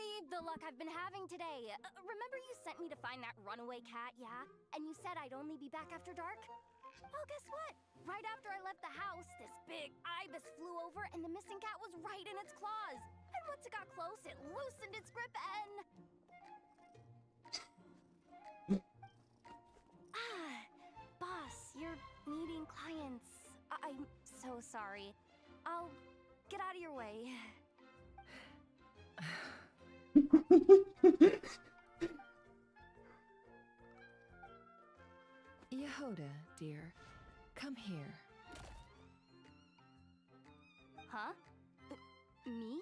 believe the luck I've been having today. Remember you sent me to find that runaway cat, yeah? And you said I'd only be back after dark? Well, guess what? Right after I left the house, this big ibis flew over and the missing cat was right in its claws. And once it got close, it loosened its grip and... Boss, you're meeting clients. I'm so sorry. I'll get out of your way. Yehoda, dear, come here. Huh? Me?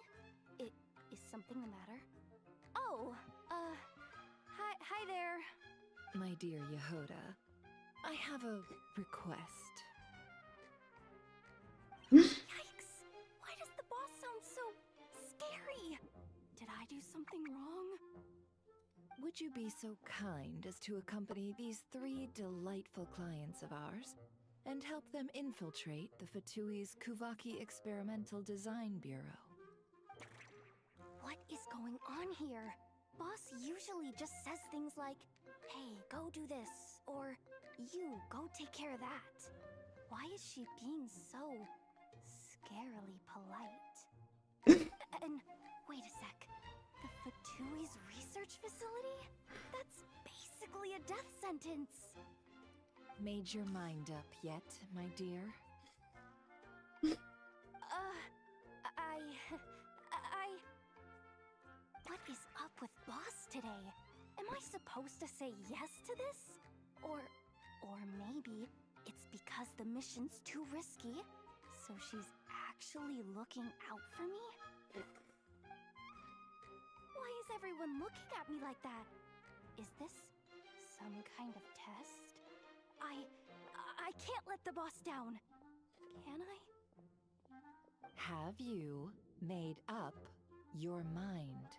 Is something the matter? Oh, hi there. My dear Yehoda, I have a request. Yikes! Why does the boss sound so scary? Did I do something wrong? Would you be so kind as to accompany these 3 delightful clients of ours and help them infiltrate the Fatui's Kuvaki Experimental Design Bureau? What is going on here? Boss usually just says things like, hey, go do this, or you, go take care of that. Why is she being so scarily polite? And wait a sec. The Fatui's research facility? That's basically a death sentence. Made your mind up yet, my dear? What is up with Boss today? Am I supposed to say yes to this? Or maybe it's because the mission's too risky, so she's actually looking out for me? Why is everyone looking at me like that? Is this some kind of test? I can't let the boss down. Can I? Have you made up your mind?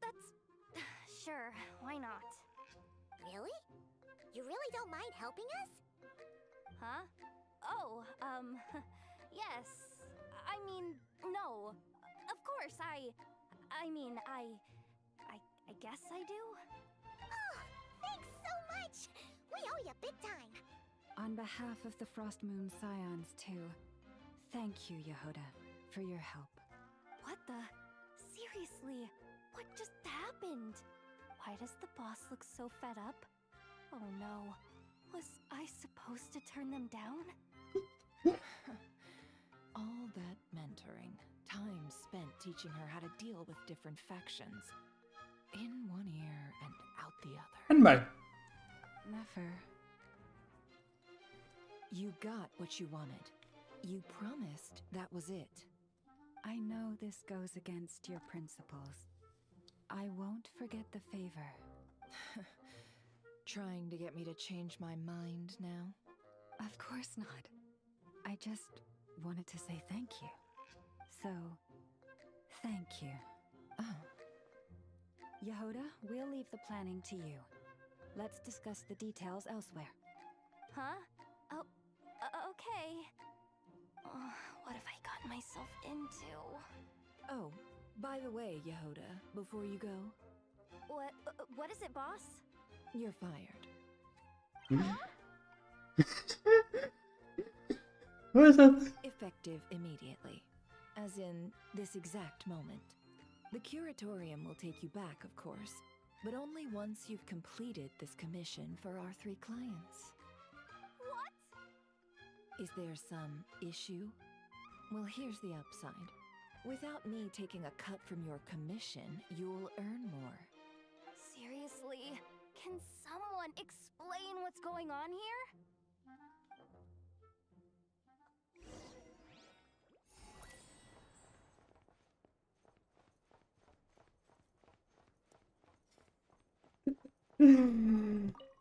That's... Sure, why not? Really? You really don't mind helping us? Huh? Oh, yes. I mean, no. Of course, I guess I do. Oh, thanks so much! We owe you big time! On behalf of the Frost Moon Scions, too, thank you, Yehoda, for your help. What the? Seriously, what just happened? Why does the boss look so fed up? Oh no, was I supposed to turn them down? All that mentoring, time spent teaching her how to deal with different factions. In one ear and out the other. Anyway. Never. You got what you wanted. You promised that was it. I know this goes against your principles. I won't forget the favor. Trying to get me to change my mind now? Of course not. I just wanted to say thank you. So, thank you. Oh. Yehoda, we'll leave the planning to you. Let's discuss the details elsewhere. Huh? Oh, okay. What have I gotten myself into? Oh, by the way, Yehoda, before you go... What is it, boss? You're fired. What is that? Effective immediately. As in, this exact moment. The curatorium will take you back, of course, but only once you've completed this commission for our 3 clients. What? Is there some issue? Well, here's the upside. Without me taking a cut from your commission, you'll earn more. Seriously? Can someone explain what's going on here?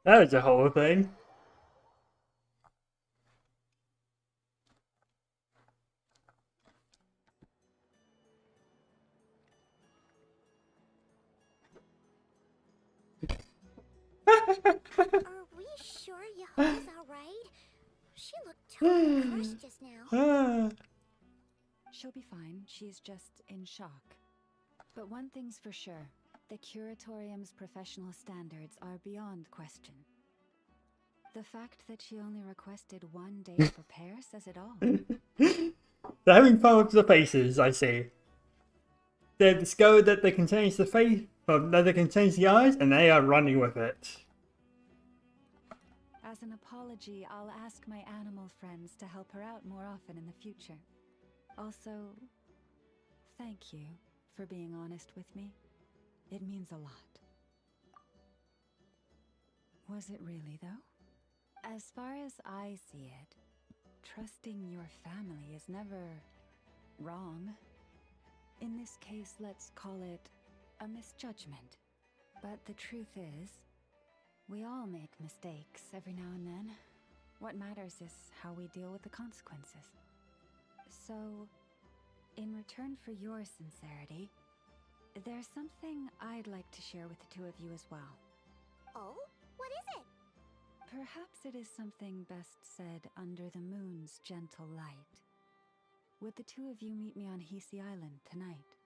That was a whole thing. Are we sure Yehoda's alright? She looked totally crushed just now. She'll be fine. She's just in shock. But one thing's for sure. The Curatorium's professional standards are beyond question. The fact that she only requested 1 day to prepare says it all. They're having fun with the faces, I see. They've discovered that they can change the face, well, that they can change the eyes, and they are running with it. As an apology, I'll ask my animal friends to help her out more often in the future. Also, thank you for being honest with me. It means a lot. Was it really, though? As far as I see it, trusting your family is never wrong. In this case, let's call it a misjudgment. But the truth is, we all make mistakes every now and then. What matters is how we deal with the consequences. So, in return for your sincerity, there's something I'd like to share with the two of you as well. Oh? What is it? Perhaps it is something best said under the moon's gentle light. Would the two of you meet me on Hisi Island tonight?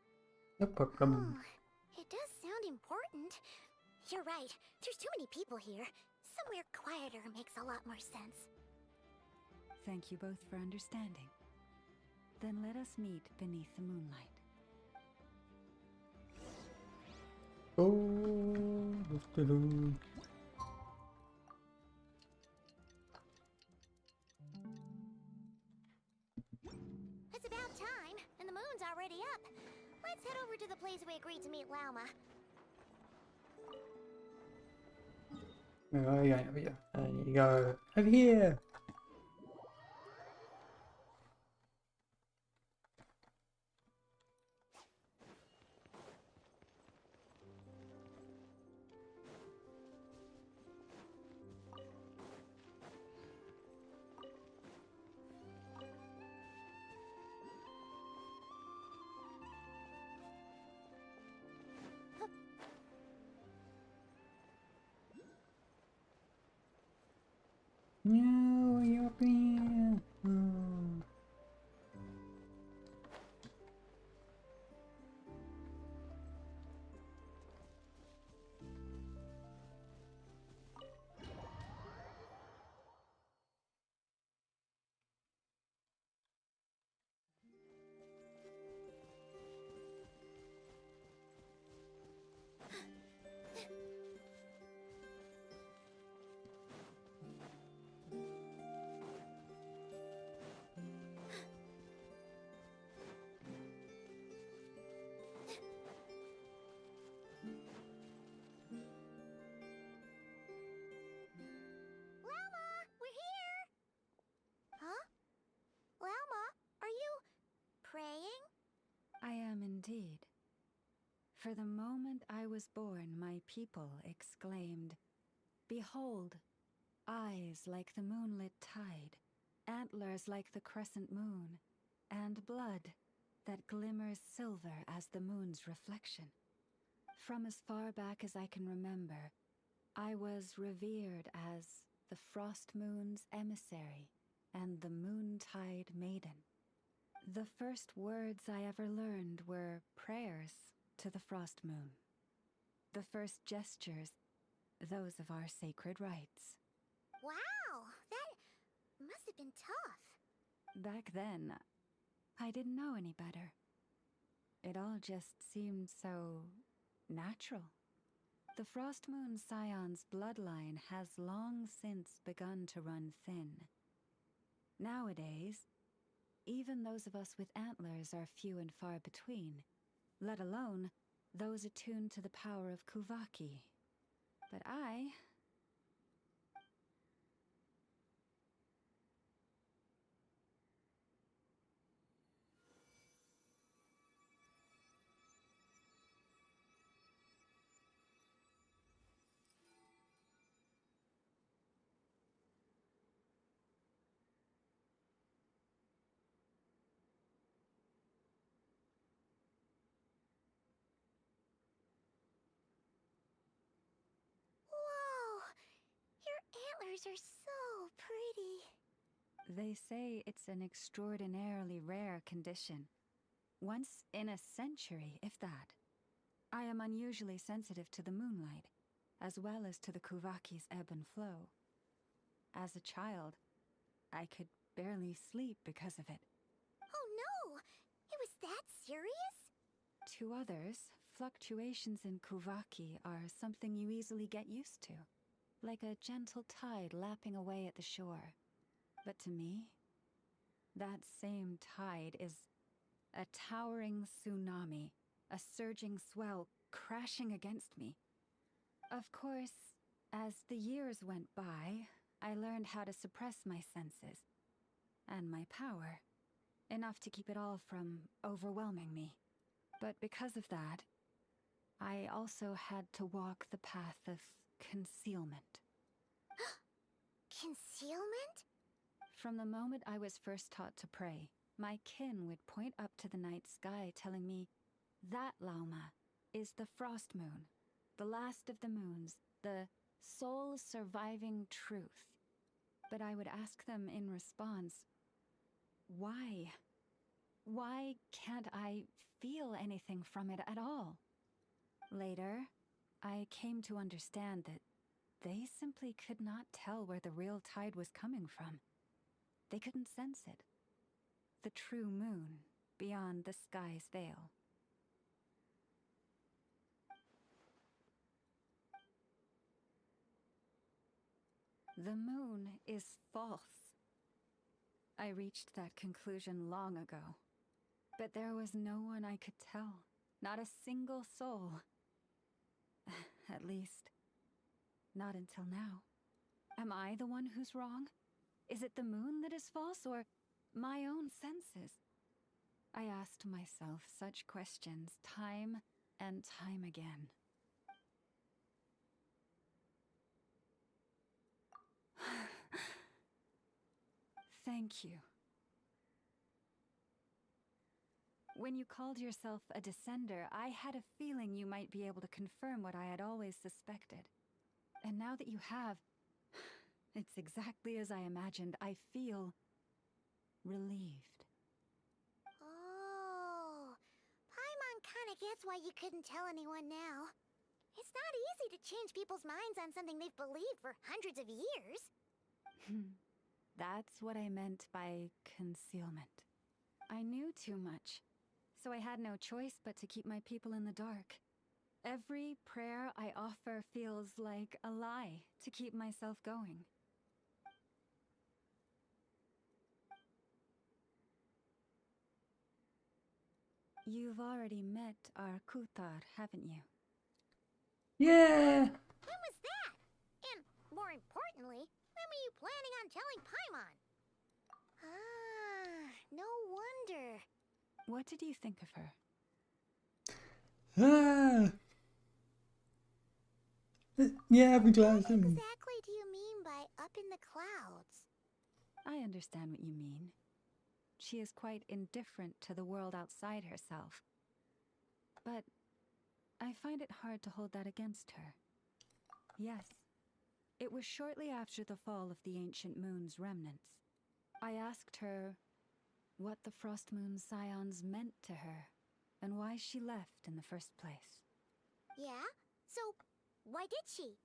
No problem. It does sound important. You're right. There's too many people here. Somewhere quieter makes a lot more sense. Thank you both for understanding. Then let us meet beneath the moonlight. Oh, It's about time, and the moon's already up. Let's head over to the place we agreed to meet Lauma. where are you going? Over here. There you go. Over here. No, you're being. Oh. Lauma, we're here! Huh? Lauma, are you praying? I am indeed. For the moment I was born, my people exclaimed, "Behold, eyes like the moonlit tide, antlers like the crescent moon, and blood that glimmers silver as the moon's reflection." From as far back as I can remember, I was revered as the Frost Moon's emissary and the Moontide Maiden. The first words I ever learned were prayers to the Frost Moon. The first gestures, those of our sacred rites. Wow, that must have been tough. Back then, I didn't know any better. It all just seemed so natural. The Frost Moon Scion's bloodline has long since begun to run thin. Nowadays, even those of us with antlers are few and far between, let alone those attuned to the power of Kuvaki. But I... Whoa! Your antlers are so pretty. They say it's an extraordinarily rare condition. Once in a century, if that. I am unusually sensitive to the moonlight, as well as to the Kuvaki's ebb and flow. As a child, I could barely sleep because of it. Oh no! It was that serious? To others, fluctuations in Kuvaki are something you easily get used to, like a gentle tide lapping away at the shore. But to me, that same tide is a towering tsunami, a surging swell crashing against me. Of course, as the years went by, I learned how to suppress my senses and my power, enough to keep it all from overwhelming me. But because of that, I also had to walk the path of concealment. Concealment? From the moment I was first taught to pray, my kin would point up to the night sky telling me, that Lauma is the frost moon, the last of the moons, the sole surviving truth. But I would ask them in response, why? Why can't I feel anything from it at all? Later, I came to understand that they simply could not tell where the real tide was coming from. They couldn't sense it. The true moon beyond the sky's veil. The moon is false. I reached that conclusion long ago. But there was no one I could tell. Not a single soul. At least, not until now. Am I the one who's wrong? Is it the moon that is false, or my own senses? I asked myself such questions time and time again. Thank you. When you called yourself a descender, I had a feeling you might be able to confirm what I had always suspected. And now that you have, it's exactly as I imagined. I feel relieved. Oh, Paimon kinda gets why you couldn't tell anyone now. It's not easy to change people's minds on something they've believed for hundreds of years. That's what I meant by concealment. I knew too much, so I had no choice but to keep my people in the dark. Every prayer I offer feels like a lie to keep myself going. You've already met our Kutar, haven't you? Yeah! When was that? And, more importantly, when were you planning on telling Paimon? Ah, no wonder. What did you think of her? Yeah, I'd be glad to. What exactly do you mean by up in the clouds? I understand what you mean. She is quite indifferent to the world outside herself. But I find it hard to hold that against her. Yes, it was shortly after the fall of the ancient moon's remnants. I asked her what the Frost Moon Scions meant to her, and why she left in the first place. Yeah? So, why did she?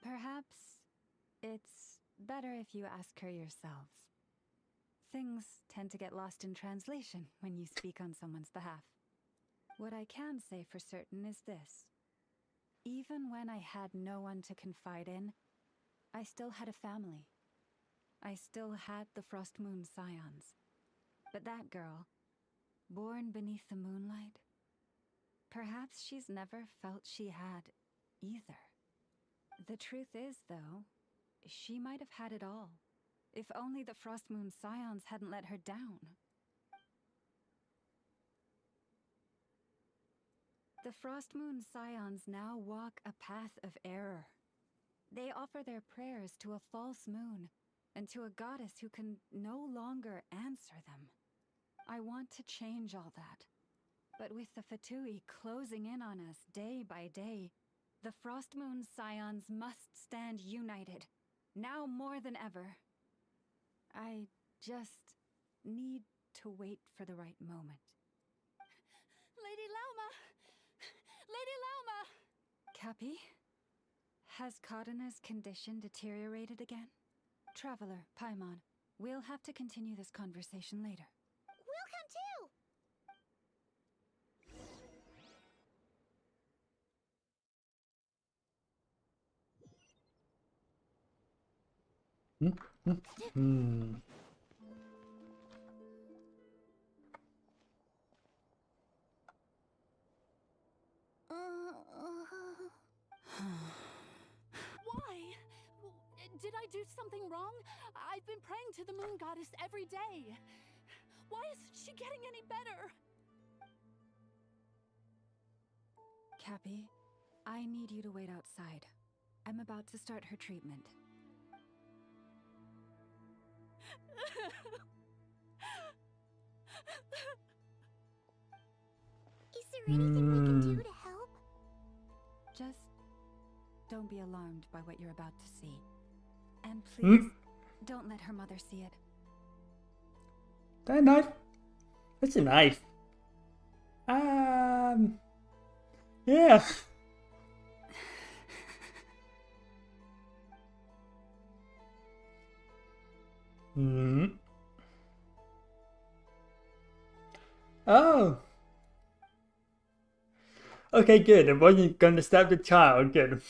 Perhaps it's better if you ask her yourselves. Things tend to get lost in translation when you speak on someone's behalf. What I can say for certain is this. Even when I had no one to confide in, I still had a family. I still had the Frost Moon Scions. But that girl, born beneath the moonlight, perhaps she's never felt she had either. The truth is, though, she might have had it all, if only the Frost Moon Scions hadn't let her down. The Frost Moon Scions now walk a path of error. They offer their prayers to a false moon, and to a goddess who can no longer answer them. I want to change all that. But with the Fatui closing in on us day by day, the Frost Moon Scions must stand united, now more than ever. I just need to wait for the right moment. Lady Lauma! Lady Lauma! Cappy? Has Cardina's condition deteriorated again? Traveler, Paimon, we'll have to continue this conversation later. We'll come too! Why? Did I do something wrong? I've been praying to the moon goddess every day. Why isn't she getting any better? Cappy, I need you to wait outside. I'm about to start her treatment. Is there anything we can do to help? Just don't be alarmed by what you're about to see. And please, don't let her mother see it. That knife? That's a knife. Yeah. Oh. Okay, good. I wasn't going to stab the child. Good.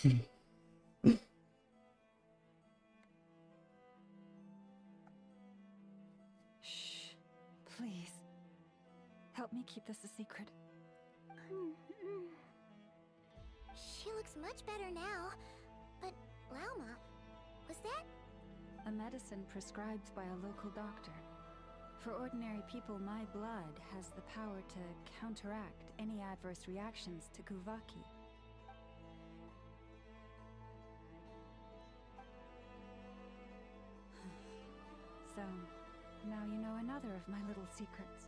Shh. Please. Help me keep this a secret. She looks much better now. But, Lauma, was that? A medicine prescribed by a local doctor. For ordinary people, my blood has the power to counteract any adverse reactions to Kuvaki. So, now you know another of my little secrets.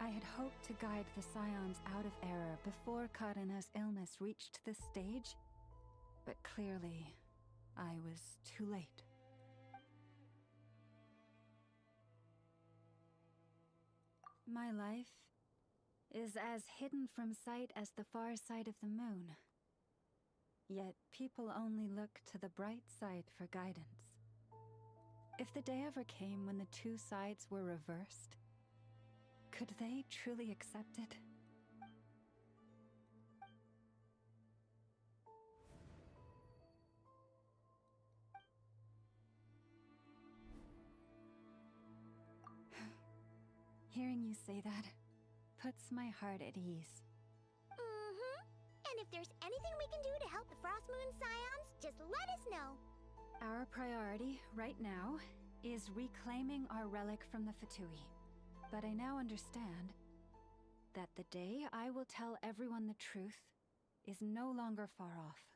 I had hoped to guide the Scions out of error before Karina's illness reached this stage, but clearly, I was too late. My life is as hidden from sight as the far side of the moon. Yet people only look to the bright side for guidance. If the day ever came when the two sides were reversed, could they truly accept it? Hearing you say that puts my heart at ease. And if there's anything we can do to help the Frost Moon Scions, just let us know. Our priority right now is reclaiming our relic from the Fatui. But I now understand that the day I will tell everyone the truth is no longer far off.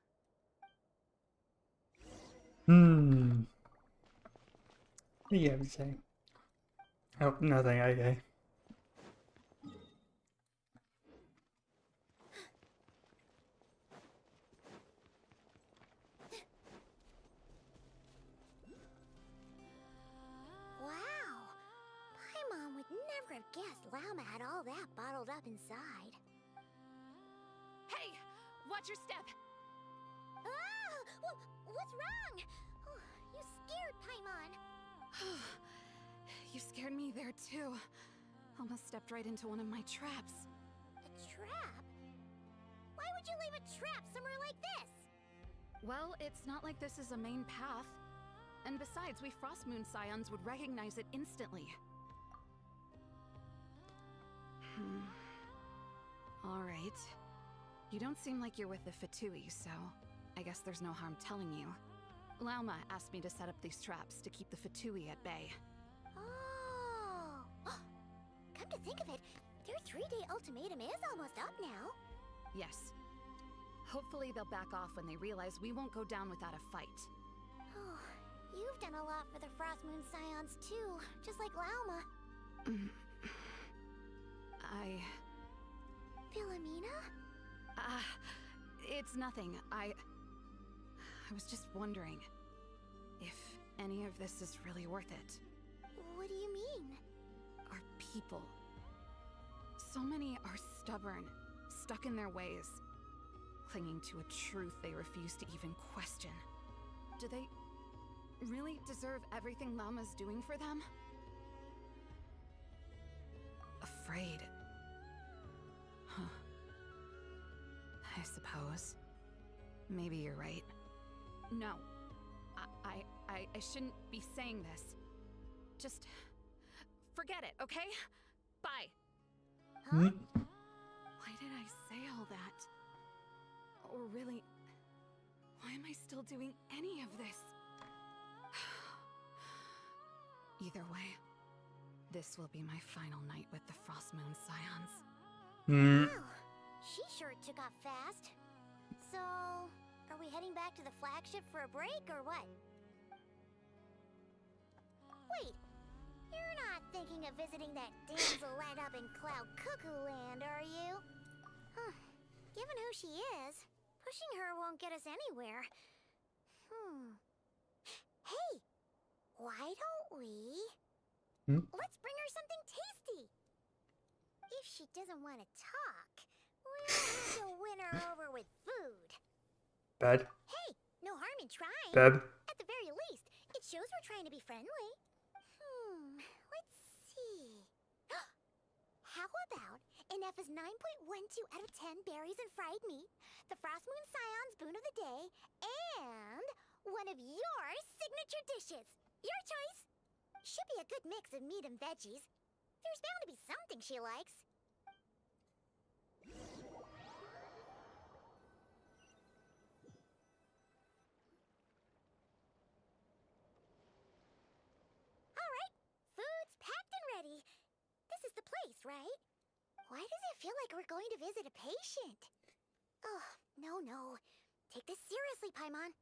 What do you have to say? Oh, nothing, okay. Wow! Paimon would never have guessed Lauma had all that bottled up inside. Hey! Watch your step! Ah! What's wrong? Oh, you scared Paimon. You scared me there too. Almost stepped right into one of my traps. A trap? Why would you leave a trap somewhere like this? Well, it's not like this is a main path. And besides, we Frostmoon Scions would recognize it instantly. Alright. You don't seem like you're with the Fatui, so I guess there's no harm telling you. Lauma asked me to set up these traps to keep the Fatui at bay. Oh! Come to think of it, their 3-day ultimatum is almost up now. Yes. Hopefully they'll back off when they realize we won't go down without a fight. Oh, you've done a lot for the Frost Moon Scions too, just like Lauma. Philomena? It's nothing. I was just wondering if any of this is really worth it. What do you mean? Our people. So many are stubborn, stuck in their ways, clinging to a truth they refuse to even question. Do they really deserve everything Lama's doing for them? Afraid. Huh. I suppose. Maybe you're right. No. I shouldn't be saying this. Just forget it, okay? Bye. Hmm? Why did I say all that? Or really, why am I still doing any of this? Either way, this will be my final night with the Frost Moon Scions. Wow, she sure took off fast. So, are we heading back to the flagship for a break or what? Wait, you're not thinking of visiting that damsel right up in Cloud Cuckoo Land, are you? Huh. Given who she is, pushing her won't get us anywhere. Hey, why don't we... Let's bring her something tasty. If she doesn't want to talk, we'll have to win her over with food. Bad. Hey, no harm in trying. Beb. At the very least, it shows we're trying to be friendly. Let's see. How about an F is 9.12 out of 10 berries and fried meat, the Frost Moon Scion's boon of the day, and one of your signature dishes. Your choice. Should be a good mix of meat and veggies. There's bound to be something she likes. Alright, food's packed and ready. This is the place, right? Why does it feel like we're going to visit a patient? Oh, no. Take this seriously, Paimon.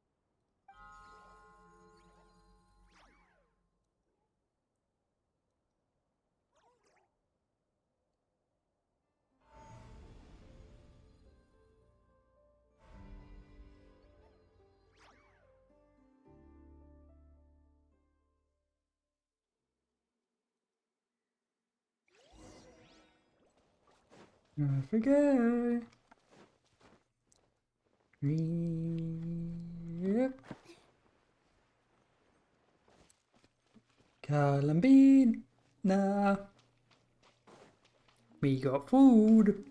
I forget. Yep. Calambine. Nah. We got food.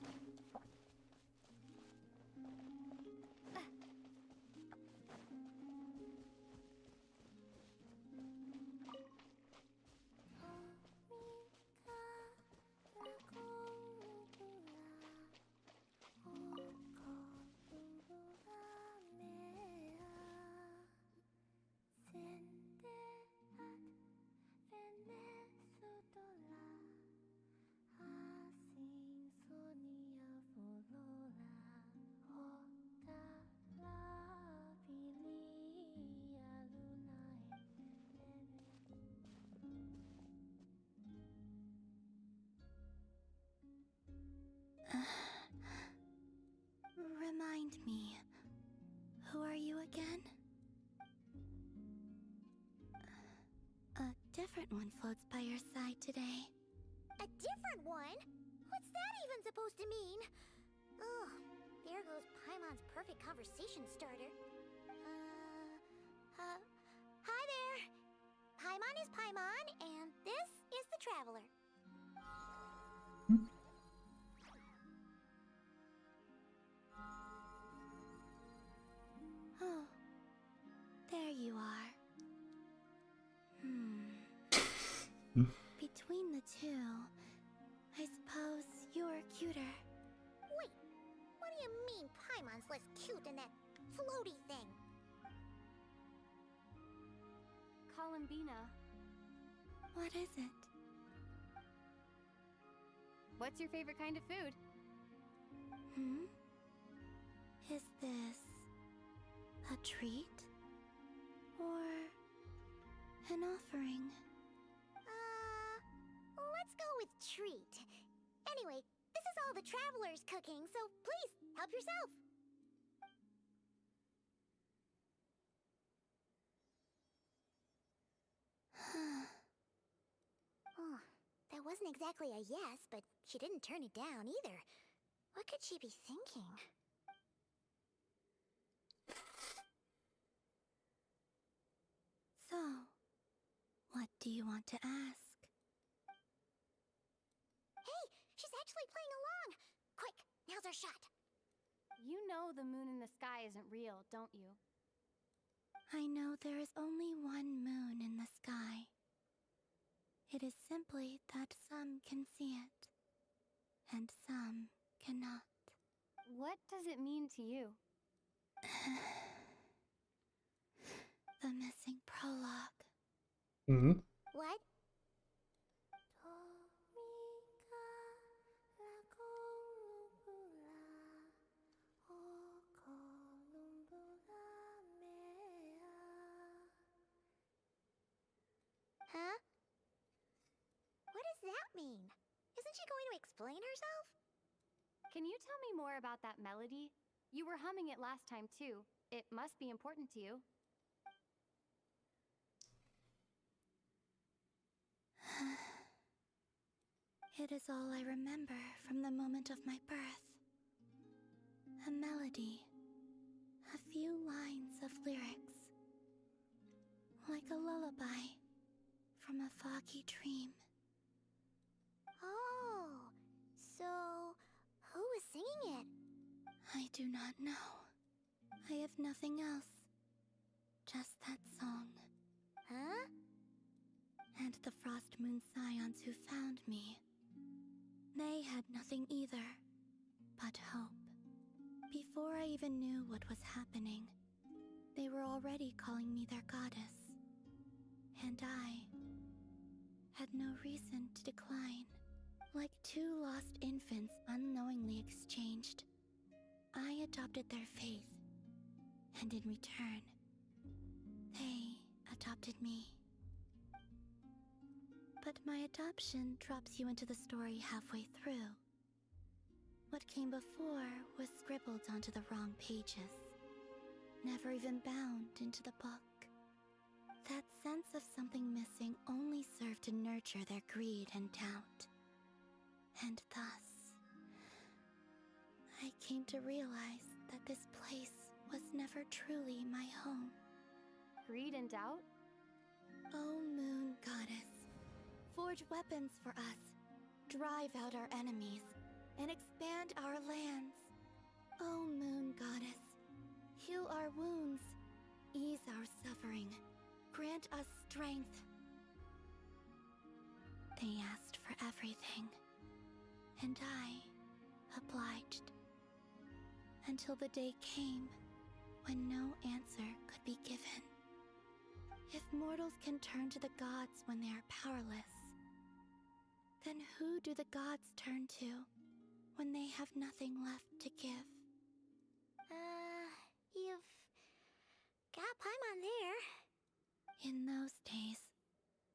Remind me, who are you again? A different one floats by your side today. A different one? What's that even supposed to mean? Oh, there goes Paimon's perfect conversation starter. Hi there! Paimon is Paimon, and this is the Traveler. Oh, there you are. Between the two, I suppose you're cuter. Wait, what do you mean Paimon's less cute than that floaty thing? Columbina, What is it? what's your favorite kind of food? Is this a treat? Or an offering? Let's go with treat. Anyway, this is all the Traveler's cooking, so please, help yourself. Oh, that wasn't exactly a yes, but she didn't turn it down either. What could she be thinking? So, what do you want to ask? Hey, she's actually playing along! Quick, now's our shot. You know the moon in the sky isn't real, don't you? I know there is only one moon in the sky. It is simply that some can see it, and some cannot. What does it mean to you? The missing prologue. Hmm? What? Huh? What does that mean? Isn't she going to explain herself? Can you tell me more about that melody? You were humming it last time too. It must be important to you. It is all I remember from the moment of my birth. A melody. A few lines of lyrics. Like a lullaby from a foggy dream. Oh, so who was singing it? I do not know. I have nothing else. Just that song. Huh? And the Frost Moon Scions who found me. They had nothing either, but hope. Before I even knew what was happening, they were already calling me their goddess. And I had no reason to decline. Like two lost infants unknowingly exchanged, I adopted their faith, and in return, they adopted me. But my adoption drops you into the story halfway through. What came before was scribbled onto the wrong pages, never even bound into the book. That sense of something missing only served to nurture their greed and doubt. And thus, I came to realize that this place was never truly my home. Greed and doubt? Oh, Moon Goddess, forge weapons for us, drive out our enemies, and expand our lands. Oh, Moon Goddess, heal our wounds, ease our suffering, grant us strength. They asked for everything, and I obliged. Until the day came when no answer could be given. If mortals can turn to the gods when they are powerless, then who do the gods turn to when they have nothing left to give? You've got Paimon there. In those days,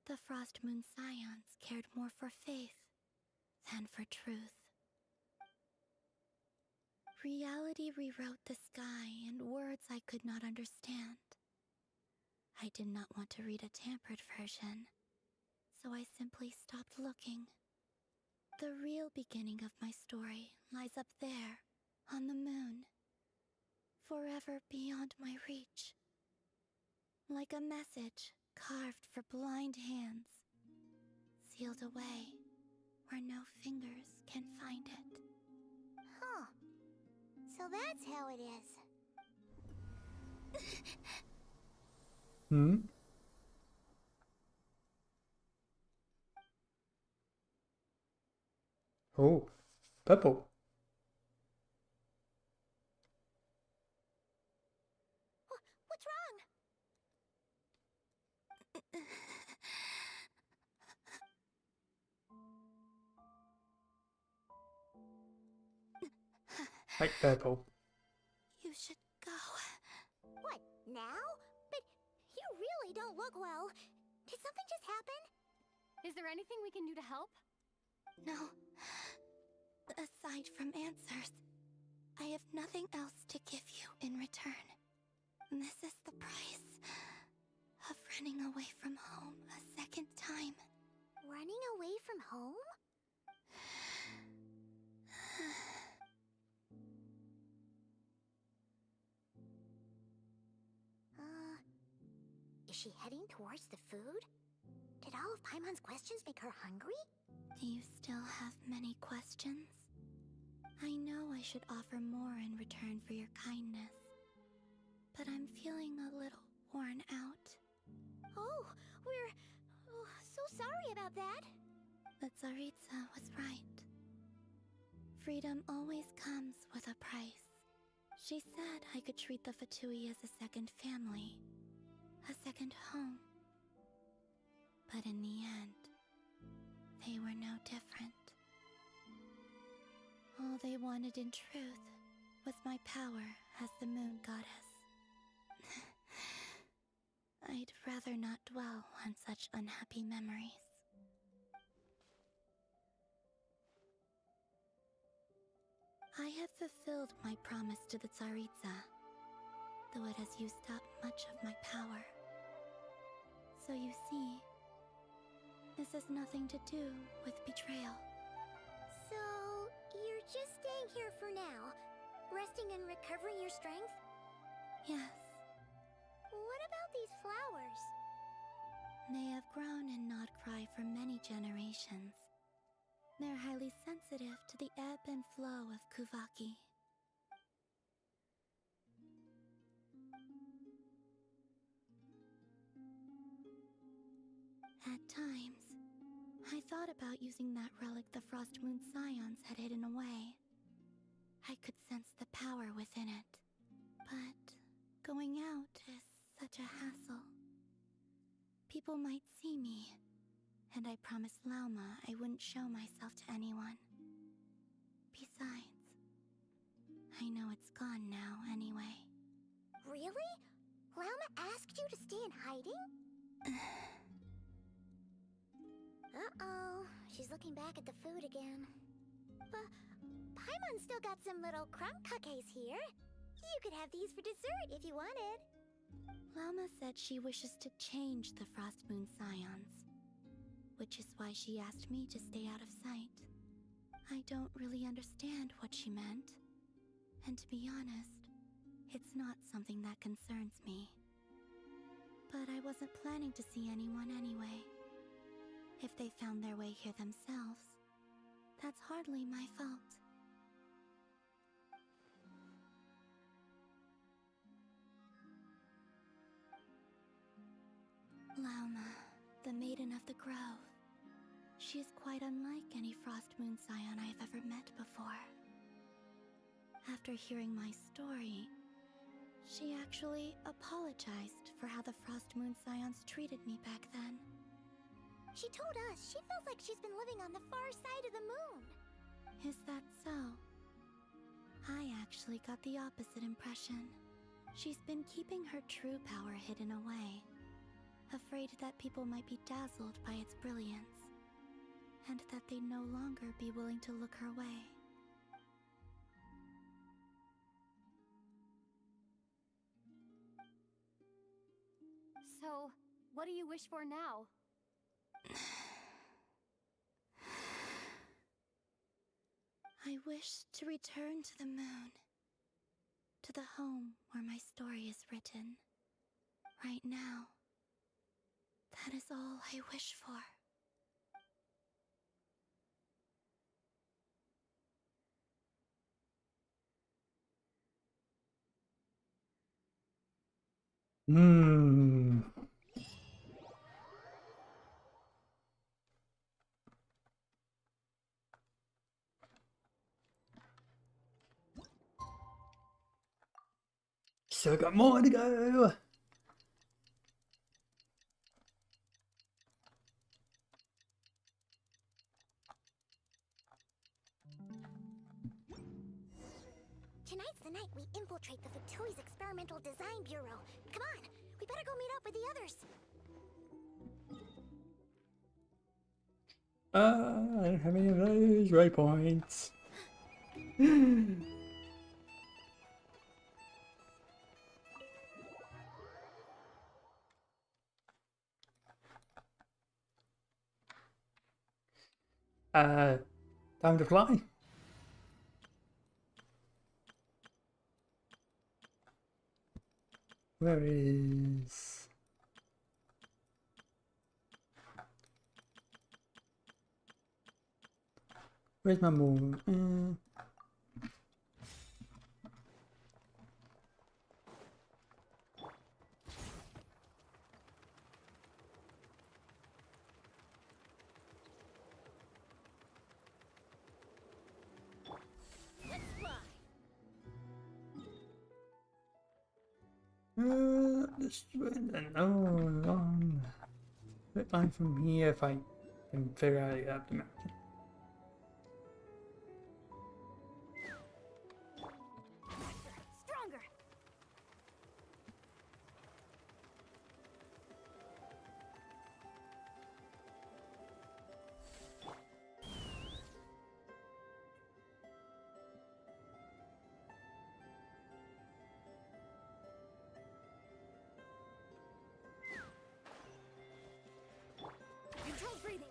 the Frost Moon Scions cared more for faith than for truth. Reality rewrote the sky in words I could not understand. I did not want to read a tampered version, so I simply stopped looking. The real beginning of my story lies up there, on the moon, forever beyond my reach. Like a message carved for blind hands, sealed away where no fingers can find it. Huh. So that's how it is. Hmm? Oh, purple. What's wrong? Like purple. You should go. What, now? But you really don't look well. Did something just happen? Is there anything we can do to help? No. Aside from answers, I have nothing else to give you in return. This is the price of running away from home a second time. Right running away from home? Is she heading towards the food? Did all of Paimon's questions make her hungry? Do you still have many questions? I know I should offer more in return for your kindness, but I'm feeling a little worn out. Oh, we're so sorry about that. The Tsaritsa was right. Freedom always comes with a price. She said I could treat the Fatui as a second family, a second home. But in the end, they were no different. All they wanted in truth was my power as the moon goddess. I'd rather not dwell on such unhappy memories. I have fulfilled my promise to the Tsaritsa, though it has used up much of my power. So you see, this has nothing to do with betrayal. So, you're just staying here for now, resting and recovering your strength? Yes. What about these flowers? They have grown in Nod-krai for many generations. They're highly sensitive to the ebb and flow of Kuvaki. At times, I thought about using that relic the Frost Moon Scions had hidden away. I could sense the power within it, but going out is such a hassle. People might see me, and I promised Lauma I wouldn't show myself to anyone. Besides, I know it's gone now anyway. Really? Lauma asked you to stay in hiding? Uh-oh, she's looking back at the food again. But Paimon still got some little crumb cookies here. You could have these for dessert if you wanted. Lauma said she wishes to change the Frost Moon Scions, which is why she asked me to stay out of sight. I don't really understand what she meant, and to be honest, it's not something that concerns me. But I wasn't planning to see anyone anyway. If they found their way here themselves, that's hardly my fault. Lauma, the Maiden of the Grove. She is quite unlike any Frost Moon Scion I have ever met before. After hearing my story, she actually apologized for how the Frost Moon Scions treated me back then. She told us she feels like she's been living on the far side of the moon. Is that so? I actually got the opposite impression. She's been keeping her true power hidden away, afraid that people might be dazzled by its brilliance, and that they'd no longer be willing to look her way. So, what do you wish for now? I wish to return to the moon, to the home where my story is written. Right now, that is all I wish for. Still got more to go. Tonight's the night we infiltrate the Fatui's Experimental Design Bureau. Come on, we better go meet up with the others. I don't have any of those waypoints. Time to fly. Where is... Where's my moon? This long line from here if I can figure out how to get up the mountain. Stronger! Control breathing!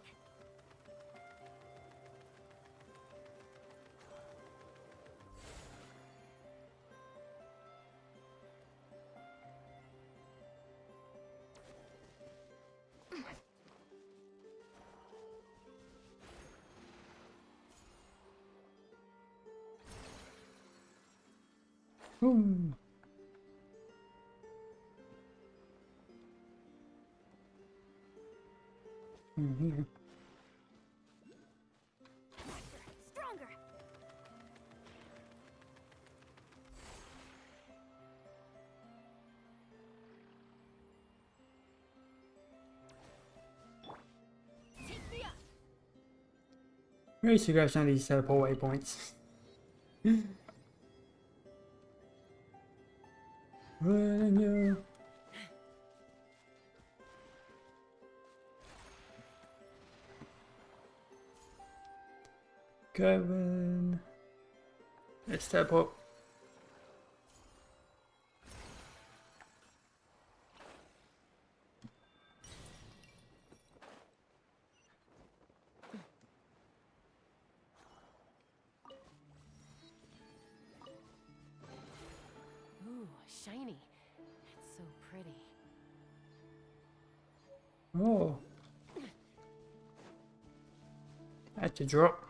Ooh. Here. Stronger! Take me up! Where is you guys on these teleport waypoints? When you... Kevin. Let's teleport. Ooh, shiny. It's so pretty. Oh. That's a drop.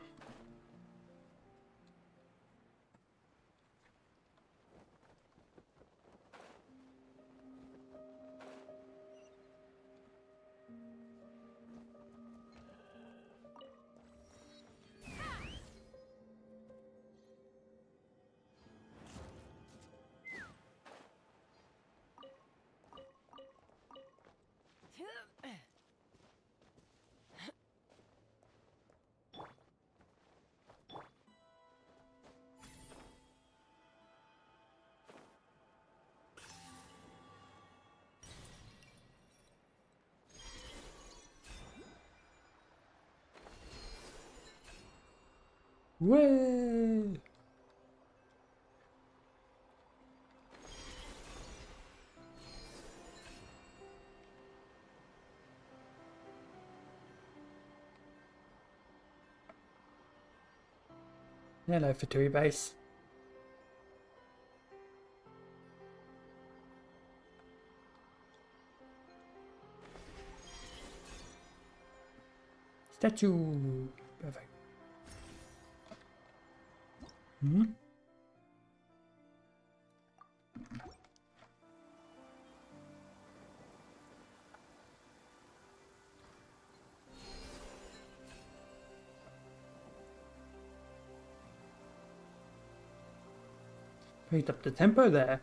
Way. Hello, Fatui base. Statue. Perfect. Hmm? Picked up the tempo there.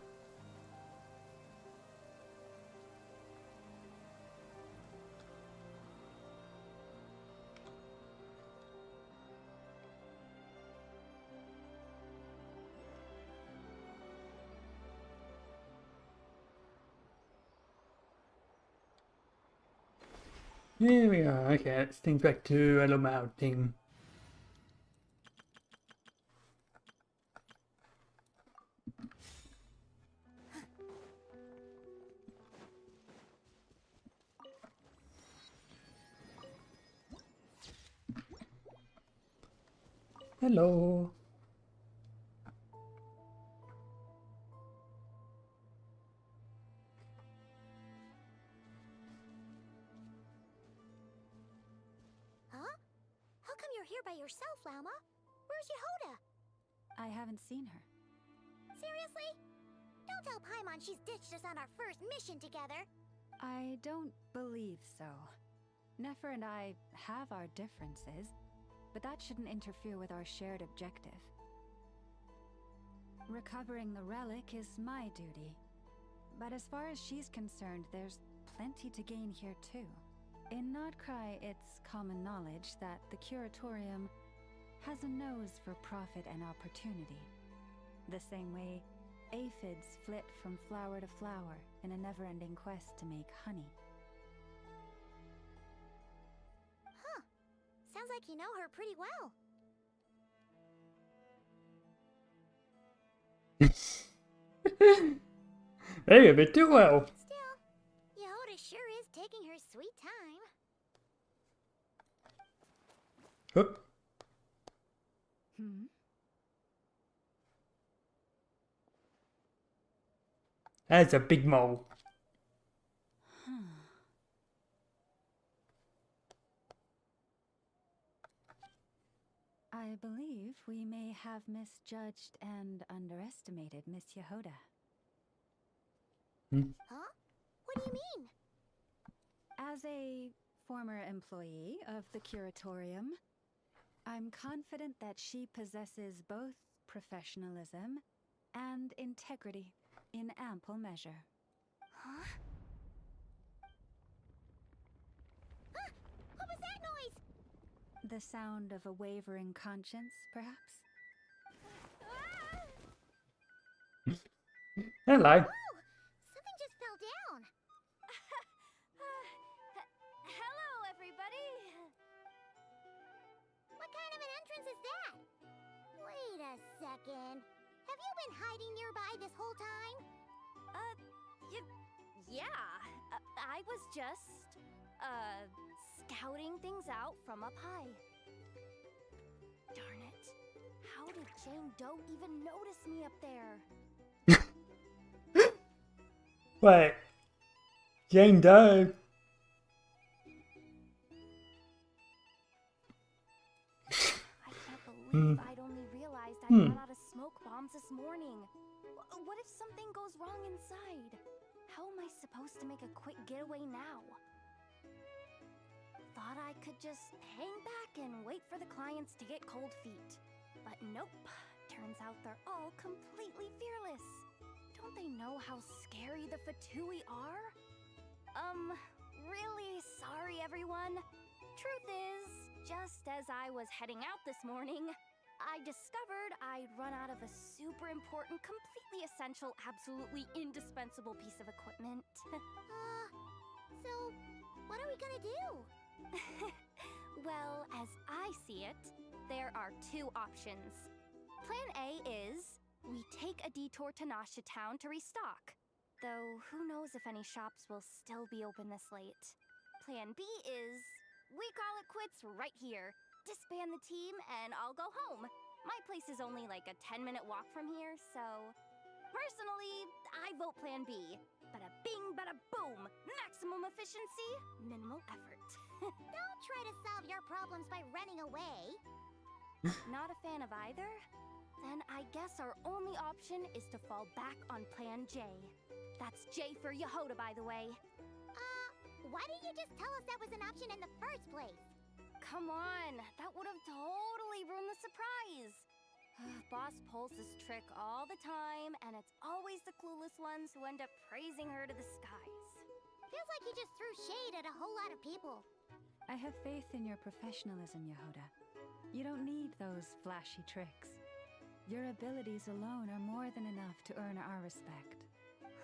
Here we are. Okay, let's think back to a little mounting. Hello. Huh? How come you're here by yourself, Lauma? Where's Yehoda? I haven't seen her. Seriously? Don't tell Paimon she's ditched us on our first mission together. I don't believe so. Nefer and I have our differences, but that shouldn't interfere with our shared objective. Recovering the relic is my duty. But as far as she's concerned, there's plenty to gain here too. In Nod-krai, it's common knowledge that the Curatorium has a nose for profit and opportunity. The same way aphids flit from flower to flower in a never-ending quest to make honey. Huh. Sounds like you know her pretty well. Maybe a bit too well. Still, Yehoda sure is taking her sweet time. Oop. That's a big mole. I believe we may have misjudged and underestimated Miss Yehoda. Huh? What do you mean? As a former employee of the Curatorium, I'm confident that she possesses both professionalism and integrity in ample measure. Huh? Huh? What was that noise? The sound of a wavering conscience, perhaps? Hello. Oh, something just fell down. Hello, everybody. What kind of an entrance is that? Wait a second. Have you been hiding nearby this whole time? Yeah. I was just, scouting things out from up high. Darn it. How did Jane Doe even notice me up there? Wait. Jane Doe. I can't believe I'd only realized I ran out of smoke bombs this morning. What if something goes wrong inside? How am I supposed to make a quick getaway now? Thought I could just hang back and wait for the clients to get cold feet. But nope. Turns out they're all completely fearless. Don't they know how scary the Fatui are? Really sorry, everyone. Truth is, just as I was heading out this morning, I discovered I'd run out of a super important, completely essential, absolutely indispensable piece of equipment. So, what are we gonna do? Well, as I see it, there are two options. Plan A is, we take a detour to Nasha Town to restock. Though, who knows if any shops will still be open this late. Plan B is, we call it quits right here. Disband the team and I'll go home. My place is only like a 10-minute walk from here, so... Personally, I vote Plan B. Bada bing, bada boom! Maximum efficiency, minimal effort. Don't try to solve your problems by running away. Not a fan of either? Then I guess our only option is to fall back on Plan J. That's J for Yehoda, by the way. Why didn't you just tell us that was an option in the first place? Come on, that would have totally ruined the surprise. Boss pulls this trick all the time, and it's always the clueless ones who end up praising her to the skies. Feels like you just threw shade at a whole lot of people. I have faith in your professionalism, Yehoda. You don't need those flashy tricks. Your abilities alone are more than enough to earn our respect.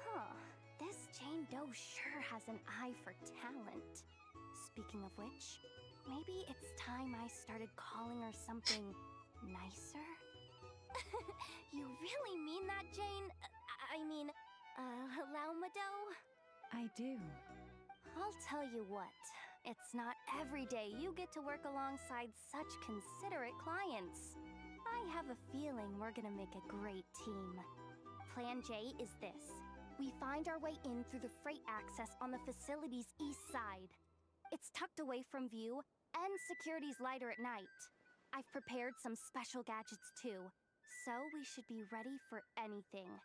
Huh. This Jane Doe sure has an eye for talent. Speaking of which, maybe it's time I started calling her something nicer? You really mean that, Jane? Laumado? I do. I'll tell you what. It's not every day you get to work alongside such considerate clients. have a feeling we're gonna make a great team. Plan J is this. We find our way in through the freight access on the facility's east side. It's tucked away from view, and security's lighter at night. I've prepared some special gadgets too, so we should be ready for anything.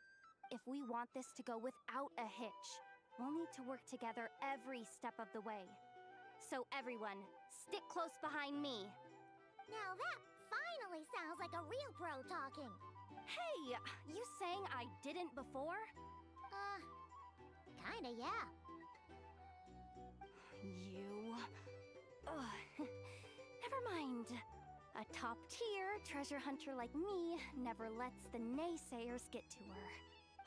If we want this to go without a hitch, we'll need to work together every step of the way. So everyone, stick close behind me. Now that finally sounds like a real pro talking. Hey, you saying I didn't before? Kinda, yeah. You... Ugh. Never mind. A top-tier treasure hunter like me never lets the naysayers get to her.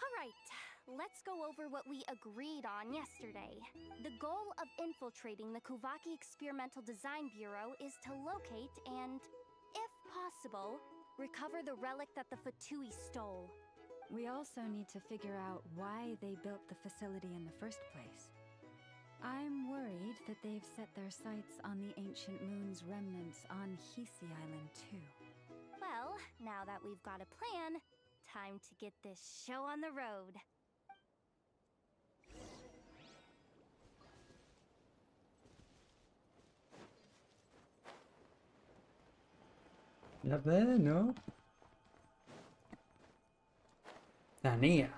Alright, let's go over what we agreed on yesterday. The goal of infiltrating the Kuvaki Experimental Design Bureau is to locate and, if possible, recover the relic that the Fatui stole. We also need to figure out why they built the facility in the first place. I'm worried that they've set their sights on the ancient moon's remnants on Hisi Island too. Well, now that we've got a plan, time to get this show on the road. You up there? No? Nania.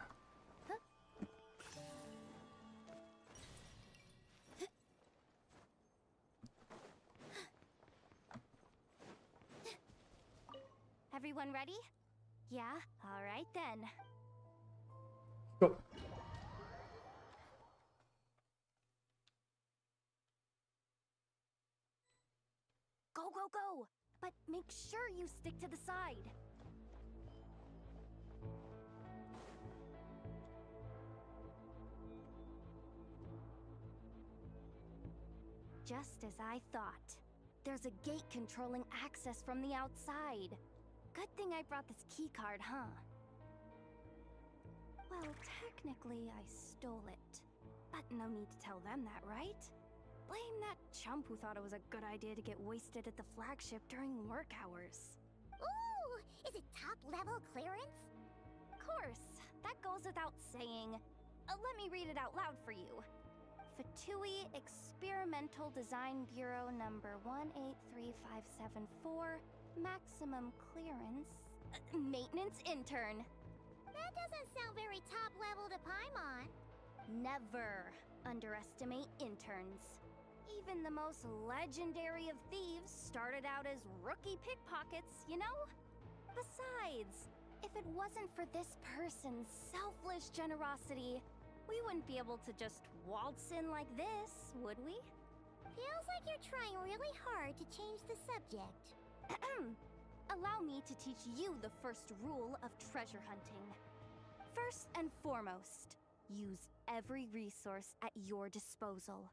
Everyone ready? Yeah? Alright then. Go. Go, go, go! But make sure you stick to the side. Just as I thought. There's a gate controlling access from the outside. Good thing I brought this keycard, huh? Well, technically I stole it. But no need to tell them that, right? Blame that chump who thought it was a good idea to get wasted at the flagship during work hours. Ooh! Is it top-level clearance? Of course, that goes without saying. Let me read it out loud for you. Fatui Experimental Design Bureau number 183574, maximum clearance, maintenance intern. That doesn't sound very top-level to Paimon. Never underestimate interns. Even the most legendary of thieves started out as rookie pickpockets, you know? Besides, if it wasn't for this person's selfless generosity, we wouldn't be able to just waltz in like this, would we? Feels like you're trying really hard to change the subject. Allow me to teach you the first rule of treasure hunting. First and foremost, use every resource at your disposal.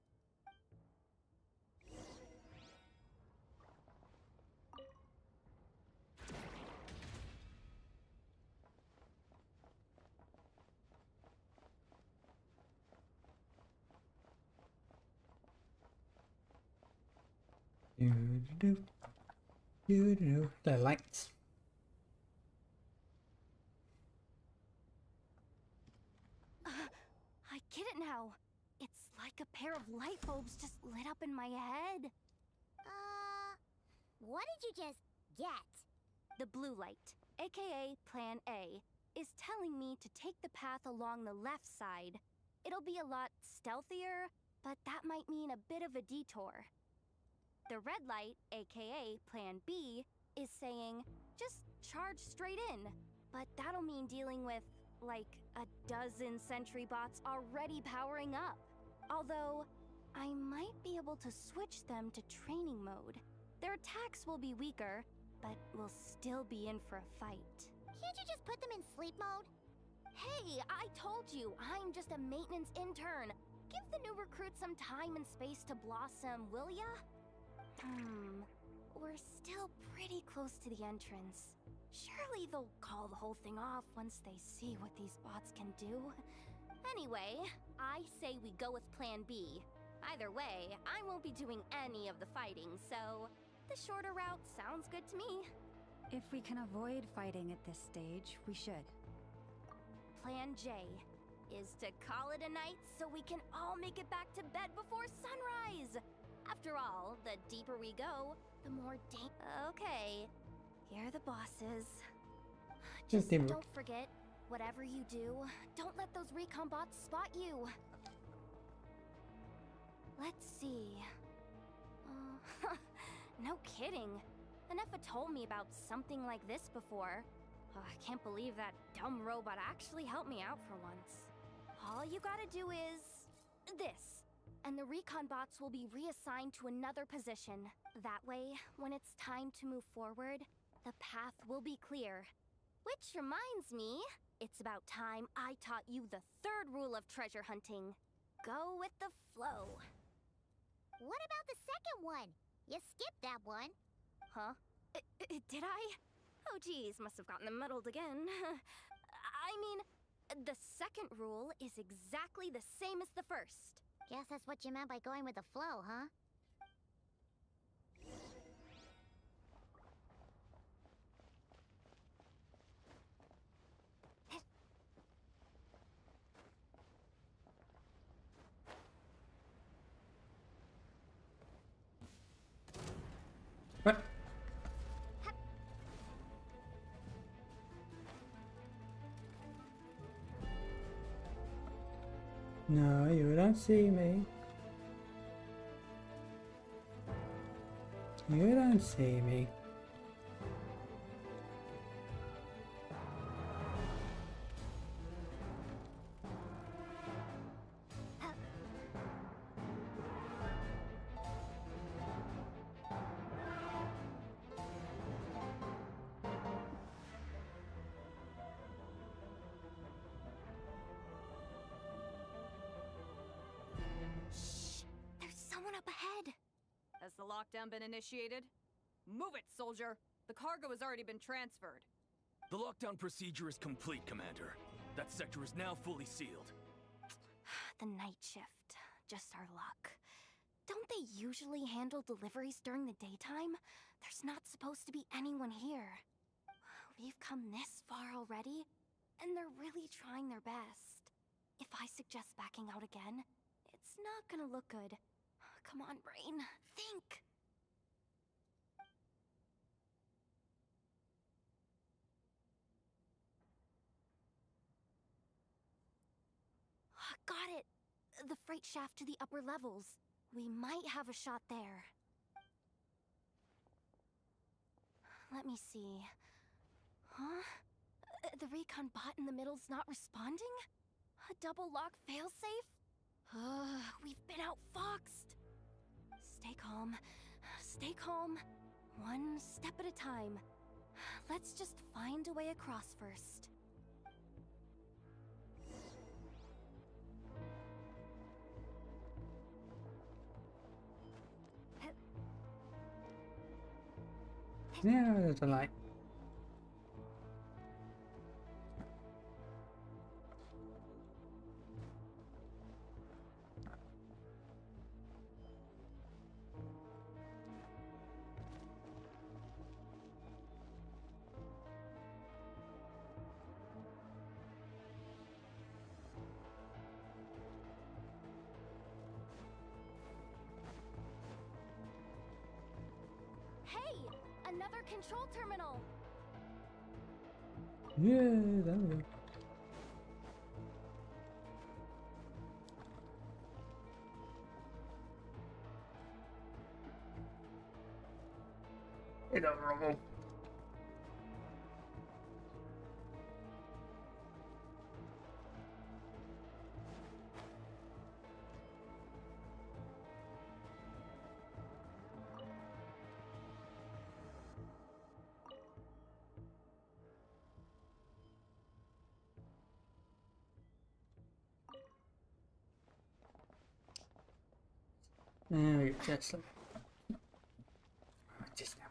The lights. I get it now. It's like a pair of light bulbs just lit up in my head. What did you just get? The blue light, aka Plan A, is telling me to take the path along the left side. It'll be a lot stealthier, but that might mean a bit of a detour. The red light, aka Plan B, is saying, just charge straight in. But that'll mean dealing with, like, a dozen sentry bots already powering up. Although, I might be able to switch them to training mode. Their attacks will be weaker, but we'll still be in for a fight. Can't you just put them in sleep mode? Hey, I told you, I'm just a maintenance intern. Give the new recruits some time and space to blossom, will ya? We're still pretty close to the entrance. Surely they'll call the whole thing off once they see what these bots can do. Anyway, I say we go with Plan B. Either way, I won't be doing any of the fighting, so the shorter route sounds good to me. If we can avoid fighting at this stage, we should. Plan J is to call it a night so we can all make it back to bed before sunrise. After all, the deeper we go, the more Okay, here are the bosses. Just don't forget, whatever you do, don't let those recon bots spot you. Let's see. No kidding. Anefa told me about something like this before. I can't believe that dumb robot actually helped me out for once. All you gotta do is this, and the recon bots will be reassigned to another position. That way, when it's time to move forward, the path will be clear. Which reminds me, it's about time I taught you the third rule of treasure hunting. Go with the flow. What about the second one? You skipped that one. Huh? Did I? Oh geez, must have gotten them muddled again. I mean, the second rule is exactly the same as the first. Guess that's what you meant by going with the flow, huh? What? No, you don't see me. You don't see me. Has the lockdown been initiated? Move it, soldier! The cargo has already been transferred. The lockdown procedure is complete, Commander. That sector is now fully sealed. The night shift. Just our luck. Don't they usually handle deliveries during the daytime? There's not supposed to be anyone here. We've come this far already, and they're really trying their best. If I suggest backing out again, it's not gonna look good. Come on, brain. Think! Got it! The freight shaft to the upper levels. We might have a shot there. Let me see. Huh? The recon bot in the middle's not responding? A double lock failsafe? We've been outfoxed! Stay calm. Stay calm. One step at a time. Let's just find a way across first. Yeah, there's a light. Hey! Another control terminal! Yeah, there we go. It's adorable. There we go, just like just now.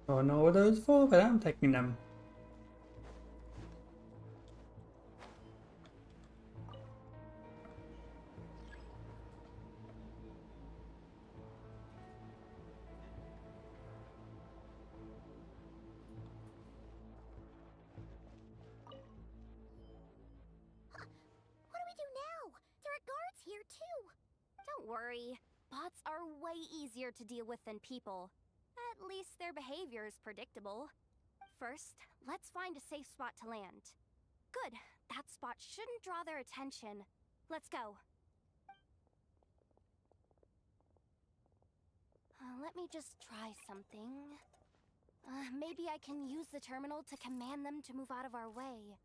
I don't know what those for, but I'm taking them. What do we do now? There are guards here too. Don't worry. Bots are way easier to deal with than people. At least their behavior is predictable. First, let's find a safe spot to land. Good. That spot shouldn't draw their attention. Let's go. Let me just try something. Maybe I can use the terminal to command them to move out of our way.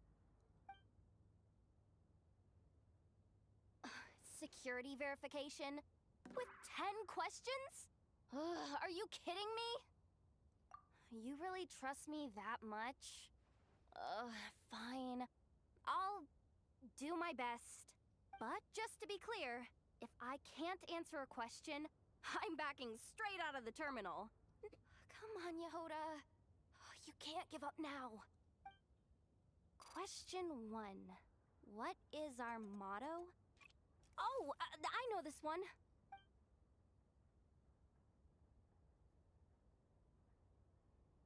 Security verification? With 10 questions? Are you kidding me? You really trust me that much? Fine. I'll do my best. But just to be clear, if I can't answer a question, I'm backing straight out of the terminal. Come on, Yehoda. You can't give up now. Question 1. What is our motto? Oh, I know this one.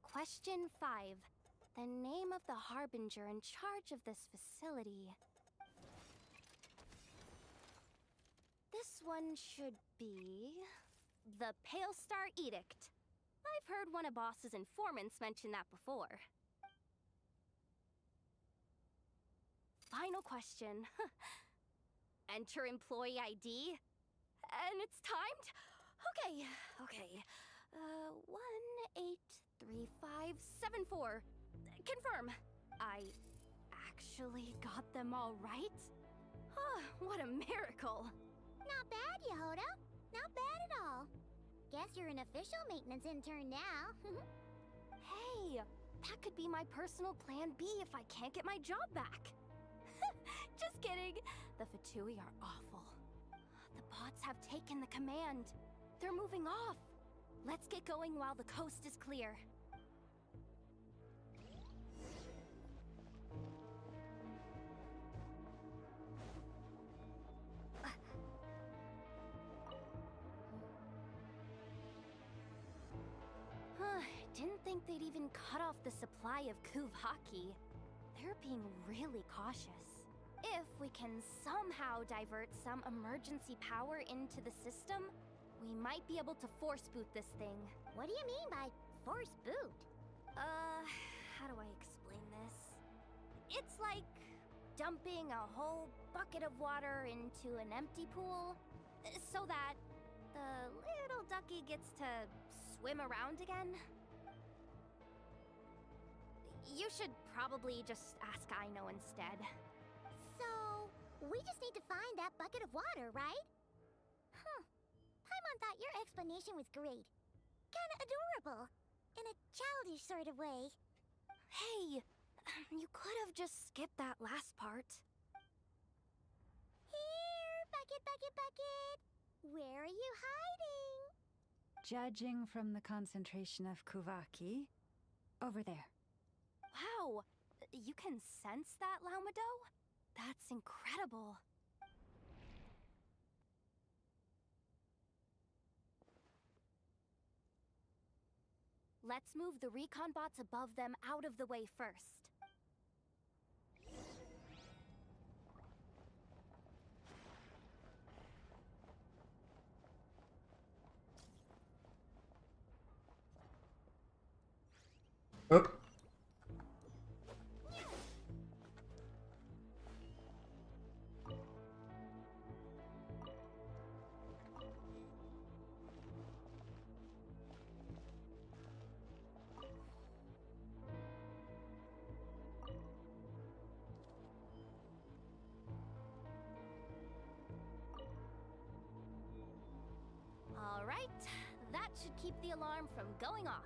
Question 5. The name of the harbinger in charge of this facility. This one should be the Pale Star Edict. I've heard one of Boss's informants mention that before. Final question. Enter employee ID. And it's timed? Okay. 183574. Confirm. I actually got them all right? What a miracle. Not bad, Yehoda. Not bad at all. Guess you're an official maintenance intern now. Hey, that could be my personal plan B if I can't get my job back. Just kidding. The Fatui are awful. The bots have taken the command. They're moving off. Let's get going while the coast is clear. Didn't think they'd even cut off the supply of Kuvaki. They're being really cautious. If we can somehow divert some emergency power into the system, we might be able to force boot this thing. What do you mean by force boot? How do I explain this? It's like dumping a whole bucket of water into an empty pool so that the little ducky gets to swim around again. You should probably just ask Aino instead. So, we just need to find that bucket of water, right? Paimon thought your explanation was great. Kinda adorable. In a childish sort of way. Hey, you could have just skipped that last part. Here, bucket. Where are you hiding? Judging from the concentration of Kuvaki, over there. Wow, you can sense that, Laumado? That's incredible. Let's move the recon bots above them out of the way first. Oh. All right, that should keep the alarm from going off.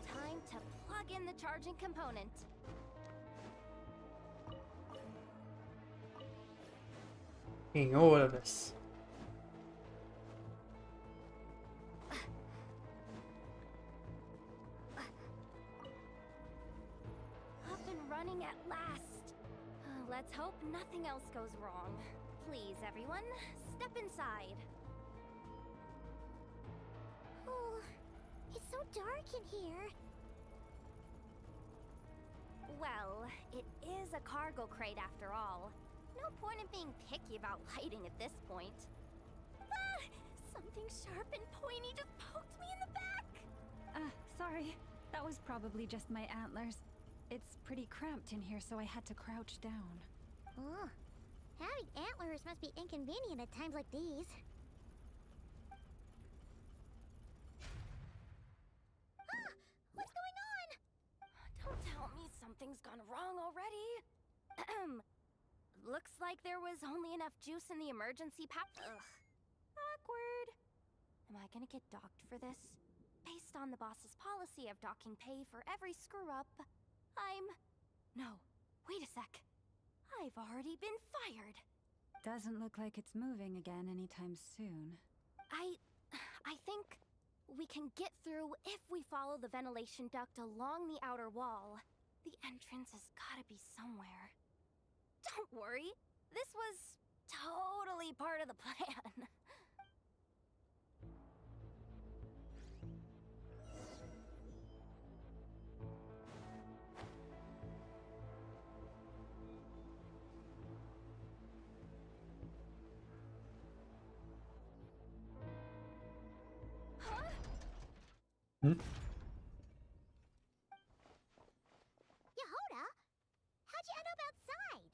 Time to plug in the charging component. in all of this. Up and running at last. Let's hope nothing else goes wrong. Please, everyone, step inside. Oh, it's so dark in here. Well, it is a cargo crate after all. No point in being picky about lighting at this point. Ah! Something sharp and pointy just poked me in the back! Sorry. That was probably just my antlers. It's pretty cramped in here, so I had to crouch down. Oh, having antlers must be inconvenient at times like these. Ah! What's going on? Don't tell me something's gone wrong already. Looks like there was only enough juice in the emergency Ugh. Awkward. Am I gonna get docked for this? Based on the boss's policy of docking pay for every screw-up, No, wait a sec. I've already been fired. Doesn't look like it's moving again anytime soon. I think we can get through if we follow the ventilation duct along the outer wall. The entrance has gotta be somewhere. Don't worry, this was totally part of the plan. Yehoda, how'd you end up outside?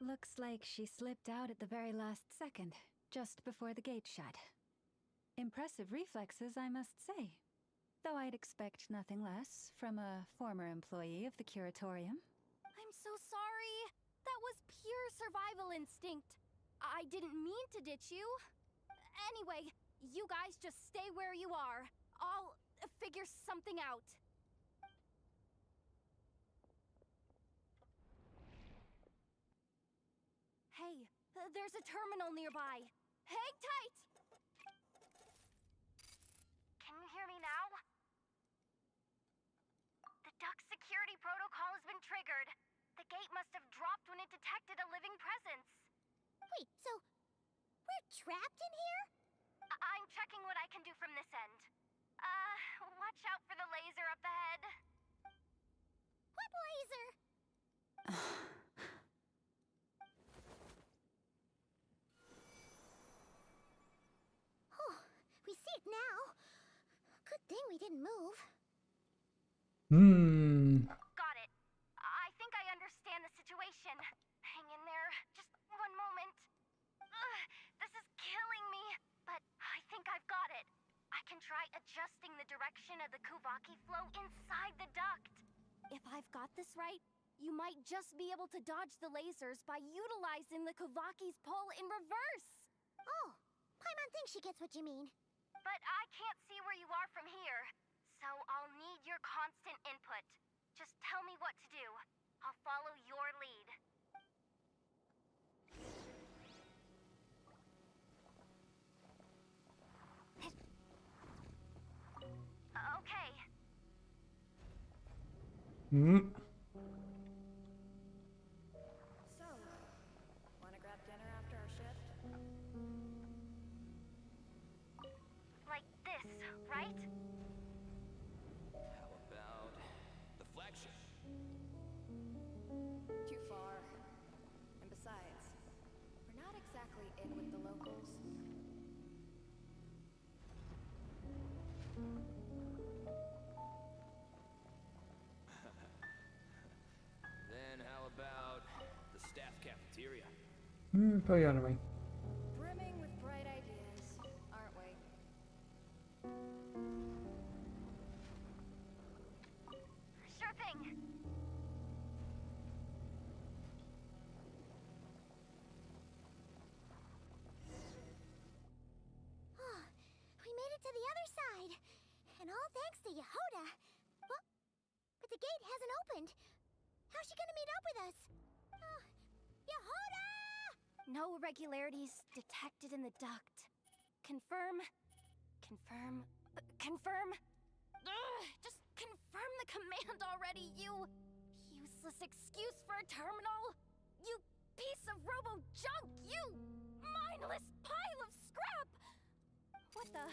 Looks like she slipped out at the very last second, just before the gate shut. Impressive reflexes, I must say. Though I'd expect nothing less from a former employee of the Curatorium. I'm so sorry. That was pure survival instinct. I didn't mean to ditch you. Anyway, you guys just stay where you are. I'll figure something out. Hey, there's a terminal nearby. Hang tight! Can you hear me now? The duck security protocol has been triggered. The gate must have dropped when it detected a living presence. Wait, so we're trapped in here? I'm checking what I can do from this end. Watch out for the laser up ahead. What laser? Oh, we see it now. Good thing we didn't move. Got it. I think I understand the situation. Hang in there. Just one moment. This is killing me, but I think I've got it. I can try adjusting the direction of the Kuvaki flow inside the duct. If I've got this right, you might just be able to dodge the lasers by utilizing the Kuvaki's pull in reverse. Oh, Paimon thinks she gets what you mean. But I can't see where you are from here, so I'll need your constant input. Just tell me what to do. I'll follow your lead. Okay. So, wanna grab dinner after our shift? Like this, right? How about the flagship? Too far. And besides, we're not exactly in with the locals. Then how about the staff cafeteria? Probably out of me. Brimming with bright ideas, aren't we? Sure thing. Oh, we made it to the other side. And all thanks to Yehoda. Well, but the gate hasn't opened. How's she gonna meet up with us? Yehoda! No irregularities detected in the duct. Confirm. Confirm. Confirm. Ugh, just confirm the command already, you useless excuse for a terminal. You piece of robo junk, you mindless pile of scrap. What the?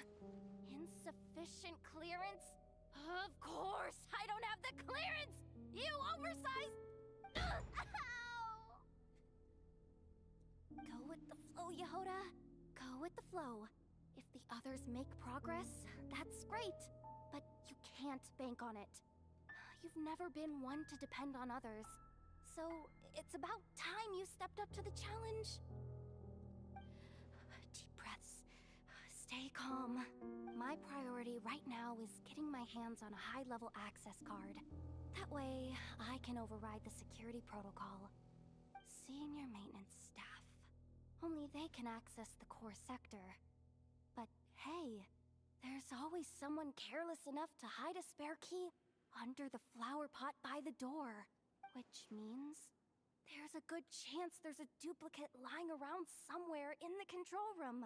Insufficient clearance? Of course, I don't have the clearance. You oversized. Ugh, ow! Go with the flow, Yehoda. Go with the flow. If the others make progress, that's great. But you can't bank on it. You've never been one to depend on others. So, it's about time you stepped up to the challenge. Deep breaths. Stay calm. My priority right now is getting my hands on a high-level access card. That way, I can override the security protocol. Senior maintenance staff. Only they can access the core sector. But hey, there's always someone careless enough to hide a spare key under the flower pot by the door. Which means there's a good chance there's a duplicate lying around somewhere in the control room.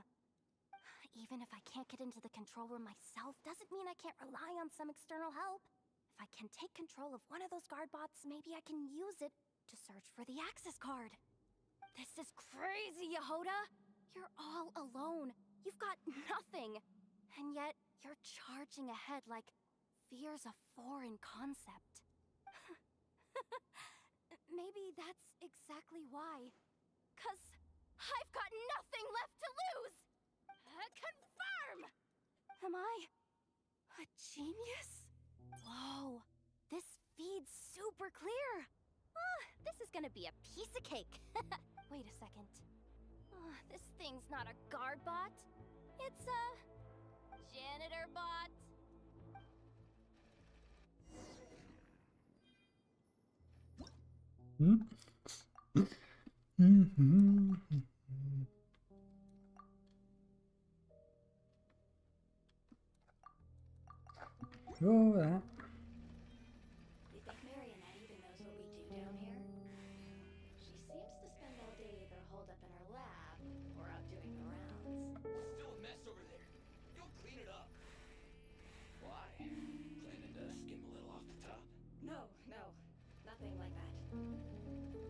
Even if I can't get into the control room myself, doesn't mean I can't rely on some external help. If I can take control of one of those guard bots, maybe I can use it to search for the access card. This is crazy, Yehoda! You're all alone. You've got nothing. And yet, you're charging ahead like fear's a foreign concept. Maybe that's exactly why. 'Cause I've got nothing left to lose! Confirm! Am I a genius? Whoa, this feed's super clear. This is gonna be a piece of cake. Wait a second. This thing's not a guard bot. It's a janitor bot. Oh, that. You think Marionette even knows what we do down here? She seems to spend all day either holed up in her lab or out doing the rounds. Still a mess over there. You'll clean it up. Why? Planning to skim a little off the top? No, nothing like that.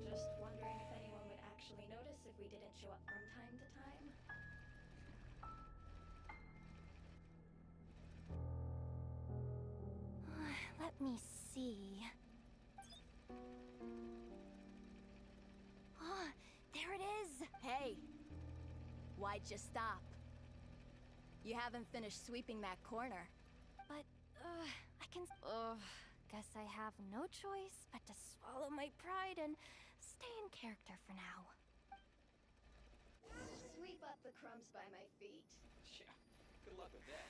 Just wondering if anyone would actually notice if we didn't show up from time to time. Let me see. There it is! Hey! Why'd you stop? You haven't finished sweeping that corner. But, I can... guess I have no choice but to swallow my pride and stay in character for now. Sweep up the crumbs by my feet. Yeah, good luck with that.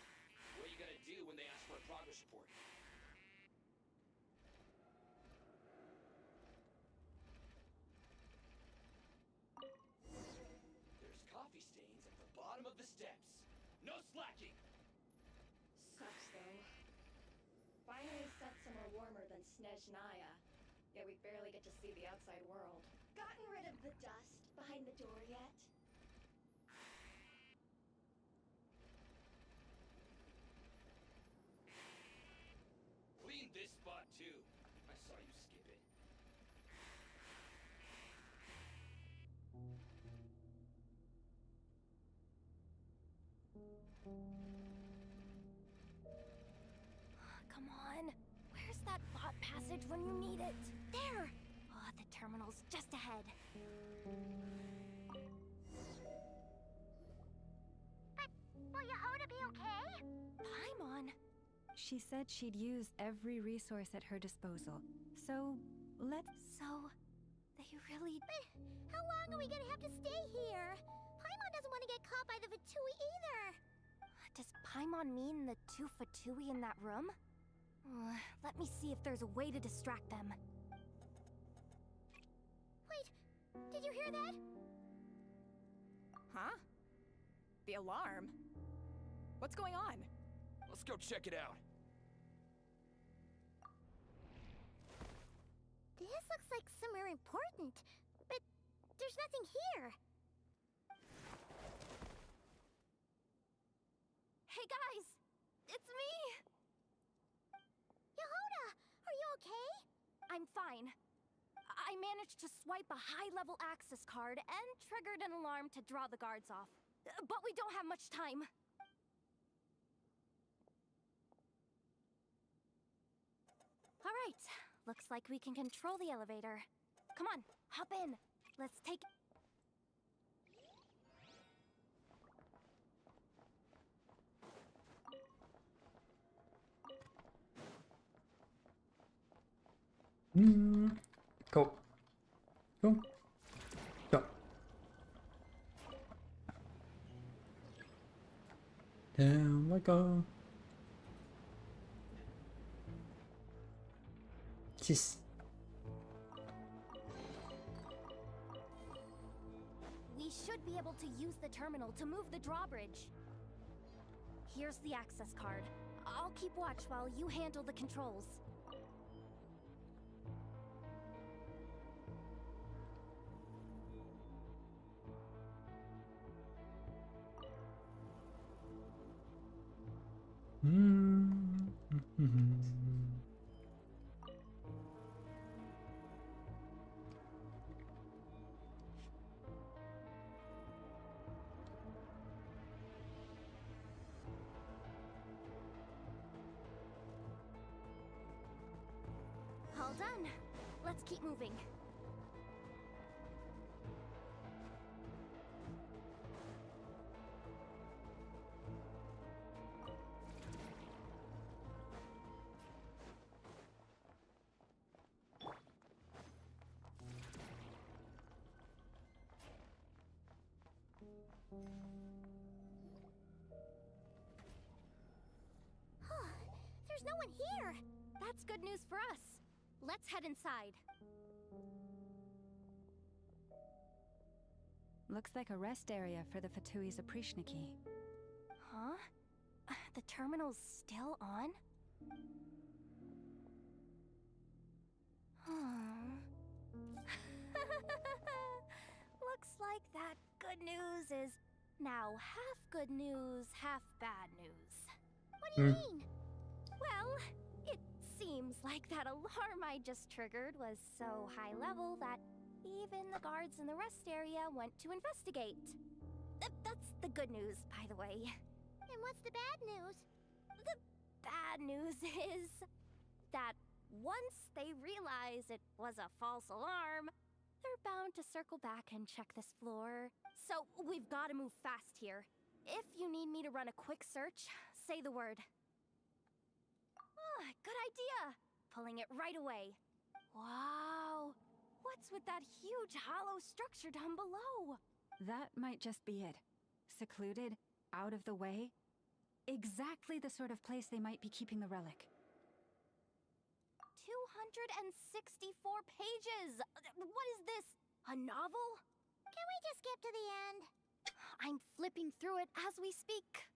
What are you gonna do when they ask for a progress report? There's coffee stains at the bottom of the steps. No slacking! Sucks, though. Finally sent somewhere warmer than Snezhnaya, yet we barely get to see the outside world. Gotten rid of the dust behind the door yet? Clean this spot too. I saw you skip it. Come on. Where's that bot passage when you need it? There! The terminal's just ahead. But will Yehoda be okay? Paimon! She said she'd use every resource at her disposal. So, So, they really... But how long are we gonna have to stay here? Paimon doesn't want to get caught by the Fatui either. Does Paimon mean the two Fatui in that room? Let me see if there's a way to distract them. Wait, did you hear that? Huh? The alarm? What's going on? Let's go check it out. This looks like somewhere important, but there's nothing here. Hey guys! It's me! Yehoda, are you okay? I'm fine. I managed to swipe a high-level access card and triggered an alarm to draw the guards off. But we don't have much time. All right, looks like we can control the elevator. Come on, hop in. Let's take... Cool. Cool. Go. Down we go. Just. We should be able to use the terminal to move the drawbridge. Here's the access card. I'll keep watch while you handle the controls. All done. Let's keep moving. There's no one here. That's good news for us. Let's head inside. Looks like a rest area for the Fatui Zaprishniki. Huh? The terminal's still on? Looks like that good news is now half good news, half bad news. What do you mean? Well, it seems like that alarm I just triggered was so high level that even the guards in the rest area went to investigate. That's the good news, by the way. And what's the bad news? The bad news is that once they realize it was a false alarm, they're bound to circle back and check this floor. So we've got to move fast here. If you need me to run a quick search, say the word. Ah, good idea! Pulling it right away. Wow! What's with that huge hollow structure down below? That might just be it. Secluded, out of the way. Exactly the sort of place they might be keeping the relic. 264 pages! What is this? A novel? Can we just skip to the end? I'm flipping through it as we speak.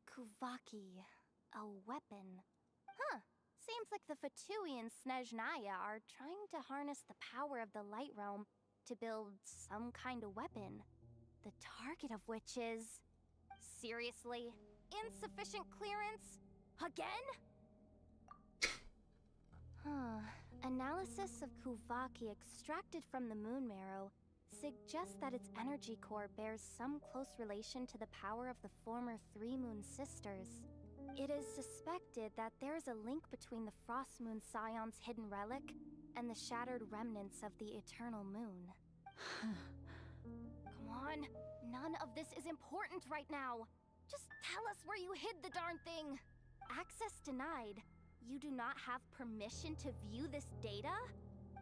Kuvaki. A weapon. Huh. Seems like the Fatui and Snezhnaya are trying to harness the power of the Light Realm to build some kind of weapon. The target of which is... Seriously? Insufficient clearance? Again? Analysis of Kuvaki extracted from the moon marrow suggests that its energy core bears some close relation to the power of the former Three Moon Sisters. It is suspected that there is a link between the Frost Moon Scion's hidden relic and the shattered remnants of the Eternal Moon. Come on, none of this is important right now. Just tell us where you hid the darn thing. Access denied. You do not have permission to view this data?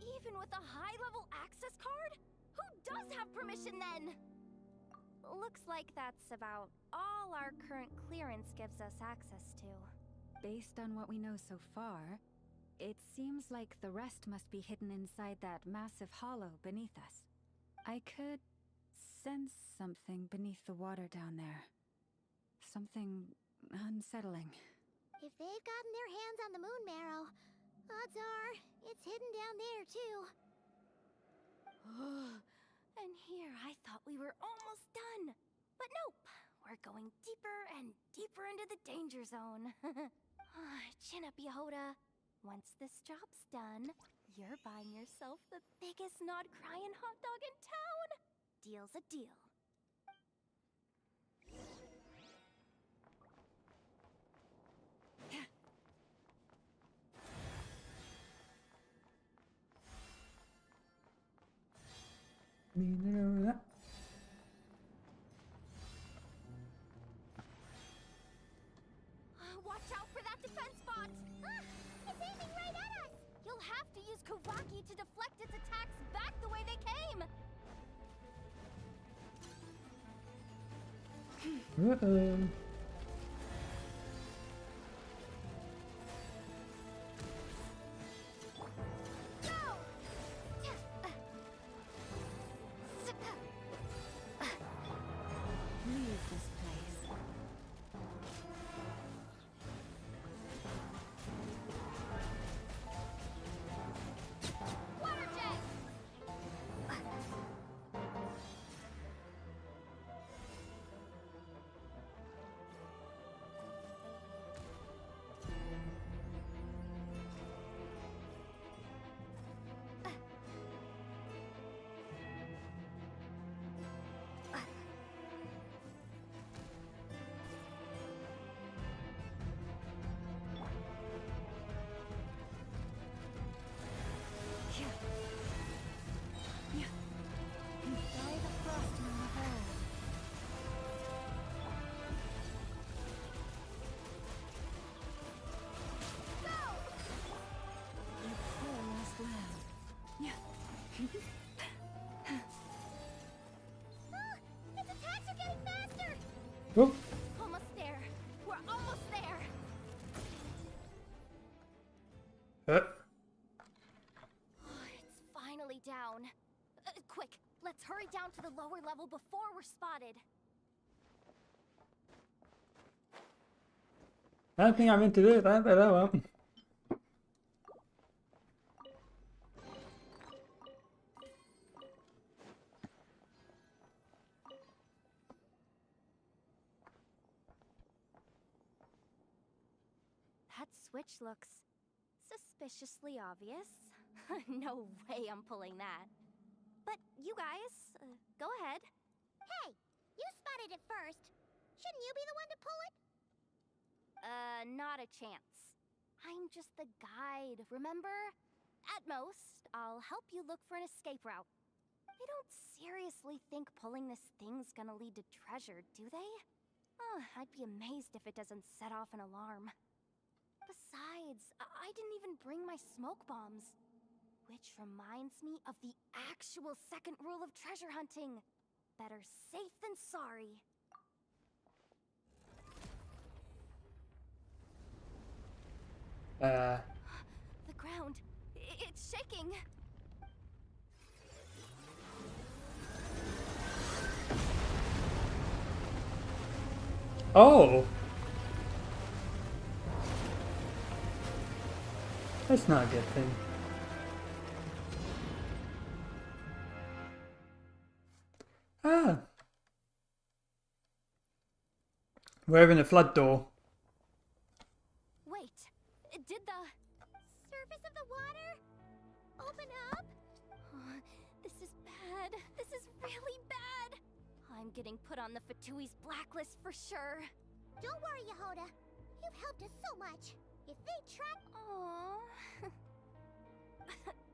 Even with a high-level access card? Who does have permission then? Looks like that's about all our current clearance gives us access to. Based on what we know so far, it seems like the rest must be hidden inside that massive hollow beneath us. I could sense something beneath the water down there. Something unsettling. If they've gotten their hands on the moon marrow, odds are it's hidden down there too. And here I thought we were almost done. But nope, We're going deeper and deeper into the danger zone. Chin up, Yehoda. Once this job's done, you're buying yourself the biggest Nod-krai hot dog in town. Deal's a deal. Watch out for that defense bot! It's aiming right at us! You'll have to use Kavaki to deflect its attacks back the way they came! Uh-oh. Leave this place. Water jet! Fly the frost in the hole. You poor lost lamb. Its attacks are getting faster! Oh. Almost there. We're almost there. It's finally down. Quick, let's hurry down to the lower level before we're spotted. I don't think I meant to do that, but oh well. That switch looks suspiciously obvious. No way I'm pulling that. But you guys, go ahead. Hey, you spotted it first. Shouldn't you be the one to pull it? Not a chance. I'm just the guide, remember? At most, I'll help you look for an escape route. They don't seriously think pulling this thing's gonna lead to treasure, do they? I'd be amazed if it doesn't set off an alarm. Besides, I didn't even bring my smoke bombs. Which reminds me of the actual second rule of treasure hunting. Better safe than sorry. The ground, it's shaking. Oh! That's not a good thing. Ah! We're having a flood door. Wait, did the surface of the water open up? This is bad. This is really bad. I'm getting put on the Fatui's blacklist for sure. Don't worry, Yehoda. You've helped us so much. If they track... Aww.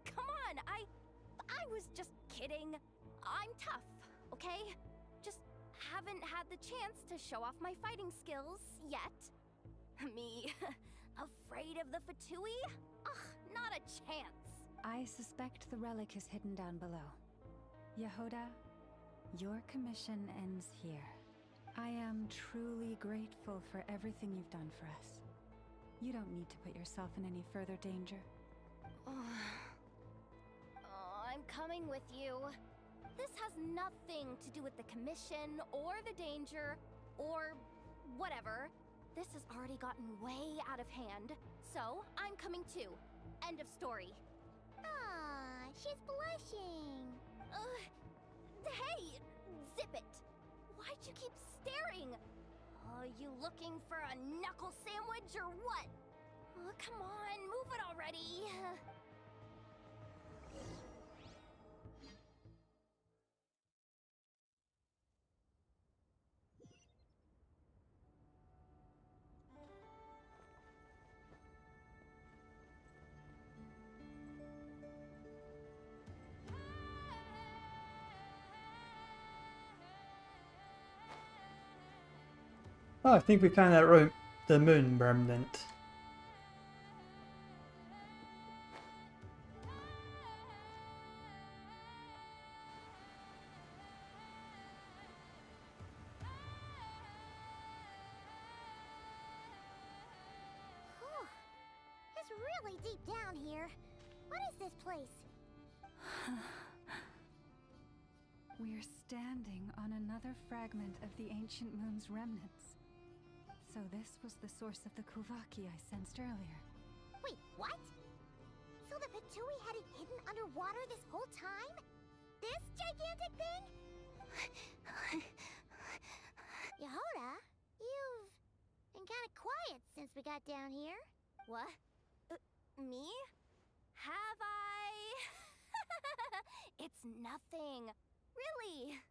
Come on, I was just kidding. I'm tough, okay? Just haven't had the chance to show off my fighting skills yet. Me, afraid of the Fatui? Ugh, not a chance. I suspect the relic is hidden down below. Yehoda, your commission ends here. I am truly grateful for everything you've done for us. You don't need to put yourself in any further danger. I'm coming with you. This has nothing to do with the commission or the danger or whatever. This has already gotten way out of hand, so I'm coming too. End of story. Aw, she's blushing. Hey, zip it. Why'd you keep staring? Oh, you looking for a knuckle sandwich or what? Oh, come on, move it already. Oh, I think we found that room, the moon remnant. Whew. It's really deep down here. What is this place? We're standing on another fragment of the ancient moon's remnants. So this was the source of the Kuvaki I sensed earlier. Wait, what? So the Fatui had it hidden underwater this whole time? This gigantic thing? Yehoda, you've been kind of quiet since we got down here. What? Me? Have I? It's nothing. Really.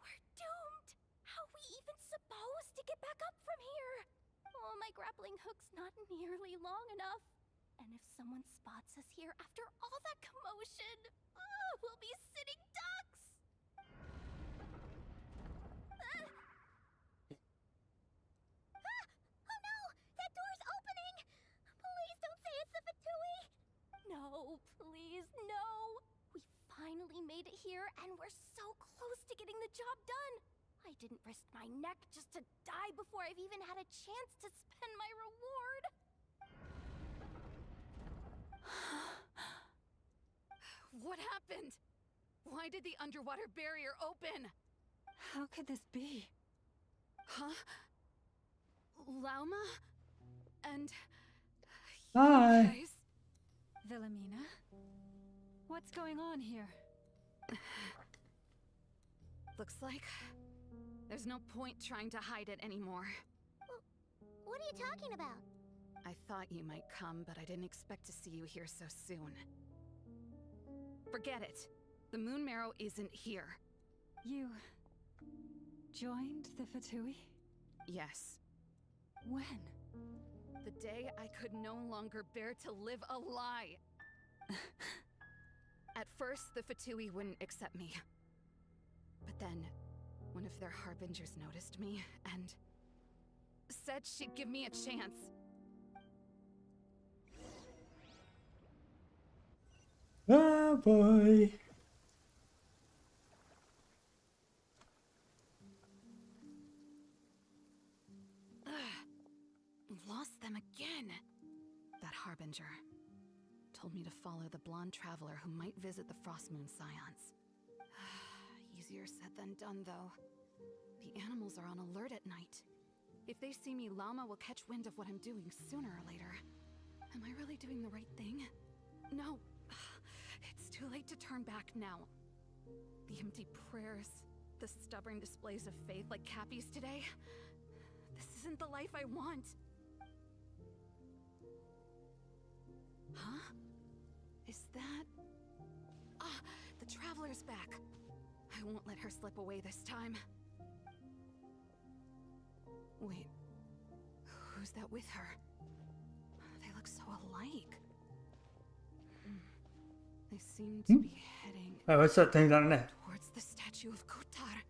We're doomed. How are we even supposed to get back up from here? Oh, my grappling hook's not nearly long enough. And if someone spots us here after all that commotion, we'll be sitting ducks. Oh no! That door's opening! Please don't say it's the Fatui! No, please, no. We finally made it here, and we're so close to getting the job done. I didn't risk my neck just to die before I've even had a chance to spend my reward. What happened? Why did the underwater barrier open? How could this be? Huh? Lauma? And... Hi. you guys? Wilhelmina? What's going on here? Looks like there's no point trying to hide it anymore. What are you talking about? I thought you might come, but I didn't expect to see you here so soon. Forget it. The moon marrow isn't here. You... joined the Fatui? Yes. When? The day I could no longer bear to live a lie. At first, the Fatui wouldn't accept me. But then, one of their harbingers noticed me and said she'd give me a chance. Oh boy. Lost them again. That harbinger told me to follow the blonde traveler who might visit the Frostmoon Scions. Easier said than done, though. The animals are on alert at night. If they see me, Llama will catch wind of what I'm doing sooner or later. Am I really doing the right thing? No. It's too late to turn back now. The empty prayers, the stubborn displays of faith like Cappy's today. This isn't the life I want. Huh? Is that... Ah, the Traveler's back. I won't let her slip away this time. Wait, who's that with her? They look so alike. They seem to be heading... Oh, what's that thing down there? towards the statue of Kotar.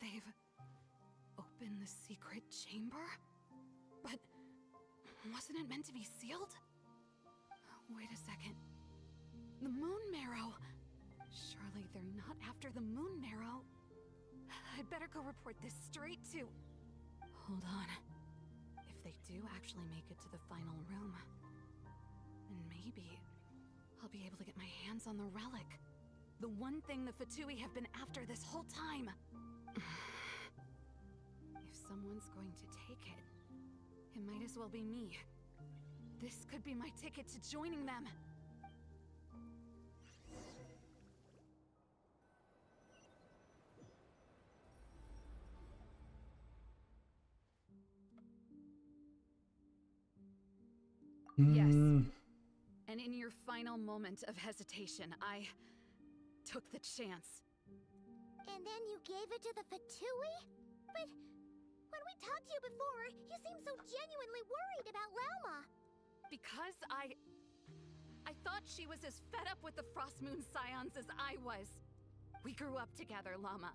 They've opened the secret chamber? But wasn't it meant to be sealed? Wait a second. The moon marrow! Surely they're not after the moon marrow. I'd better go report this straight to... Hold on. If they do actually make it to the final room, then maybe I'll be able to get my hands on the relic. The one thing the Fatui have been after this whole time. If someone's going to take it. It might as well be me. This could be my ticket to joining them. Yes. And in your final moment of hesitation, I took the chance. And then you gave it to the Fatui? But when we talked to you before, you seemed so genuinely worried about Lauma. Because I thought she was as fed up with the Frost Moon Scions as I was. We grew up together, Llama.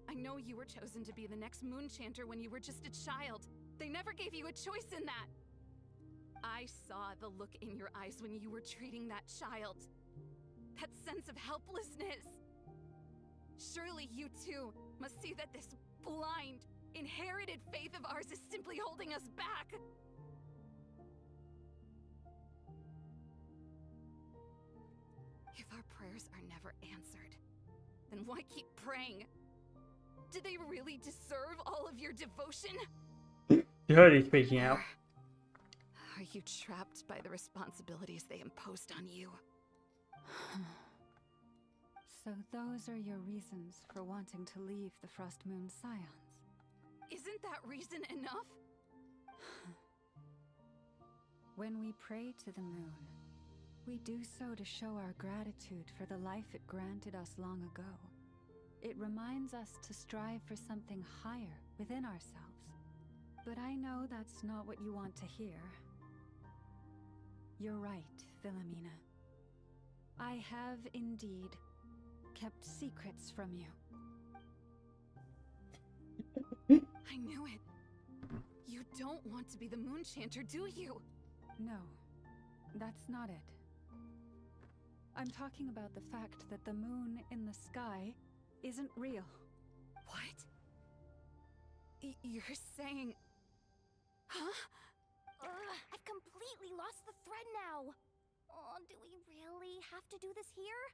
I know you were chosen to be the next Moon Chanter when you were just a child. They never gave you a choice in that. I saw the look in your eyes when you were treating that child. That sense of helplessness. Surely you too must see that this blind, inherited faith of ours is simply holding us back. If our prayers are never answered, then why keep praying? Do they really deserve all of your devotion? You heard he speaking out. Are you trapped by the responsibilities they imposed on you? So those are your reasons for wanting to leave the Frost Moon Scions? Isn't that reason enough? When we pray to the moon, we do so to show our gratitude for the life it granted us long ago. It reminds us to strive for something higher within ourselves. But I know that's not what you want to hear. You're right, Philomena. I have indeed kept secrets from you. I knew it. You don't want to be the Moon Chanter, do you? No, that's not it. I'm talking about the fact that the moon in the sky isn't real. What? You're saying... Huh? I've completely lost the thread now. Oh, do we really have to do this here?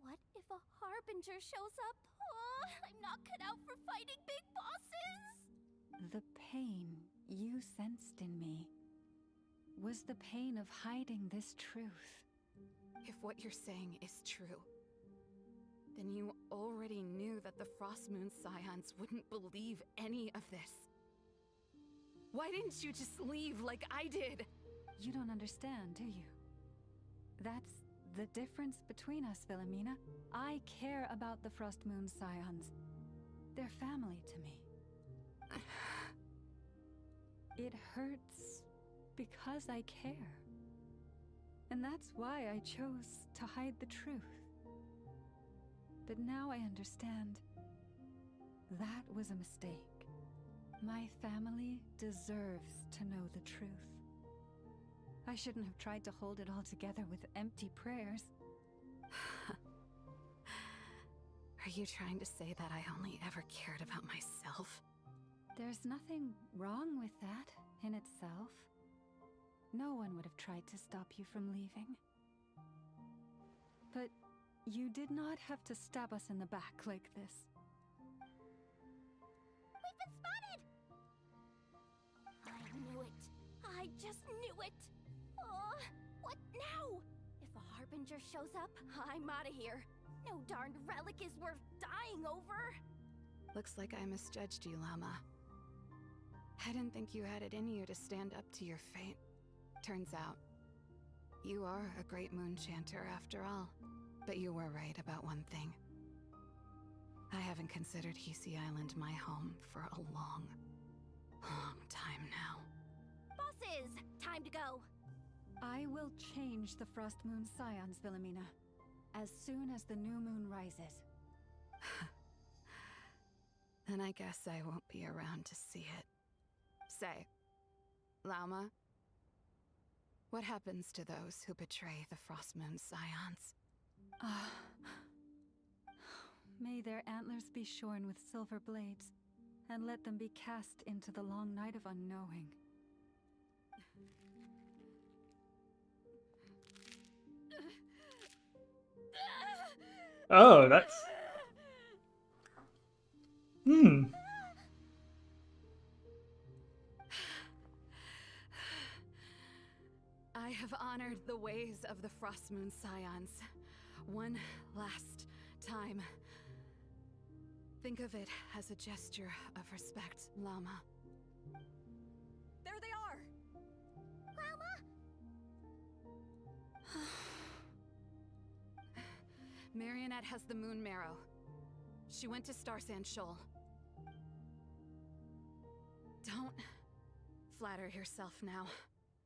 What if a Harbinger shows up? Oh, I'm not cut out for fighting big bosses! The pain you sensed in me was the pain of hiding this truth. If what you're saying is true, then you already knew that the Frost Moon Scions wouldn't believe any of this. Why didn't you just leave like I did? You don't understand, do you? That's the difference between us, Philomena. I care about the Frost Moon Scions. They're family to me. It hurts because I care. And that's why I chose to hide the truth. But now I understand. That was a mistake. My family deserves to know the truth. I shouldn't have tried to hold it all together with empty prayers. Are you trying to say that I only ever cared about myself? There's nothing wrong with that in itself. No one would have tried to stop you from leaving. But you did not have to stab us in the back like this. We've been spotted! I knew it. I just knew it. What now? If a Harbinger shows up, I'm out of here. No darned relic is worth dying over. Looks like I misjudged you, Llama. I didn't think you had it in you to stand up to your fate. Turns out, you are a great Moon Chanter after all. But you were right about one thing. I haven't considered Hisi Island my home for a long, long time now. Bosses, time to go. I will change the Frost Moon Scions, Philomena, as soon as the new moon rises. Then I guess I won't be around to see it. Say, Lauma, what happens to those who betray the Frost Moon Scions? May their antlers be shorn with silver blades, and let them be cast into the long night of unknowing. Oh, that's... have honored the ways of the Frost Moon Scions. One last time. Think of it as a gesture of respect, Llama. There they are! Marionette has the Moon Marrow. She went to Star Sand Shoal. Don't flatter yourself now.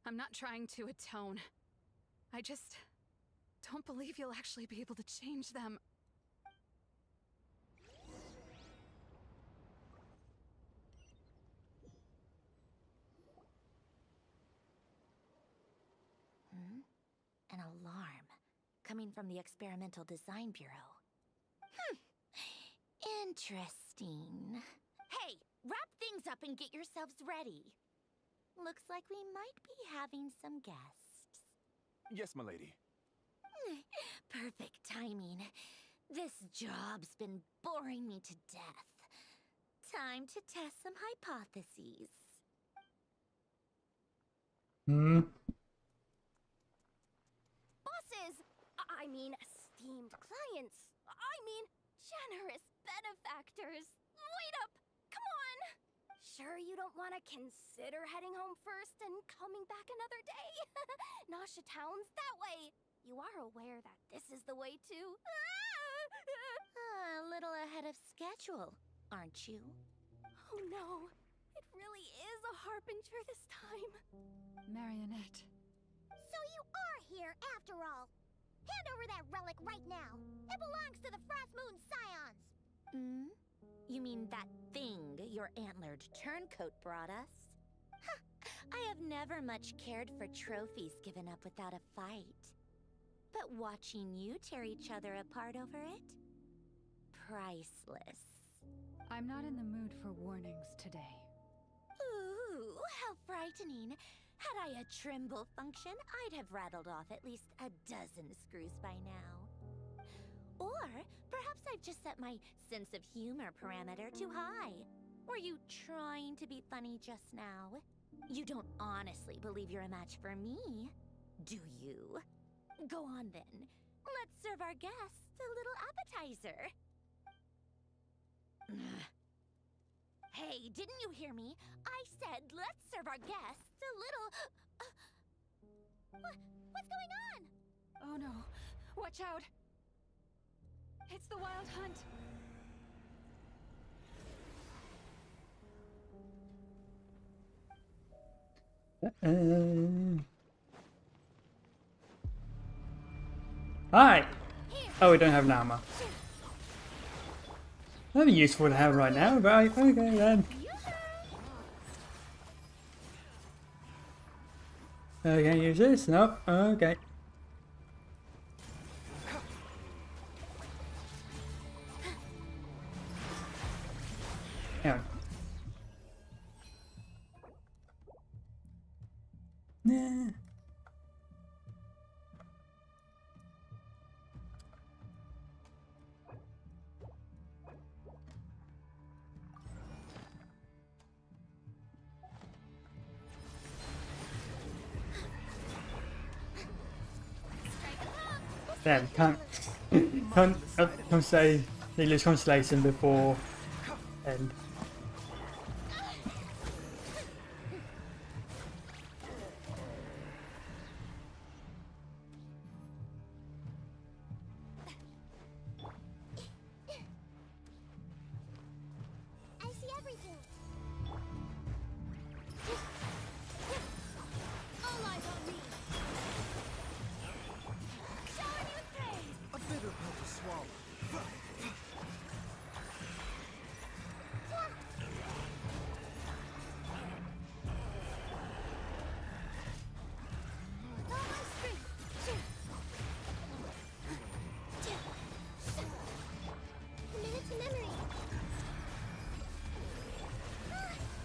I'm not trying to atone. I just don't believe you'll actually be able to change them. An alarm coming from the Experimental Design Bureau. Interesting. Hey, wrap things up and get yourselves ready. Looks like we might be having some guests. Yes, my lady. Perfect timing. This job's been boring me to death. Time to test some hypotheses. Bosses! I mean, esteemed clients. I mean, generous benefactors. Wait up! Come on! Sure you don't want to consider heading home first and coming back another day? Nasha Town's that way. You are aware that this is the way to... A little ahead of schedule, aren't you? Oh no, it really is a harbinger this time. Marionette. So you are here after all. Hand over that relic right now. It belongs to the Frost Moon Scions. You mean that thing your antlered turncoat brought us? Huh, I have never much cared for trophies given up without a fight. But watching you tear each other apart over it? Priceless. I'm not in the mood for warnings today. Ooh, how frightening. Had I a Trimble function, I'd have rattled off at least a dozen screws by now. Or perhaps I've just set my sense of humor parameter too high. Were you trying to be funny just now? You don't honestly believe you're a match for me, do you? Go on then. Let's serve our guests a little appetizer. Hey, didn't you hear me? I said let's serve our guests a little... What's going on? Oh no. Watch out. It's the Wild Hunt. Hi! Oh, we don't have an armor. That'd be useful to have right now, right? Okay then. I can't use this? Nope. Okay. Hang on. Nah. Damn, can't say Needless Constellation before end. I see everything. All eyes on me. Showing you praise. A bitter pill to swallow. All my strength. Minute to memory.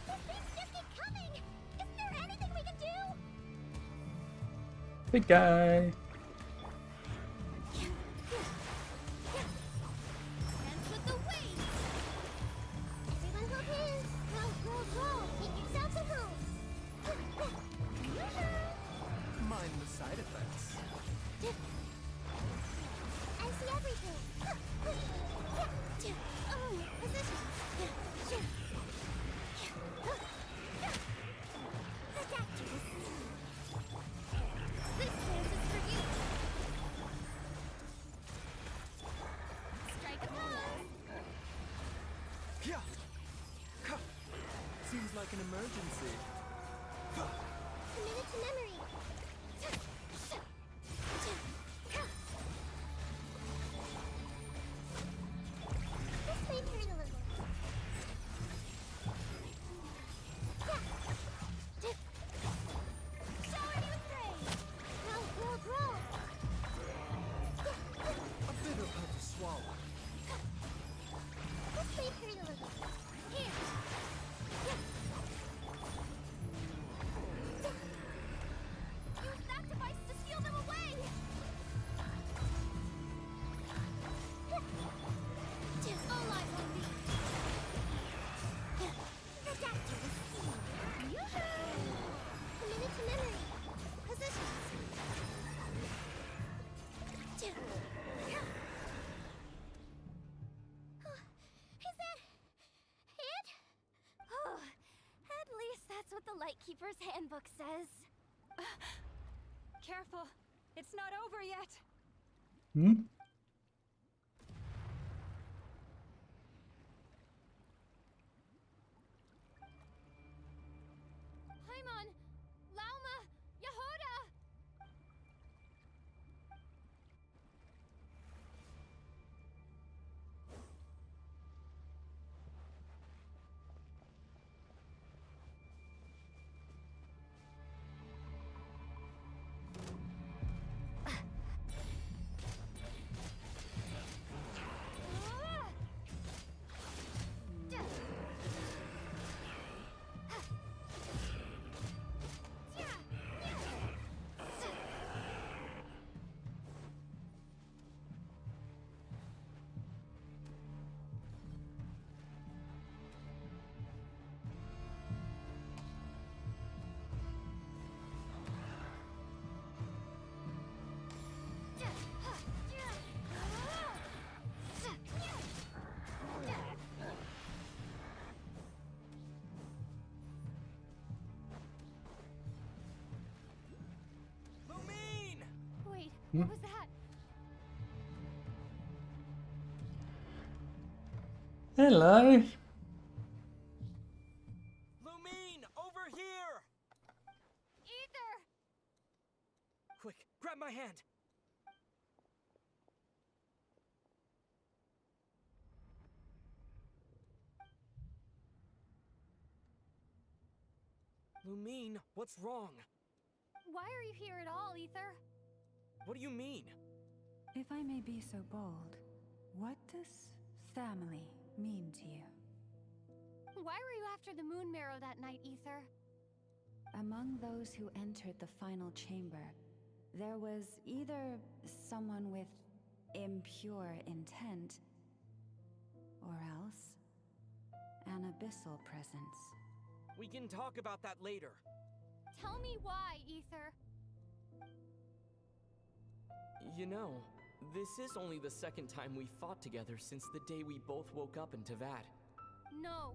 These things just keep coming. Isn't there anything we can do? Big guy. Dance with the waves. Everyone hold hands. Roll, roll, roll. Get yourselves a room. Mind the I see everything. Position. Protect you. This chance is for you. Strike a pose. Seems like an emergency. Commit it to memory. This may hurt a little. Show her new thing. Roll. A bitter pill to swallow. This may hurt a little. Here. Use that device to steal them away. All eyes on me. Protect you. Yoo-hoo! Committed to memory. Positions. Is that it? Oh, at least that's what the Lightkeeper's handbook says. Careful, it's not over yet. Hmm? Paimon! Lauma! Yehuda! Wait, what was that? Hello. Lumine, over here! Ether! Quick, grab my hand. Lumine, what's wrong? Why are you here at all, Ether? What do you mean? If I may be so bold, what does family mean to you? Why were you after the moon marrow that night, Ether? Among those who entered the final chamber, there was either someone with impure intent, or else an abyssal presence. We can talk about that later. Tell me why, Ether. You know, this is only the second time we fought together since the day we both woke up in Tavad. No.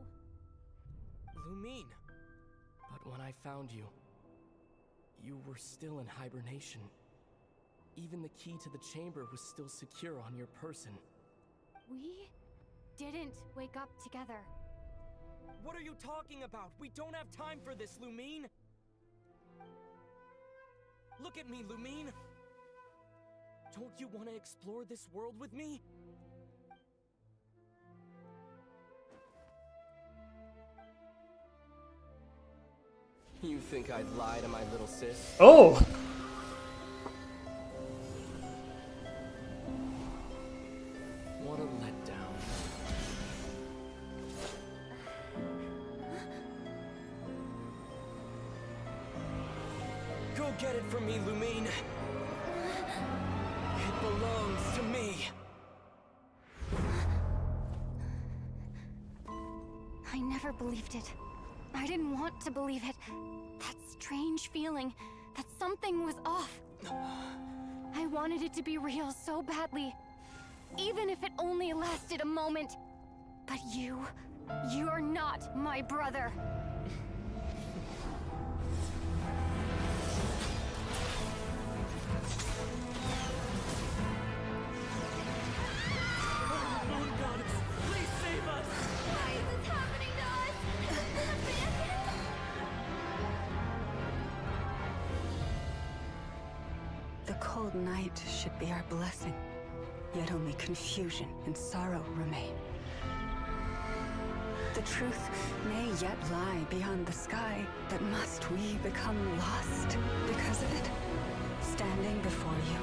Lumine. But when I found you, you were still in hibernation. Even the key to the chamber was still secure on your person. We didn't wake up together. What are you talking about? We don't have time for this, Lumine! Look at me, Lumine! Don't you want to explore this world with me? You think I'd lie to my little sis? Oh! What a letdown. Go get it from me, Lumine. It belongs to me. I never believed it. I didn't want to believe it. That strange feeling that something was off. I wanted wanted it to be real so badly. Even if it only lasted a moment. But you're not my brother. Moon goddess, please save us! Why is this happening to us? The cold night should be our blessing, yet only confusion and sorrow remain. The truth may yet lie beyond the sky, but must we become lost because of it? Standing before you,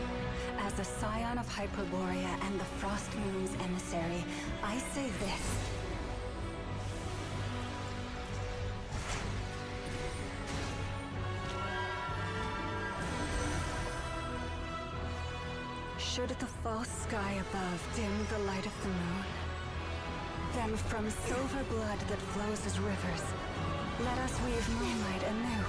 as a scion of Hyperborea and the Frost Moon's emissary, I say this. Should the false sky above dim the light of the moon, then from silver blood that flows as rivers, let us weave moonlight anew.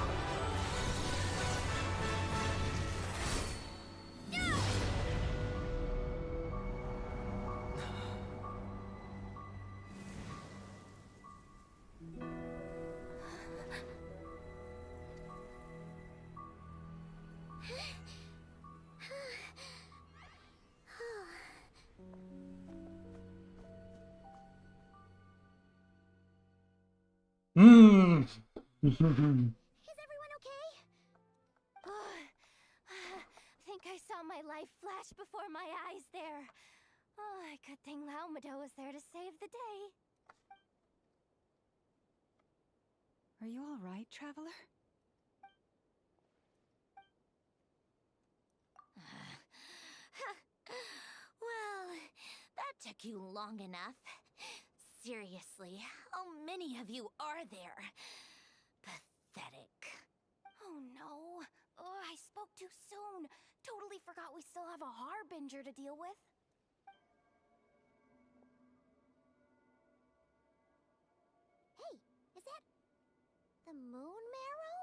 Hmm. Is everyone okay? Think I saw my life flash before my eyes there. Oh, good thing Laumado was there to save the day. Are you all right, traveler? Well, that took you long enough. Seriously, how many of you are there? Pathetic. Oh no. Oh, I spoke too soon. Totally forgot we still have a harbinger to deal with. Hey, is that the moon marrow?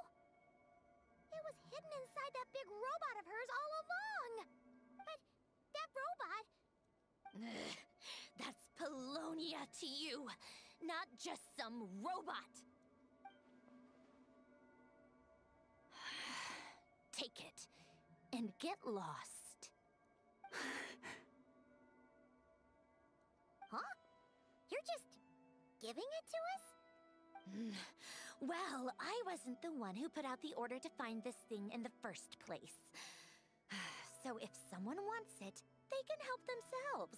It was hidden inside that big robot of hers all along. But that robot... That's Polonia to you, not just some robot. Take it and get lost. Huh? You're just giving it to us? Well, I wasn't the one who put out the order to find this thing in the first place. So if someone wants it, they can help themselves.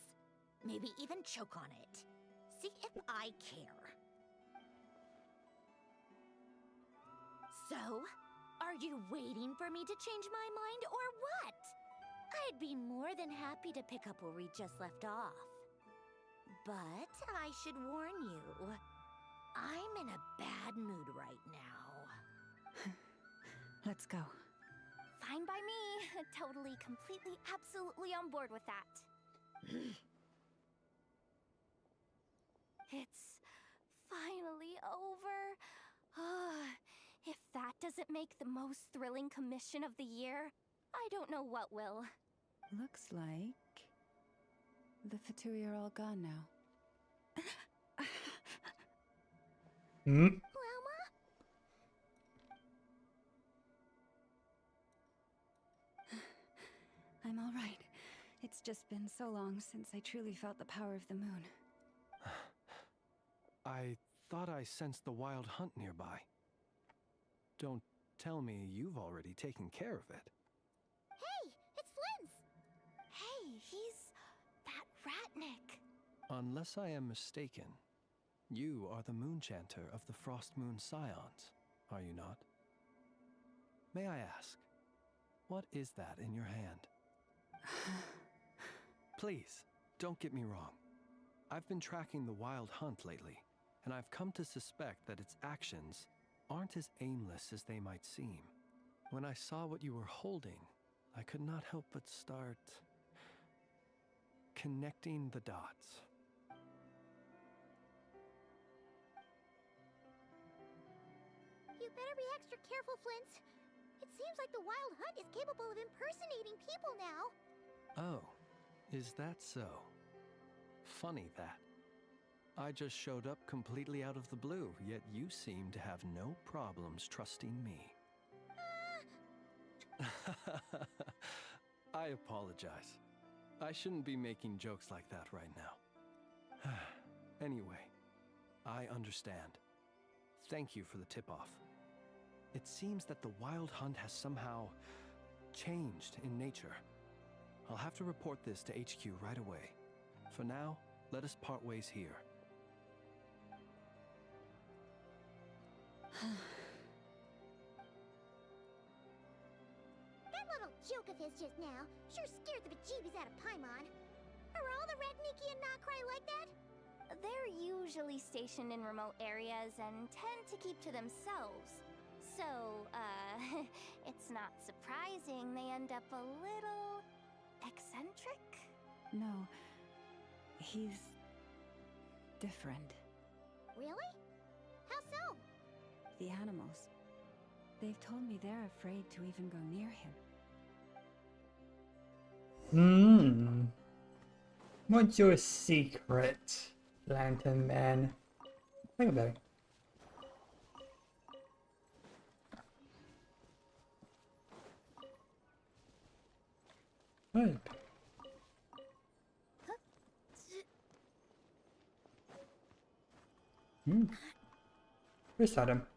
Maybe even choke on it. See if I care. So, are you waiting for me to change my mind or what? I'd be more than happy to pick up where we just left off. But I should warn you, I'm in a bad mood right now. Let's go. Fine by me. Totally, completely, absolutely on board with that. It's finally over. If that doesn't make the most thrilling commission of the year, I don't know what will. Looks like the Fatui are all gone now. Hmm? I'm all right. It's just been so long since I truly felt the power of the moon. I thought I sensed the wild hunt nearby. Don't tell me you've already taken care of it. Hey, it's Flint's! Hey, he's that Ratnik. Unless I am mistaken, you are the Moonchanter of the Frost Moon Scions, are you not? May I ask, what is that in your hand? Please, don't get me wrong. I've been tracking the wild hunt lately, and I've come to suspect that its actions aren't as aimless as they might seem. When I saw what you were holding, I could not help but start connecting the dots. You better be extra careful, Flint. It seems like the Wild Hunt is capable of impersonating people now. Oh, is that so? Funny that. I just showed up completely out of the blue, yet you seem to have no problems trusting me. I apologize. I shouldn't be making jokes like that right now. Anyway, I understand. Thank you for the tip-off. It seems that the wild hunt has somehow changed in nature. I'll have to report this to HQ right away. For now, let us part ways here. That little joke of his just now sure scared the bejeebies out of Paimon. Are all the Red Nikki and Nod-krai like that? They're usually stationed in remote areas and tend to keep to themselves. So, it's not surprising they end up a little eccentric. No, he's different. Really? How so? The animals. They've told me they're afraid to even go near him. What's your secret, Lantern Man? Think about it. Right. Where's Adam?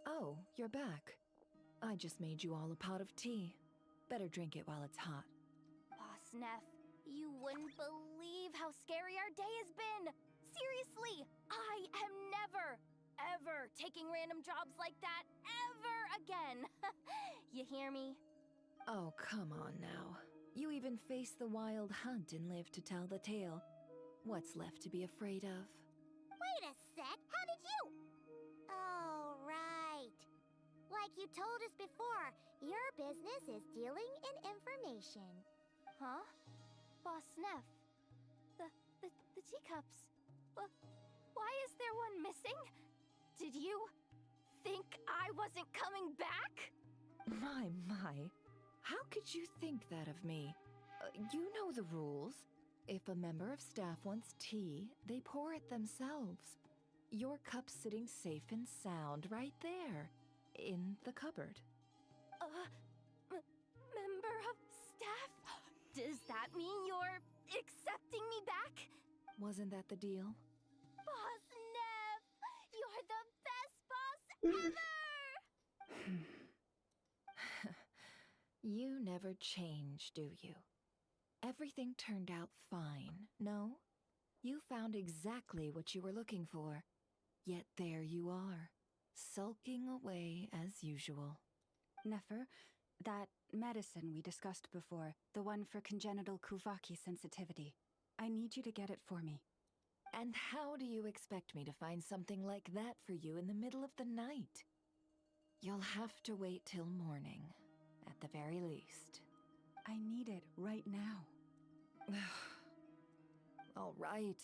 Oh, you're back. I just made you all a pot of tea. Better drink it while it's hot. Boss Neff, you wouldn't believe how scary our day has been! Seriously, I am never, ever taking random jobs like that ever again! You hear me? Oh, come on now. You even faced the wild hunt and lived to tell the tale. What's left to be afraid of? Wait a sec, how did you? Oh, right. Like you told us before, your business is dealing in information. Huh? Boss Neff, the teacups. Why is there one missing? Did you think I wasn't coming back? My. How could you think that of me? You know the rules. If a member of staff wants tea, they pour it themselves. Your cup's sitting safe and sound right there, in the cupboard. Member of staff? Does that mean you're accepting me back? Wasn't that the deal? Boss Neff, you're the best boss ever! You never change, do you? Everything turned out fine, no? You found exactly what you were looking for. Yet there you are, sulking away as usual. Nefer, that medicine we discussed before, the one for congenital Kuvaki sensitivity, I need you to get it for me. And how do you expect me to find something like that for you in the middle of the night? You'll have to wait till morning, at the very least. I need it right now. All right.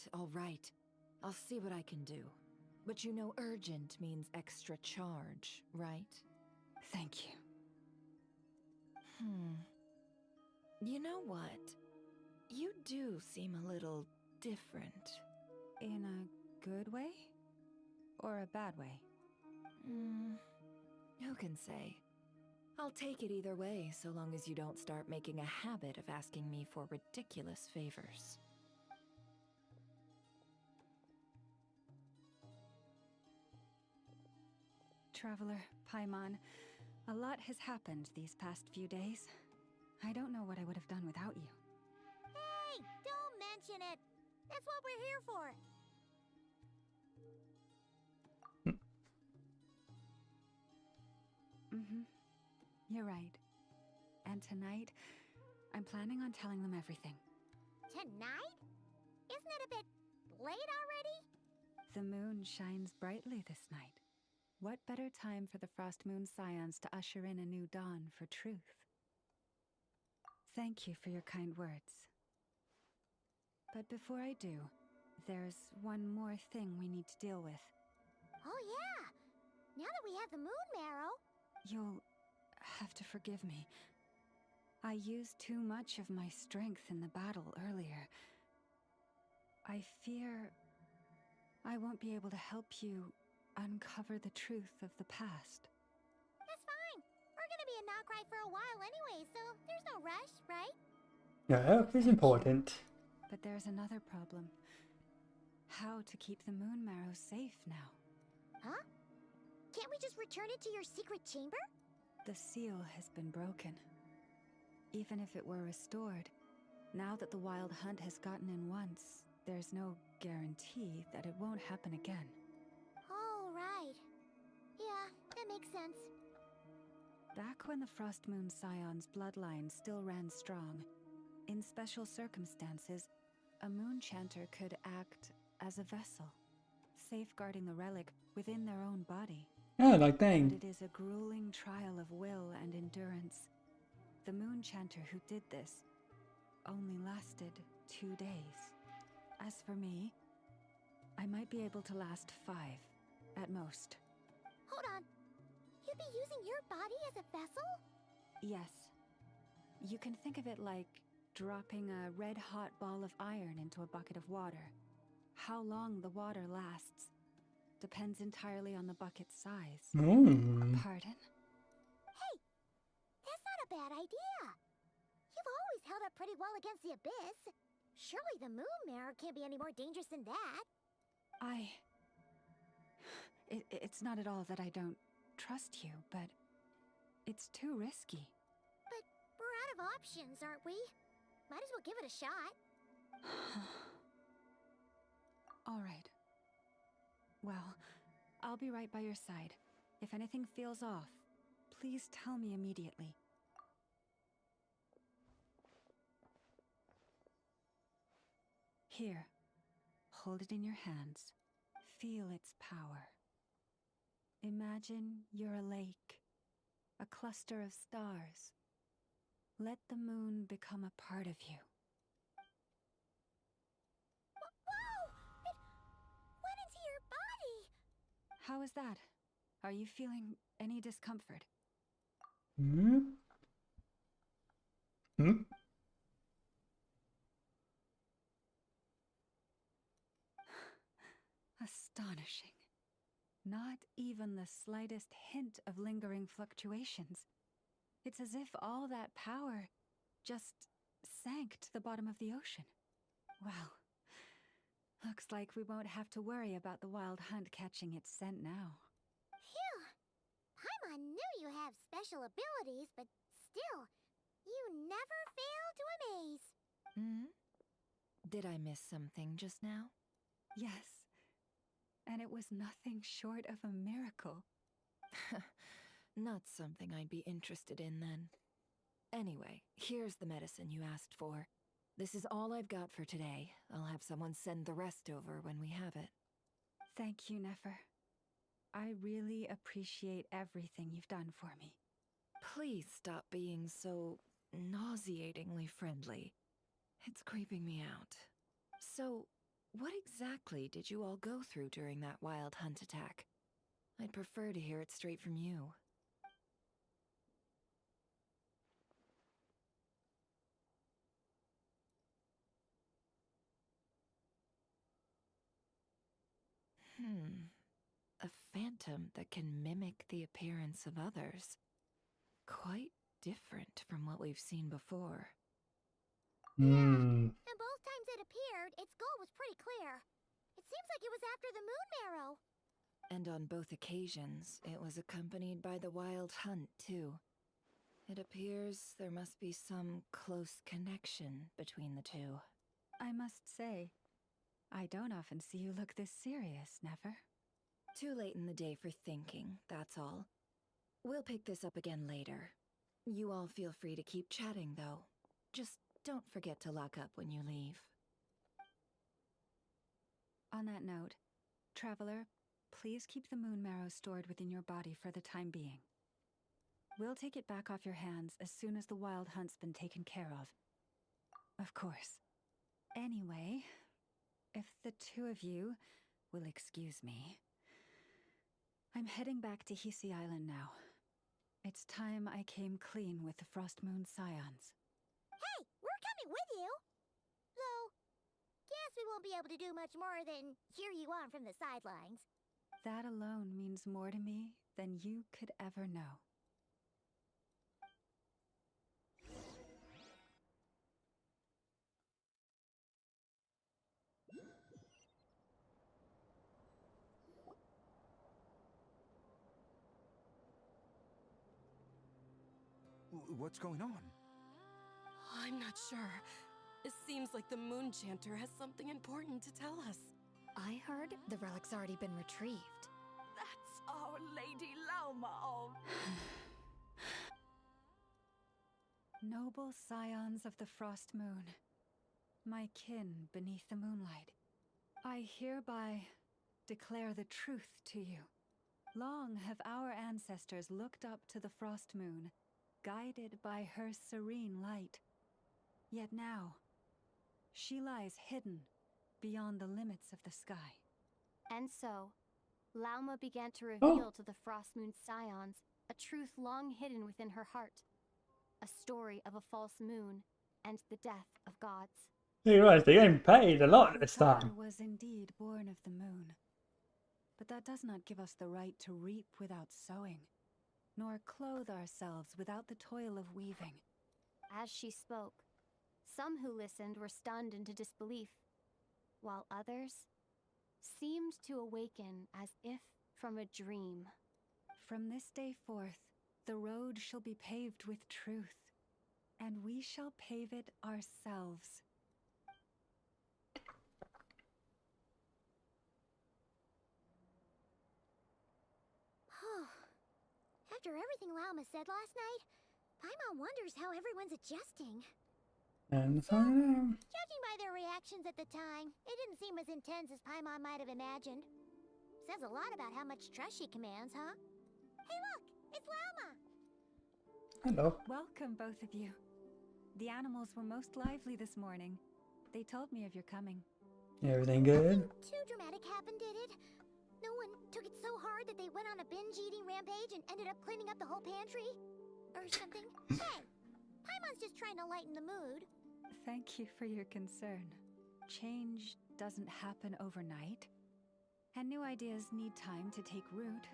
I'll see what I can do. But you know urgent means extra charge, right? Thank you. You know what? You do seem a little different. In a good way? Or a bad way? Who can say? I'll take it either way, so long as you don't start making a habit of asking me for ridiculous favors. Traveler, Paimon, a lot has happened these past few days. I don't know what I would have done without you. Hey, don't mention it. That's what we're here for. Mm-hmm. You're right. And tonight, I'm planning on telling them everything. Tonight? Isn't it a bit late already? The moon shines brightly this night. What better time for the Frost Moon Scions to usher in a new dawn for truth? Thank you for your kind words. But before I do, there's one more thing we need to deal with. Oh yeah! Now that we have the moon marrow... You'll have to forgive me. I used too much of my strength in the battle earlier. I fear I won't be able to help you uncover the truth of the past. That's fine. We're gonna be in Nod-krai for a while anyway, so there's no rush, right? Your health is important. But there's another problem. How to keep the moon marrow safe now? Huh? Can't we just return it to your secret chamber? The seal has been broken. Even if it were restored, now that the wild hunt has gotten in once, there's no guarantee that it won't happen again. Oh, right. Yeah, that makes sense. Back when the Frost Moon Scion's bloodline still ran strong, in special circumstances, a moon chanter could act as a vessel, safeguarding the relic within their own body. Yeah, like dang. But it is a grueling trial of will and endurance. The moon chanter who did this only lasted 2 days. As for me, I might be able to last 5, at most. Hold on. You'd be using your body as a vessel? Yes. You can think of it like dropping a red-hot ball of iron into a bucket of water. How long the water lasts depends entirely on the bucket's size. Pardon? Hey, that's not a bad idea. You've always held up pretty well against the abyss. Surely the moon mirror can't be any more dangerous than that. It's not at all that I don't trust you, but it's too risky. But we're out of options, aren't we? Might as well give it a shot. All right. Well, I'll be right by your side. If anything feels off, please tell me immediately. Here, hold it in your hands. Feel its power. Imagine you're a lake, a cluster of stars. Let the moon become a part of you. Whoa! It went into your body! How is that? Are you feeling any discomfort? Astonishing. Not even the slightest hint of lingering fluctuations. It's as if all that power just sank to the bottom of the ocean. Well, looks like we won't have to worry about the wild hunt catching its scent now. Phew! Paimon knew you have special abilities, but still, you never fail to amaze. Did I miss something just now? Yes. And it was nothing short of a miracle. Not something I'd be interested in then. Anyway, here's the medicine you asked for. This is all I've got for today. I'll have someone send the rest over when we have it. Thank you, Nefer. I really appreciate everything you've done for me. Please stop being so nauseatingly friendly. It's creeping me out. So, what exactly did you all go through during that wild hunt attack? I'd prefer to hear it straight from you. A phantom that can mimic the appearance of others. Quite different from what we've seen before. And both times it appeared, its goal was pretty clear. It seems like it was after the moon marrow. And on both occasions, it was accompanied by the wild hunt, too. It appears there must be some close connection between the two. I must say, I don't often see you look this serious, Nefer. Too late in the day for thinking, that's all. We'll pick this up again later. You all feel free to keep chatting, though. Just don't forget to lock up when you leave. On that note, Traveler, please keep the moon marrow stored within your body for the time being. We'll take it back off your hands as soon as the wild hunt's been taken care of. Of course. Anyway, if the two of you will excuse me, I'm heading back to Hisi Island now. It's time I came clean with the Frost Moon Scions. Hey, we're coming with you! Though, guess we won't be able to do much more than cheer you on from the sidelines. That alone means more to me than you could ever know. What's going on? I'm not sure. It seems like the Moon Chanter has something important to tell us. I heard the relic's already been retrieved. That's our Lady Lauma of... Noble scions of the Frost Moon, my kin beneath the moonlight, I hereby declare the truth to you. Long have our ancestors looked up to the Frost Moon, guided by her serene light. Yet now, she lies hidden beyond the limits of the sky. And so, Lauma began to reveal to the Frost Moon Scions a truth long hidden within her heart. A story of a false moon and the death of gods. You realize they're getting paid a lot this Our time. daughter was indeed born of the moon. But that does not give us the right to reap without sowing, nor clothe ourselves without the toil of weaving. As she spoke, some who listened were stunned into disbelief, while others seemed to awaken as if from a dream. From this day forth, the road shall be paved with truth, and we shall pave it ourselves. After everything Lauma said last night, Paimon wonders how everyone's adjusting. And Judging by their reactions at the time, it didn't seem as intense as Paimon might have imagined. Says a lot about how much trust she commands, huh? Hey look, it's Lauma! hello. Welcome, both of you. The animals were most lively this morning. They told me of your coming. Everything good? Nothing too dramatic happened, did it? No one took it so hard that they went on a binge-eating rampage and ended up cleaning up the whole pantry? Or something? Hey, Paimon's just trying to lighten the mood. Thank you for your concern. Change doesn't happen overnight, and new ideas need time to take root.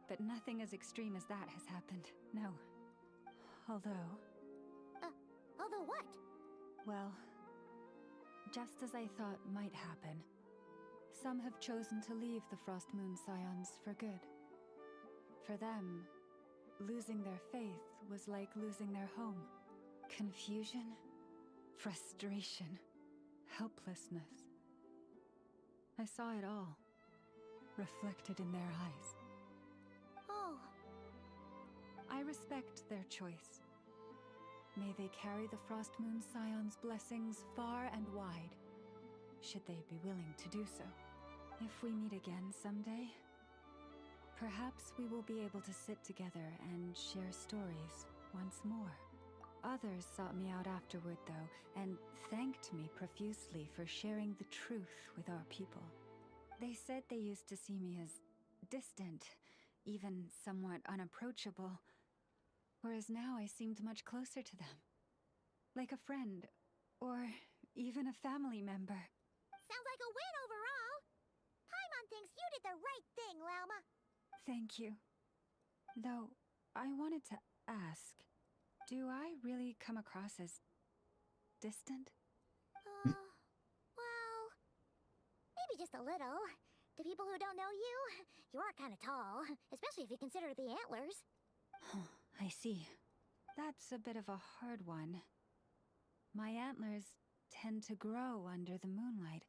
But nothing as extreme as that has happened, no. Although what? Well, just as I thought might happen, some have chosen to leave the Frost Moon Scions for good. For them, losing their faith was like losing their home. Confusion, frustration, helplessness. I saw it all, reflected in their eyes. Oh. I respect their choice. May they carry the Frost Moon Scions' blessings far and wide, should they be willing to do so. If we meet again someday, perhaps we will be able to sit together and share stories once more. Others sought me out afterward, though, and thanked me profusely for sharing the truth with our people. They said they used to see me as distant, even somewhat unapproachable, whereas now I seemed much closer to them. Like a friend, or even a family member. Sounds like a win overall! Paimon thinks you did the right thing, Lauma! Thank you. Though, I wanted to ask, do I really come across as distant? Well, maybe just a little. To people who don't know you, you are kind of tall, especially if you consider the antlers. I see. That's a bit of a hard one. My antlers tend to grow under the moonlight,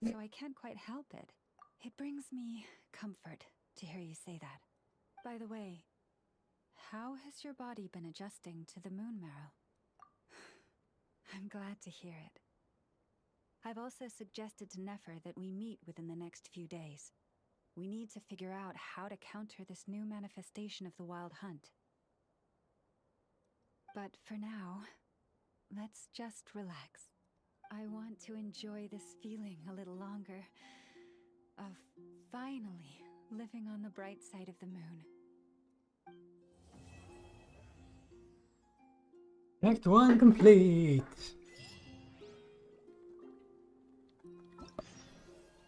so I can't quite help it. It brings me comfort to hear you say that. By the way, How has your body been adjusting to the moon marrow? I'm glad to hear it. I've also suggested to Nefer that we meet within the next few days. We need to figure out how to counter this new manifestation of the Wild Hunt. But for now, let's just relax. I want to enjoy this feeling a little longer of finally living on the bright side of the moon. Act 1 complete.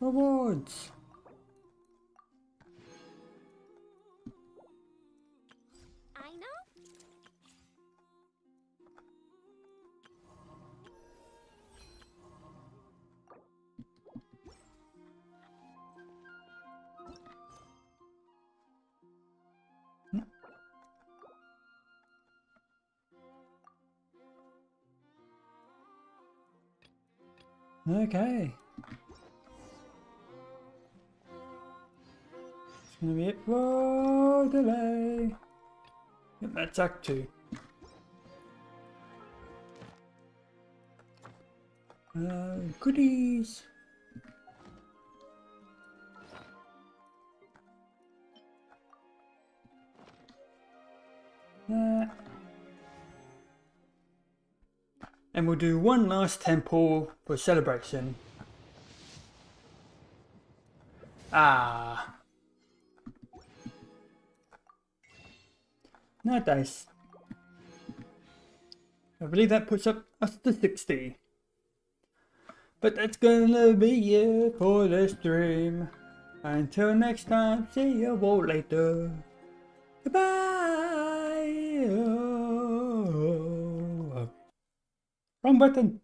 Rewards. I know. Okay. It's gonna be it for today. Yep, that's Act 2. Goodies. And we'll do one last temple for celebration. Ah. No dice. I believe that puts up us to 60. But that's gonna be it for the stream. Until next time, see you all later. Goodbye. Oh. Wrong button.